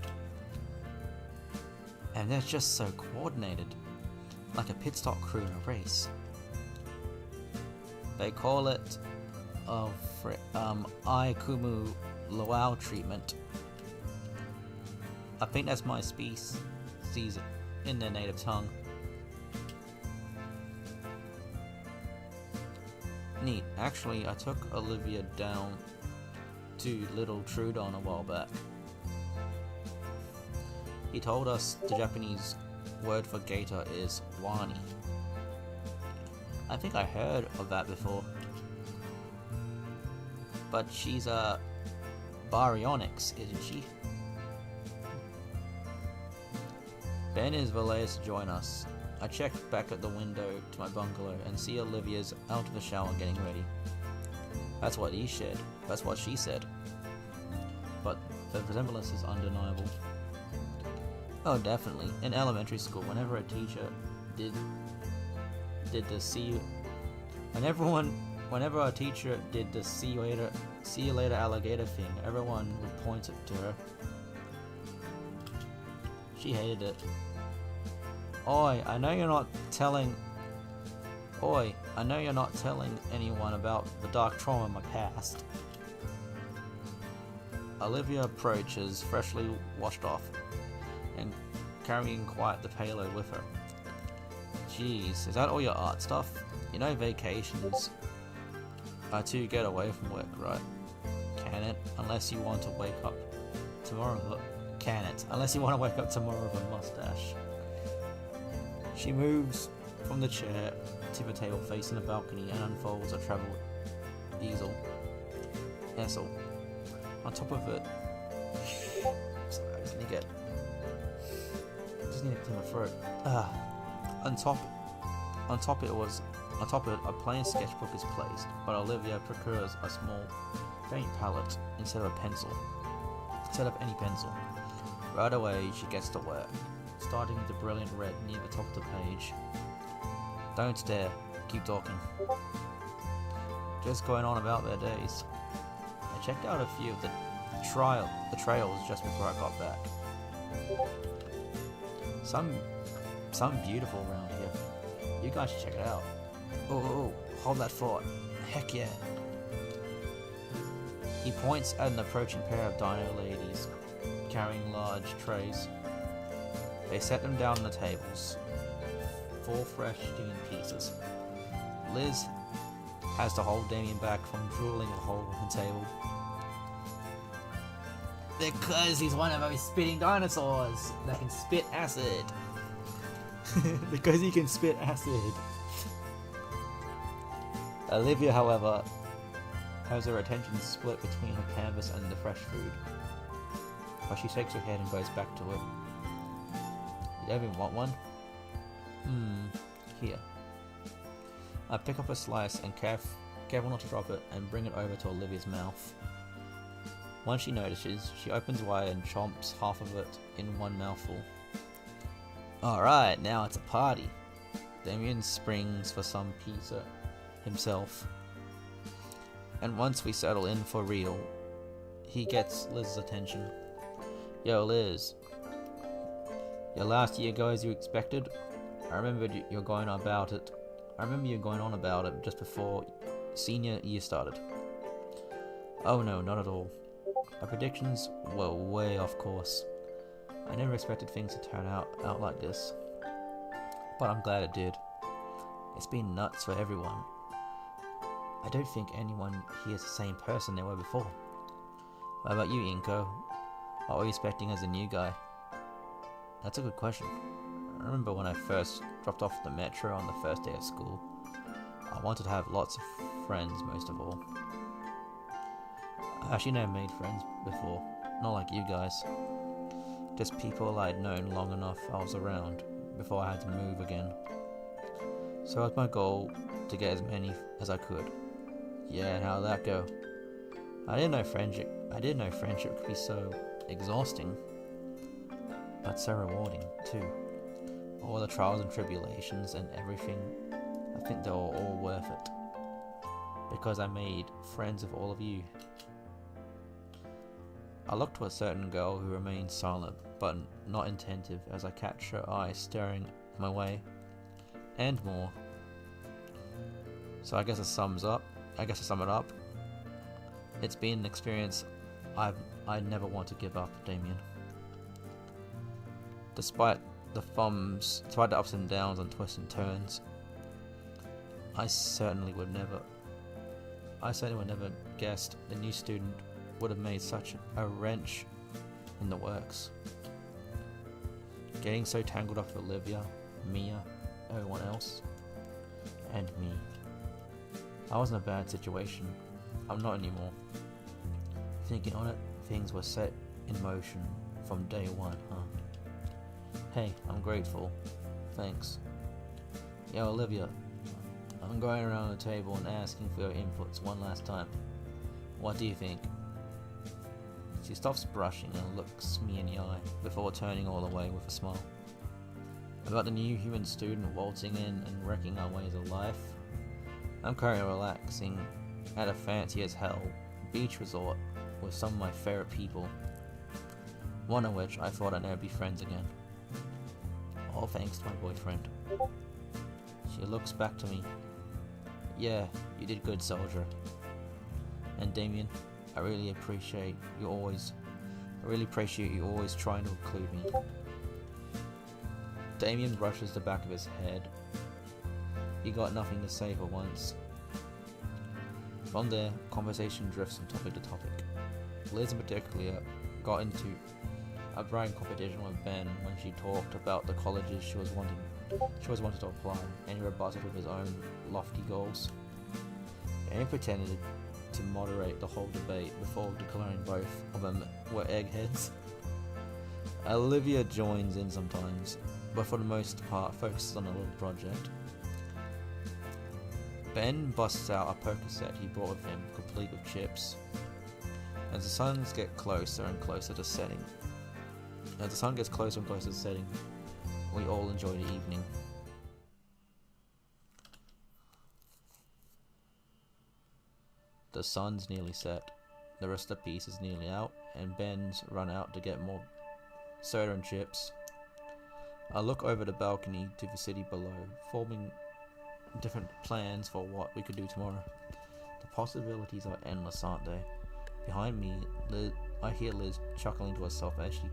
And they're just so coordinated, like a pit stop crew in a race. They call it Iakumu Luau treatment. I think that's my species in their native tongue. Neat. Actually, I took Olivia down to Little Trudon a while back. He told us the Japanese word for gator is Wani. I think I heard of that before. But she's a baryonyx, isn't she? Ben is relayed to join us. I check back at the window to my bungalow and see Olivia's out of the shower getting ready. That's what he said. That's what she said. But the resemblance is undeniable. Oh, definitely. In elementary school, whenever a teacher did the whenever a teacher did the see you later alligator thing, everyone would point it to her. She hated it. Oi, I know you're not telling anyone about the dark trauma of my past. Olivia approaches, freshly washed off, and carrying quite the payload with her. Jeez, is that all your art stuff? You know vacations are to get away from work, right? Can it? Unless you want to wake up tomorrow. Can it? Unless you want to wake up tomorrow with a mustache. She moves from the chair to the table facing the balcony and unfolds a travel easel. On top of it, sorry, I just need to clear my throat. On top of it, a plain sketchbook is placed, but Olivia procures a small paint palette instead of any pencil. Right away, she gets to work, starting with the brilliant red near the top of the page. Don't stare, keep talking. Just going on about their days. I checked out a few of the trails just before I got back. Some beautiful around here. You guys should check it out. Oh, hold that thought. Heck yeah. He points at an approaching pair of dino ladies carrying large trays. They set them down on the tables. 4 fresh steaming pieces. Liz has to hold Damien back from drooling a hole in the table. Because he's one of those spitting dinosaurs that can spit acid. Because he can spit acid. Olivia, however, has her attention split between her canvas and the fresh food. But she shakes her head and goes back to it. You don't even want one? Here. I pick up a slice and careful not to drop it and bring it over to Olivia's mouth. Once she notices, she opens wide and chomps half of it in one mouthful. Alright, now it's a party. Damien springs for some pizza himself. And once we settle in for real, he gets Liz's attention. Yo Liz, your last year go as you expected? I remember you going on about it. Just before senior year started. Oh no, not at all. My predictions were way off course. I never expected things to turn out like this. But I'm glad it did. It's been nuts for everyone. I don't think anyone here is the same person they were before. What about you, Inko? What were you expecting as a new guy? That's a good question. I remember when I first dropped off the metro on the first day of school. I wanted to have lots of friends, most of all. I actually never made friends before, not like you guys. Just people I'd known long enough I was around before I had to move again. So it was my goal to get as many as I could. Yeah, and how'd that go? I didn't know friendship could be so exhausting, but so rewarding too. All the trials and tribulations and everything, I think they were all worth it. Because I made friends with all of you. I look to a certain girl who remains silent, but not attentive as I catch her eye staring my way. And more. So I guess to sum it up. It's been an experience I never want to give up, Damien. Despite the ups and downs and twists and turns, I certainly would never guessed the new student would have made such a wrench in the works. Getting so tangled up with Olivia, Mia, everyone else, and me. I was in a bad situation. I'm not anymore. Thinking on it, things were set in motion from day one, huh? Hey, I'm grateful. Thanks. Yo, Olivia, I'm going around the table and asking for your inputs one last time. What do you think? She stops brushing and looks me in the eye before turning all the way with a smile. About the new human student waltzing in and wrecking our ways of life. I'm currently relaxing at a fancy as hell beach resort with some of my favorite people. One of which I thought I'd never be friends again. All thanks to my boyfriend. She looks back to me. Yeah, you did good, soldier. And Damien, I really appreciate you always trying to include me. Damien brushes the back of his head. He got nothing to say for once. From there, conversation drifts from topic to topic. Liz in particular got into a bragging competition with Ben when she talked about the colleges she was wanted to apply, and he rebutted with his own lofty goals. And he pretended to moderate the whole debate before declaring both of them were eggheads. Olivia joins in sometimes, but for the most part focuses on a little project. Ben busts out a poker set he brought with him, complete with chips. As the sun gets closer and closer to setting, we all enjoy the evening. The sun's nearly set, the rest of the piece is nearly out, and Ben's run out to get more soda and chips. I look over the balcony to the city below, forming different plans for what we could do tomorrow. The possibilities are endless, aren't they? Behind me, I hear Liz chuckling to herself as she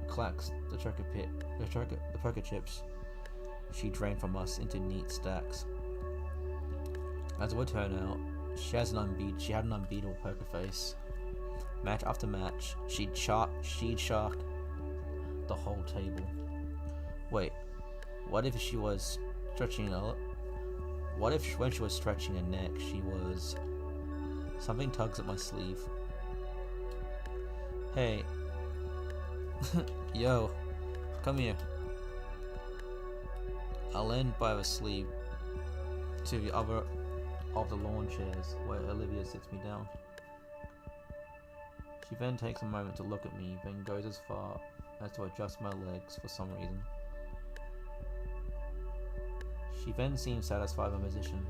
clacks the poker chips she drained from us into neat stacks. As it would turn out, she had an unbeatable poker face. Match after match, she'd shark the whole table. Wait, what if when she was stretching her neck, she was Something tugs at my sleeve. Hey. Yo. Come here. I lean by the sleeve to the other of the lawn chairs where Olivia sits me down. She then takes a moment to look at me, then goes as far as to adjust my legs for some reason. She then seems satisfied with my position.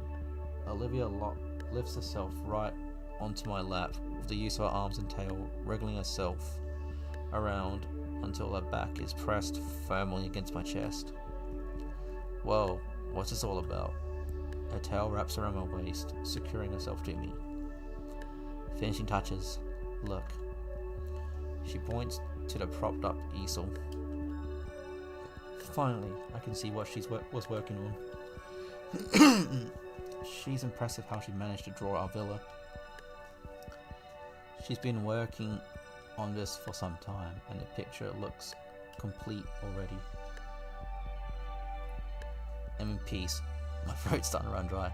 Olivia lifts herself right onto my lap with the use of her arms and tail, wriggling herself around until her back is pressed firmly against my chest. Whoa, what's this all about? Her tail wraps around my waist, securing herself to me. Finishing touches. Look. She points to the propped up easel. Finally, I can see what she was working on. She's impressive how she managed to draw our villa. She's been working on this for some time, and the picture looks complete already. I'm in peace. My throat's starting to run dry.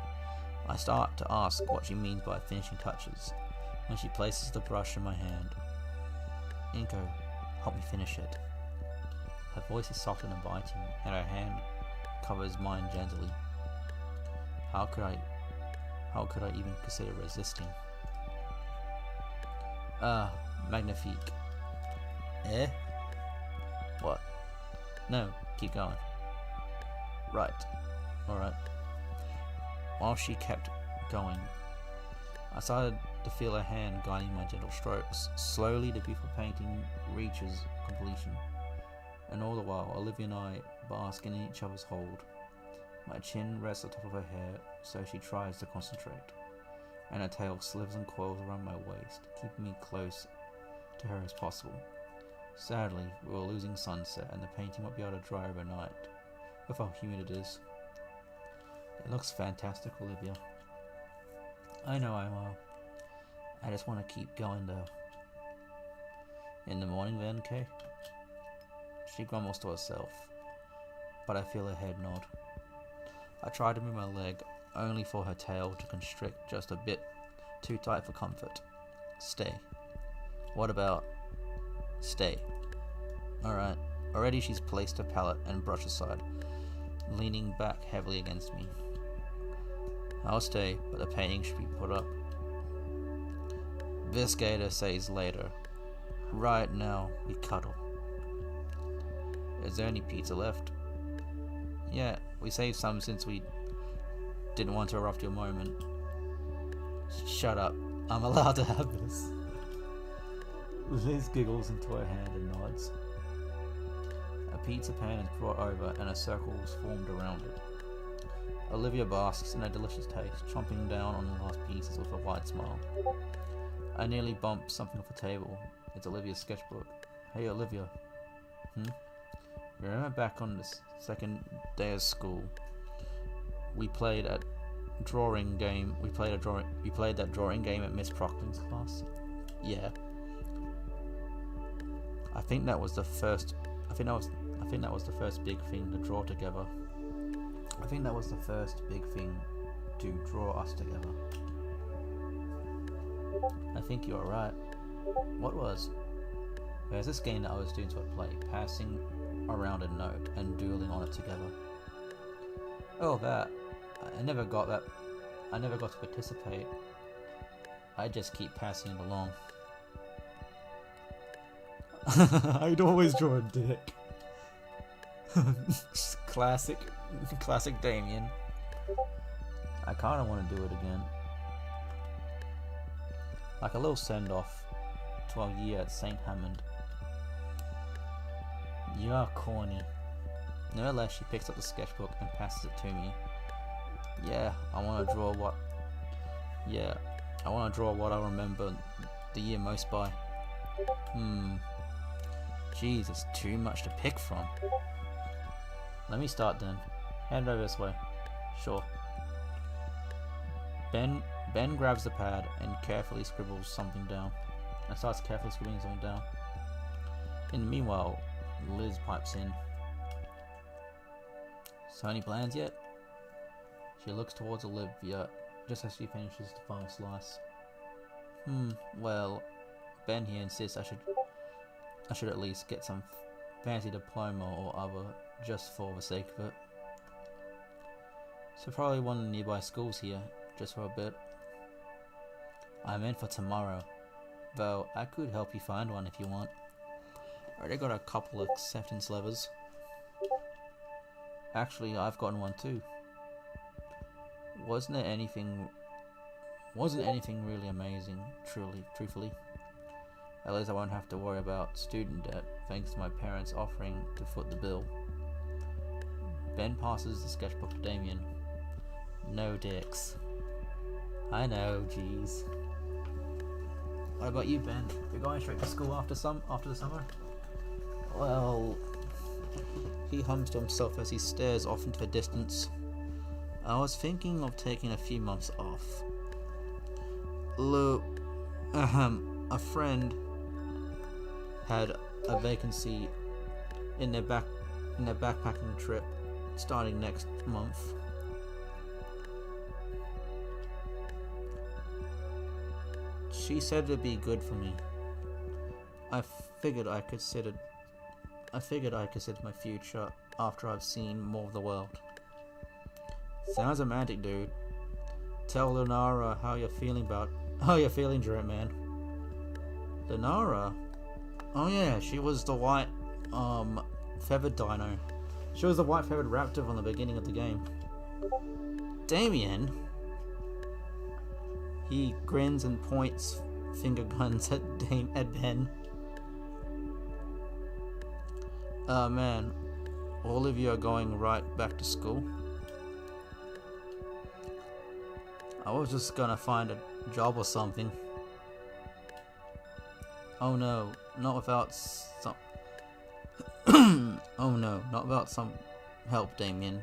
I start to ask what she means by finishing touches, when she places the brush in my hand. Inko, help me finish it. Her voice is soft and inviting, and her hand covers mine gently. How could I even consider resisting? Magnifique. Eh? What? No, keep going. Right. Alright. While she kept going, I started to feel her hand guiding my gentle strokes. Slowly the beautiful painting reaches completion, and all the while Olivia and I bask in each other's hold. My chin rests on top of her hair, so she tries to concentrate, and her tail slithers and coils around my waist, keeping me close to her as possible. Sadly, we were losing sunset, and the painting won't be able to dry overnight, with how humid it is. It looks fantastic, Olivia. I know I will. I just want to keep going though. In the morning then, Kay? She grumbles to herself, but I feel her head nod. I try to move my leg, only for her tail to constrict just a bit too tight for comfort. Stay. What about... Stay. Alright. Already she's placed her palette and brush aside, leaning back heavily against me. I'll stay, but the painting should be put up. This Gator says later. Right now, we cuddle. Is there any pizza left? Yeah, we saved some since we didn't want to interrupt your moment. Shut up. I'm allowed to have this. Liz giggles into her hand and nods. A pizza pan is brought over and a circle is formed around it. Olivia basks in a delicious taste, chomping down on the last pieces with a wide smile. I nearly bump something off the table. It's Olivia's sketchbook. Hey Olivia. Remember back on the second day of school, we played that drawing game at Miss Prockling's class? Yeah. I think that was the first big thing to draw together. I think that was the first big thing to draw us together. I think you're right. What was? There's this game that I was doing to play, passing around a note and doodling on it together. Oh, that. I never got to participate. I just keep passing it along. I'd always draw a dick. Classic Damien. I kinda want to do it again. Like a little send-off to our year at St. Hammond. You are corny. Nevertheless, she picks up the sketchbook and passes it to me. I want to draw what I remember the year most by. Jeez, it's too much to pick from. Let me start then. Hand over this way. Sure. Ben grabs the pad and carefully scribbles something down. And starts carefully scribbling something down. In the meanwhile, Liz pipes in. So any plans yet? She looks towards Olivia just as she finishes the final slice. Well, Ben here insists I should at least get some fancy diploma or other just for the sake of it. So probably one of the nearby schools here, just for a bit. I'm in for tomorrow, though I could help you find one if you want. I already got a couple of acceptance letters. Actually, I've gotten one too. Wasn't anything really amazing, truthfully. At least I won't have to worry about student debt, thanks to my parents offering to foot the bill. Ben passes the sketchbook to Damien. No dicks. I know, jeez. What about you, Ben? You're going straight to school after the summer? Well, he hums to himself as he stares off into the distance. I was thinking of taking a few months off. A friend had a vacancy in their backpacking trip starting next month. She said it'd be good for me. I figured I considered my future after I've seen more of the world. Sounds romantic, dude. Tell Lunara how you're feeling, Dream Man. Lunara? Oh yeah, she was the white, feathered dino. She was the white feathered raptor from the beginning of the game. Damien? He grins and points finger guns at Ben. Man, all of you are going right back to school? I was just gonna find a job or something. Oh no, not without some... oh no, not without some help, Damien.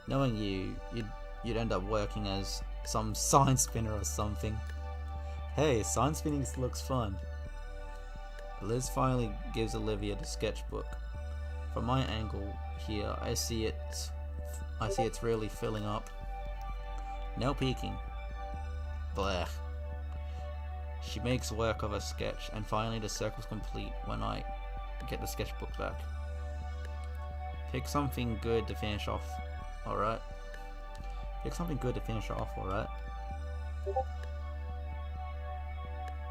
Knowing you'd end up working as some sign spinner or something. Hey, sign spinning looks fun. Liz finally gives Olivia the sketchbook. From my angle here, I see it's really filling up. No peeking. Blech. She makes work of a sketch, and finally the circle's complete when I get the sketchbook back. Pick something good to finish off, alright? Pick something good to finish off, alright?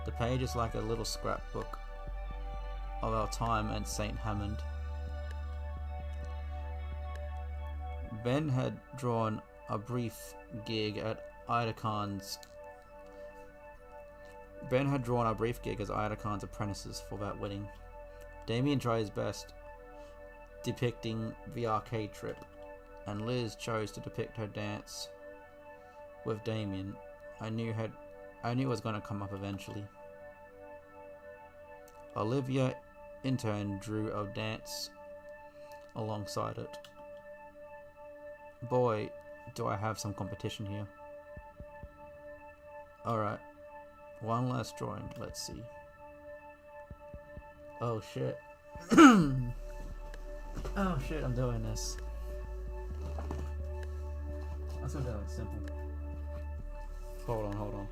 The page is like a little scrapbook of our time at St. Hammond. Ben had drawn a brief gig as Ida Khan's apprentices for that wedding. Damien tried his best depicting the arcade trip, and Liz chose to depict her dance with Damien. I knew it was going to come up eventually. Olivia, in turn, drew a dance alongside it. Boy, do I have some competition here. Alright, one last drawing, let's see. Oh shit. Oh shit, I'm doing this. Let's go down simple. Hold on.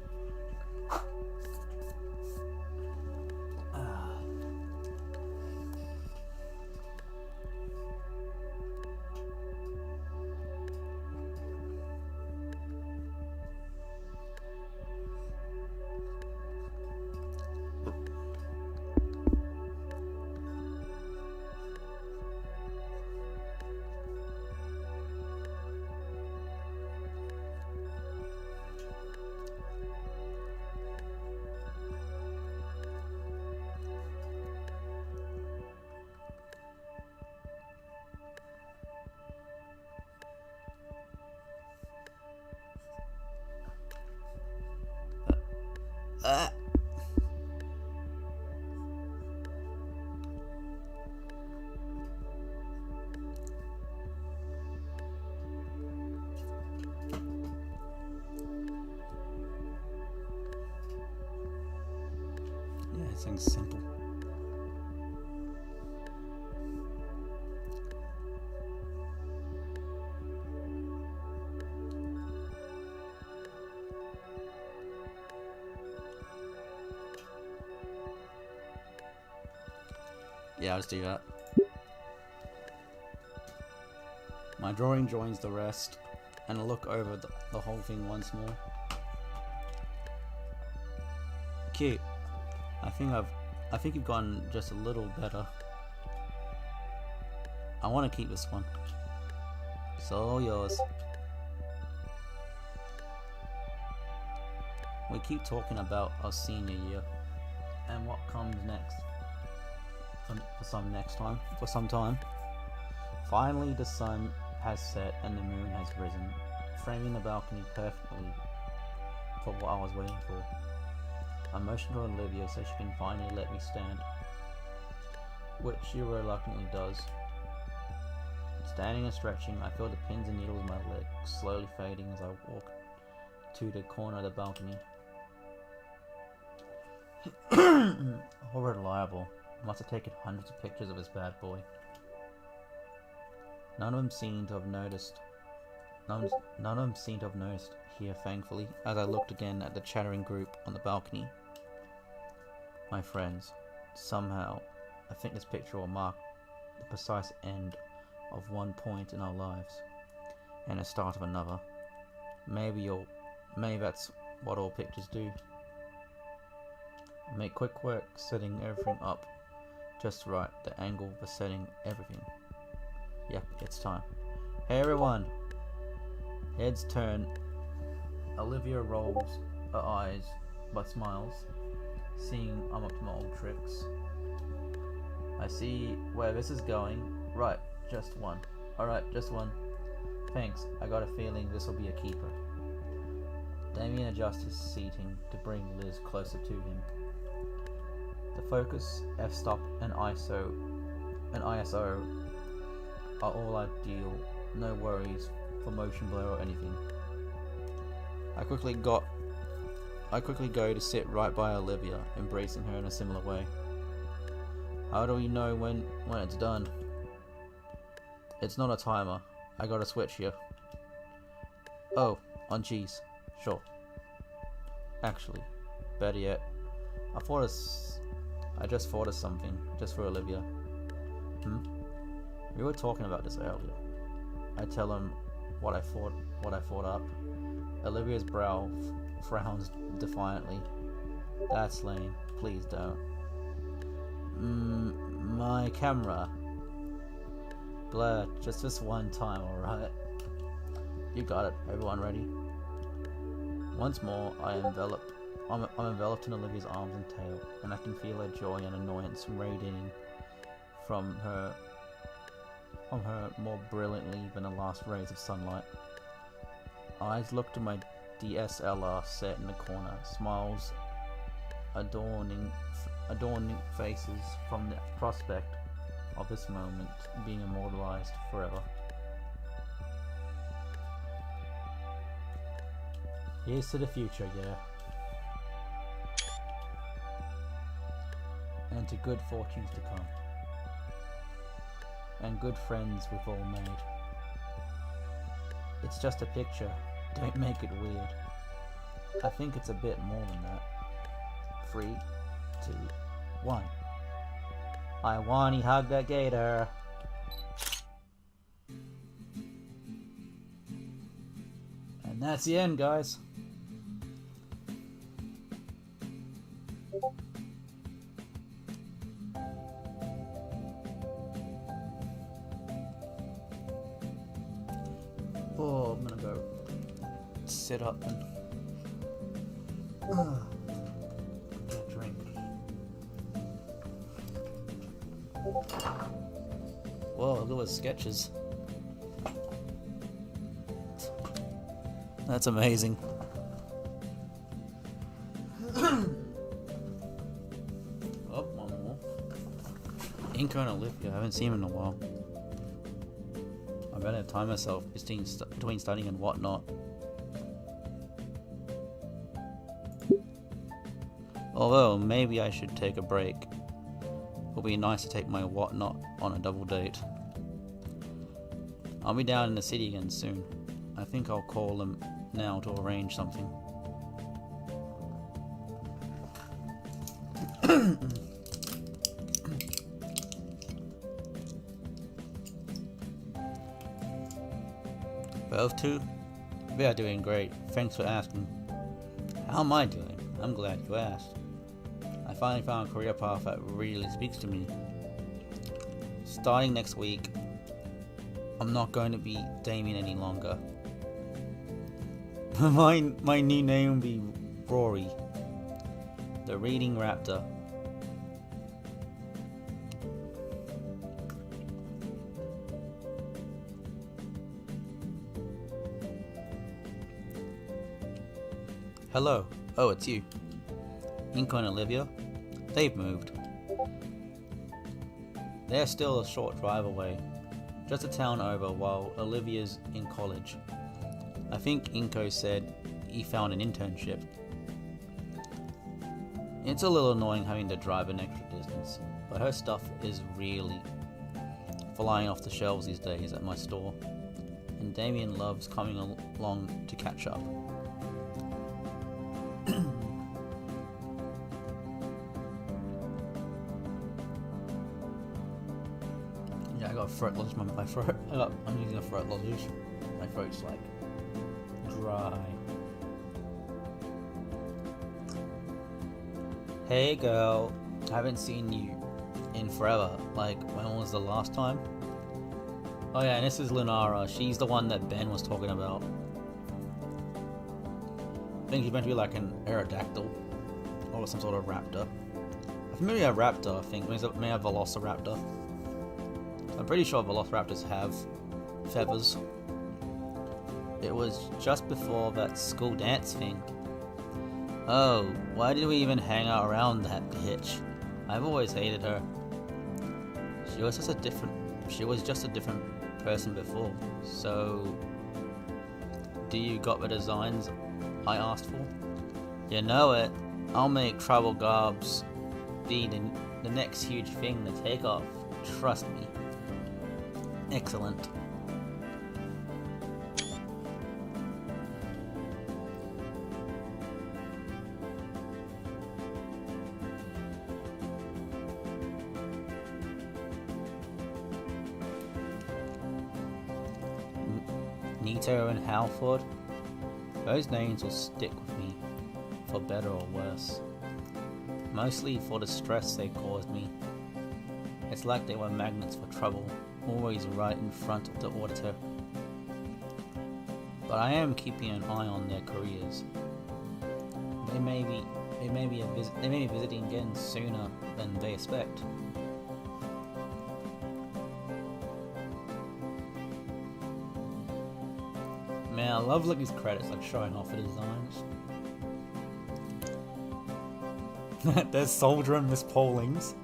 Yeah, it sounds simple. Yeah, let's do that. My drawing joins the rest, and I look over the whole thing once more. Cute. I think you've gotten just a little better. I want to keep this one. It's all yours. We keep talking about our senior year and what comes next. For some time. Finally, the sun has set and the moon has risen, framing the balcony perfectly for what I was waiting for. I motioned to Olivia so she can finally let me stand, which she reluctantly does. Standing and stretching, I feel the pins and needles in my leg slowly fading as I walk to the corner of the balcony. How reliable. Must have taken hundreds of pictures of this bad boy. None of them seem to have noticed. None of them seem to have noticed here, thankfully, as I looked again at the chattering group on the balcony. My friends. Somehow, I think this picture will mark the precise end of one point in our lives, and the start of another. Maybe that's what all pictures do. Make quick work setting everything up just right, the angle for setting everything. Yep, it's time. Hey everyone! Heads turn. Olivia rolls her eyes but smiles, seeing I'm up to my old tricks. I see where this is going. Right, just one. Alright, just one. Thanks, I got a feeling this will be a keeper. Damien adjusts his seating to bring Liz closer to him. The focus, f-stop, and ISO are all ideal, no worries for motion blur or anything. I quickly go to sit right by Olivia, embracing her in a similar way. How do we know when it's done? It's not a timer. I got a switch here. Oh, on cheese. Sure. Actually, better yet, I just thought of something, just for Olivia. We were talking about this earlier. I tell him what I thought up. Olivia's brow frowns defiantly. That's lame. Please don't. My camera. Blair, just this one time, alright? You got it. Everyone ready? Once more, I'm enveloped in Olivia's arms and tail, and I can feel her joy and annoyance radiating from her more brilliantly than the last rays of sunlight. Eyes look to my DSLR set in the corner, smiles adorning faces from the prospect of this moment being immortalized forever. Here's to the future, yeah. And to good fortunes to come. And good friends we've all made. It's just a picture, don't make it weird. I think it's a bit more than that. 3, 2, 1. I Wani hug that gator. And that's the end, guys. Oh, I'm gonna go sit up and get a drink. Whoa, look at those sketches. That's amazing. Oh, one more. Inko and Olivia, I haven't seen him in a while. I better time myself between studying and whatnot. Although, maybe I should take a break. It'll be nice to take my whatnot on a double date. I'll be down in the city again soon. I think I'll call them now to arrange something. Both two? We are doing great. Thanks for asking. How am I doing? I'm glad you asked. I finally found a career path that really speaks to me. Starting next week, I'm not going to be Damien any longer. my new name will be Rory, the Reading Raptor. Hello. Oh, it's you. Inko and Olivia? They've moved. They're still a short drive away, just a town over, while Olivia's in college. I think Inko said he found an internship. It's a little annoying having to drive an extra distance, but her stuff is really flying off the shelves these days at my store, and Damien loves coming along to catch up. Yeah, I got a throat lozenge in my throat. I'm using a throat lozenge. My throat's like dry. Hey girl, haven't seen you in forever. Like, when was the last time? Oh yeah, and this is Lunara. She's the one that Ben was talking about. I think she's meant to be like an Aerodactyl or some sort of raptor. Maybe a raptor, I think. Maybe a Velociraptor. I'm pretty sure Velociraptors have feathers. It was just before that school dance thing. Oh, why did we even hang out around that bitch? I've always hated her. She was just a different person before. So, do you got the designs I asked for? You know it. I'll make Trouble Garbs be the next huge thing to take off. Trust me. Excellent. Nito and Halford, those names will stick with me, for better or worse. Mostly for the stress they caused me. It's like they were magnets for trouble, always right in front of the auditor. But I am keeping an eye on their careers. They may be visiting again sooner than they expect. Man, I love looking at these credits, like showing off the designs. There's Soldier and Miss Paulings.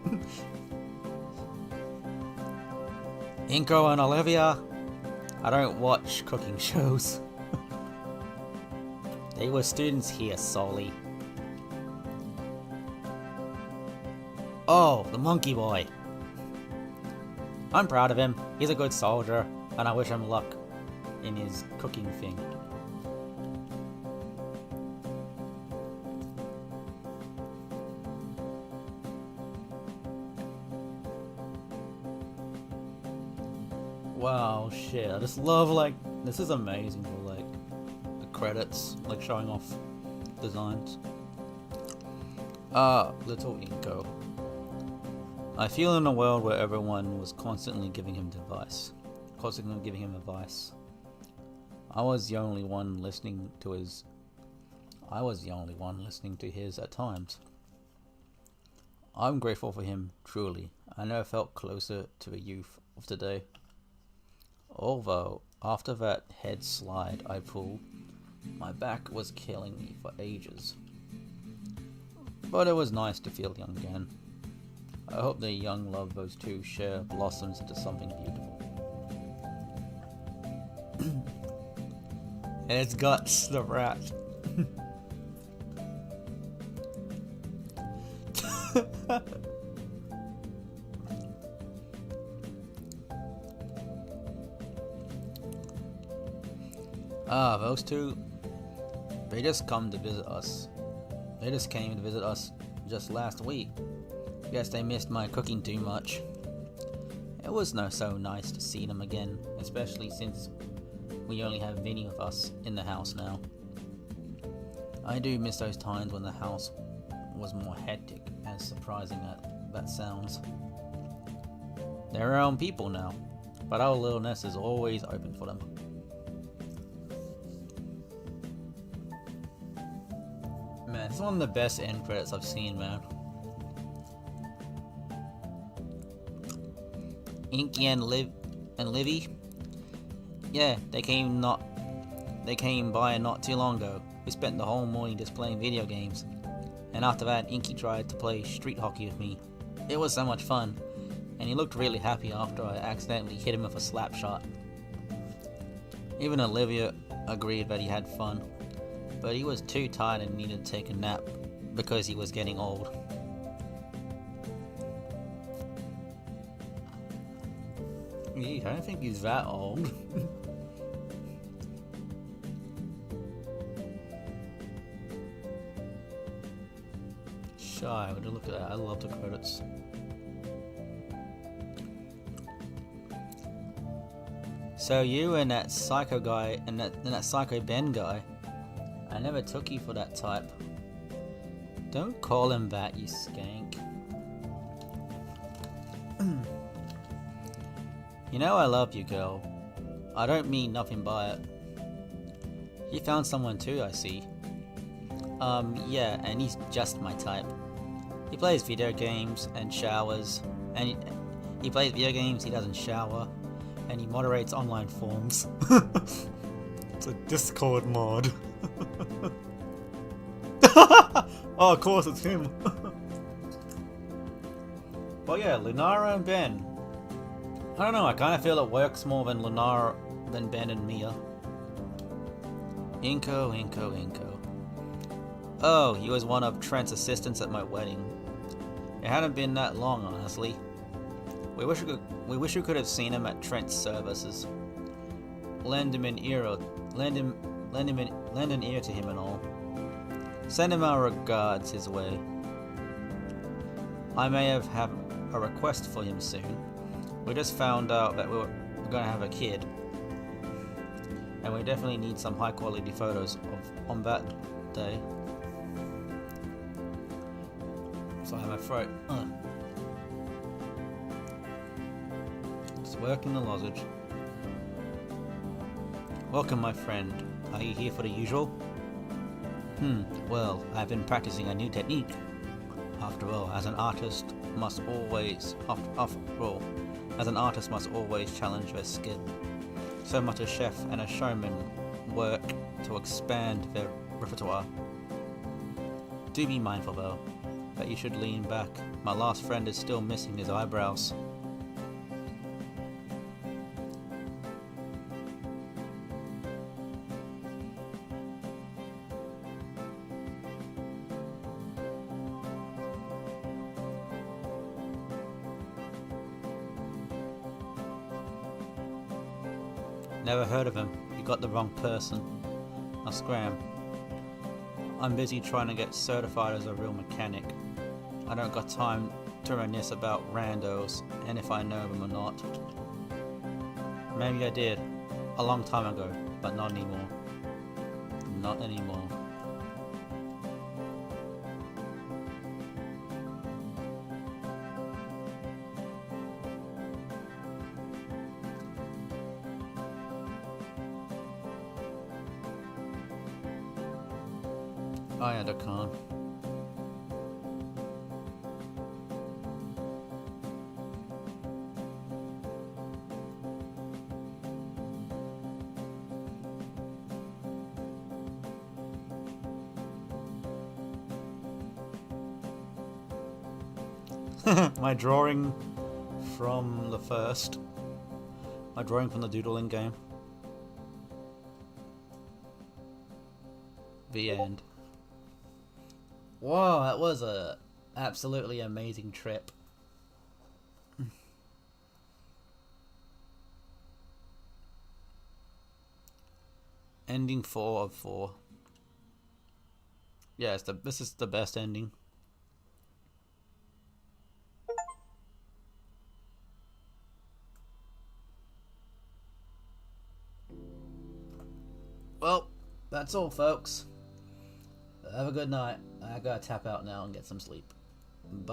Inko and Olivia. I don't watch cooking shows. They were students here, Solly. Oh, the monkey boy. I'm proud of him. He's a good soldier, and I wish him luck in his cooking thing. Wow, shit. I just love, like, this is amazing for, like, the credits, like, showing off designs. Little Inko. I feel in a world where everyone was constantly giving him advice. I was the only one listening to his at times. I'm grateful for him, truly. I never felt closer to the youth of today. Although, after that head slide I pulled, my back was killing me for ages. But it was nice to feel young again. I hope the young love those two share blossoms into something beautiful. And it's Guts, the rat. Those two, they just came to visit us just last week. Guess they missed my cooking too much. It was so nice to see them again, especially since we only have Vinny with us in the house now. I do miss those times when the house was more hectic, as surprising as that sounds. They're our own people now, but our little nest is always open for them. Man, it's one of the best end credits I've seen, man. Inky and Livy? Yeah, they came by not too long ago. We spent the whole morning just playing video games. And after that, Inky tried to play street hockey with me. It was so much fun, and he looked really happy after I accidentally hit him with a slap shot. Even Olivia agreed that he had fun, but he was too tired and needed to take a nap because he was getting old. I don't think he's that old. Shy, would you look at that? I love the credits. So you and that psycho guy and that psycho Ben guy, I never took you for that type. Don't call him that, you skank. You know I love you, girl. I don't mean nothing by it. You found someone too, I see. Yeah, and he's just my type. He plays video games and showers, and he plays video games, he doesn't shower, and he moderates online forums. It's a Discord mod. Oh, of course it's him. But yeah, Lunara and Ben. I don't know, I kind of feel it works more than Lunara than Ben and Mia. Inko. Oh, he was one of Trent's assistants at my wedding. It hadn't been that long, honestly. We wish we could have seen him at Trent's services. Lend an ear to him and all. Send him our regards his way. I may have a request for him soon. We just found out that we're gonna have a kid, and we definitely need some high quality photos on that day. Sorry, my throat. Just working the lozenge. Welcome, my friend. Are you here for the usual? Well, I've been practicing a new technique. After all, as an artist must always challenge their skill. So much a chef and a showman work to expand their repertoire. Do be mindful though, that you should lean back. My last friend is still missing his eyebrows. Never heard of him. You got the wrong person. I'll scram. I'm busy trying to get certified as a real mechanic. I don't got time to reminisce about randos and if I know them or not. Maybe I did. A long time ago, but not anymore. Not anymore. I had a con. My drawing from the first. My drawing from the doodling game. The end. Whoa, that was a absolutely amazing trip. Ending 4 of 4. Yeah, this is the best ending. that's all, folks. Have a good night. I gotta tap out now and get some sleep. Bye.